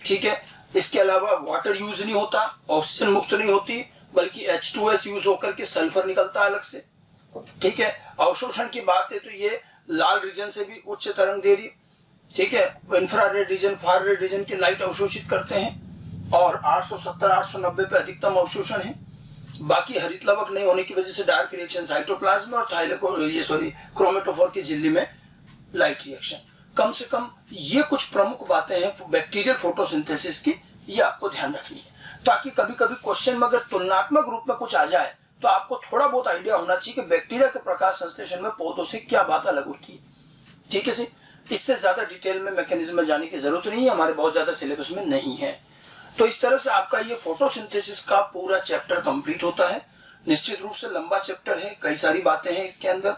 ठीक है। इसके अलावा वाटर यूज नहीं होता, ऑक्सीजन मुक्त नहीं होती, बल्कि H2S यूज होकर के सल्फर निकलता है अलग से, ठीक है। अवशोषण की बात है तो ये लाल रीजन से भी उच्च तरंग दैर्ध्य, ठीक है, infrared reason far red region की लाइट अवशोषित करते हैं और 870 890 पे अधिकतम अवशोषण है। बाकी हरित लवक नहीं होने की वजह से डार्क रिएक्शन साइटोप्लाज्म और क्रोमेटोफोर की झिल्ली में लाइट रिएक्शन। कम से कम ये कुछ प्रमुख बातें हैं बैक्टीरियल फोटोसिंथेसिस की, ये आपको ध्यान रखनी है, ताकि कभी कभी क्वेश्चन में अगर तुलनात्मक रूप में कुछ आ जाए तो आपको थोड़ा बहुत आइडिया होना चाहिए कि बैक्टीरिया के प्रकाश संश्लेषण में पौधों से क्या बात अलग होती है, ठीक है। इससे ज्यादा डिटेल में मैकेनिज्म में जाने की जरूरत नहीं है, हमारे बहुत ज्यादा सिलेबस में नहीं है। तो इस तरह से आपका ये फोटोसिंथेसिस का पूरा चैप्टर कंप्लीट होता है। निश्चित रूप से लंबा चैप्टर है, कई सारी बातें हैं इसके अंदर,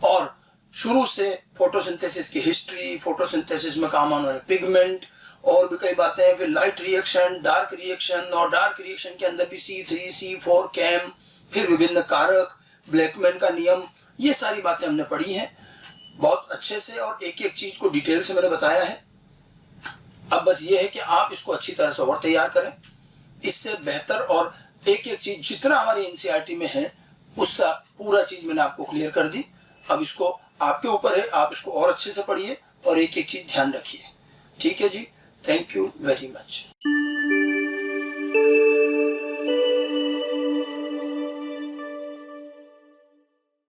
और शुरू से फोटोसिंथेसिस की हिस्ट्री, फोटोसिंथेसिस में काम आने वाले पिगमेंट और भी कई बातें हैं, फिर लाइट रिएक्शन, डार्क रिएक्शन, और डार्क रिएक्शन के अंदर भी C3, C4, कैम, फिर विभिन्न कारक, ब्लैकमैन का नियम, ये सारी बातें हमने पढ़ी हैं बहुत अच्छे से और एक एक चीज को डिटेल से मैंने बताया है। अब बस ये है कि आप इसको अच्छी तरह से और तैयार करें, इससे बेहतर, और एक एक चीज जितना हमारी एनसीईआरटी में है उसका पूरा चीज मैंने आपको क्लियर कर दी। अब इसको आपके ऊपर है, आप इसको और अच्छे से पढ़िए और एक एक चीज ध्यान रखिए। ठीक है जी, थैंक यू वेरी मच।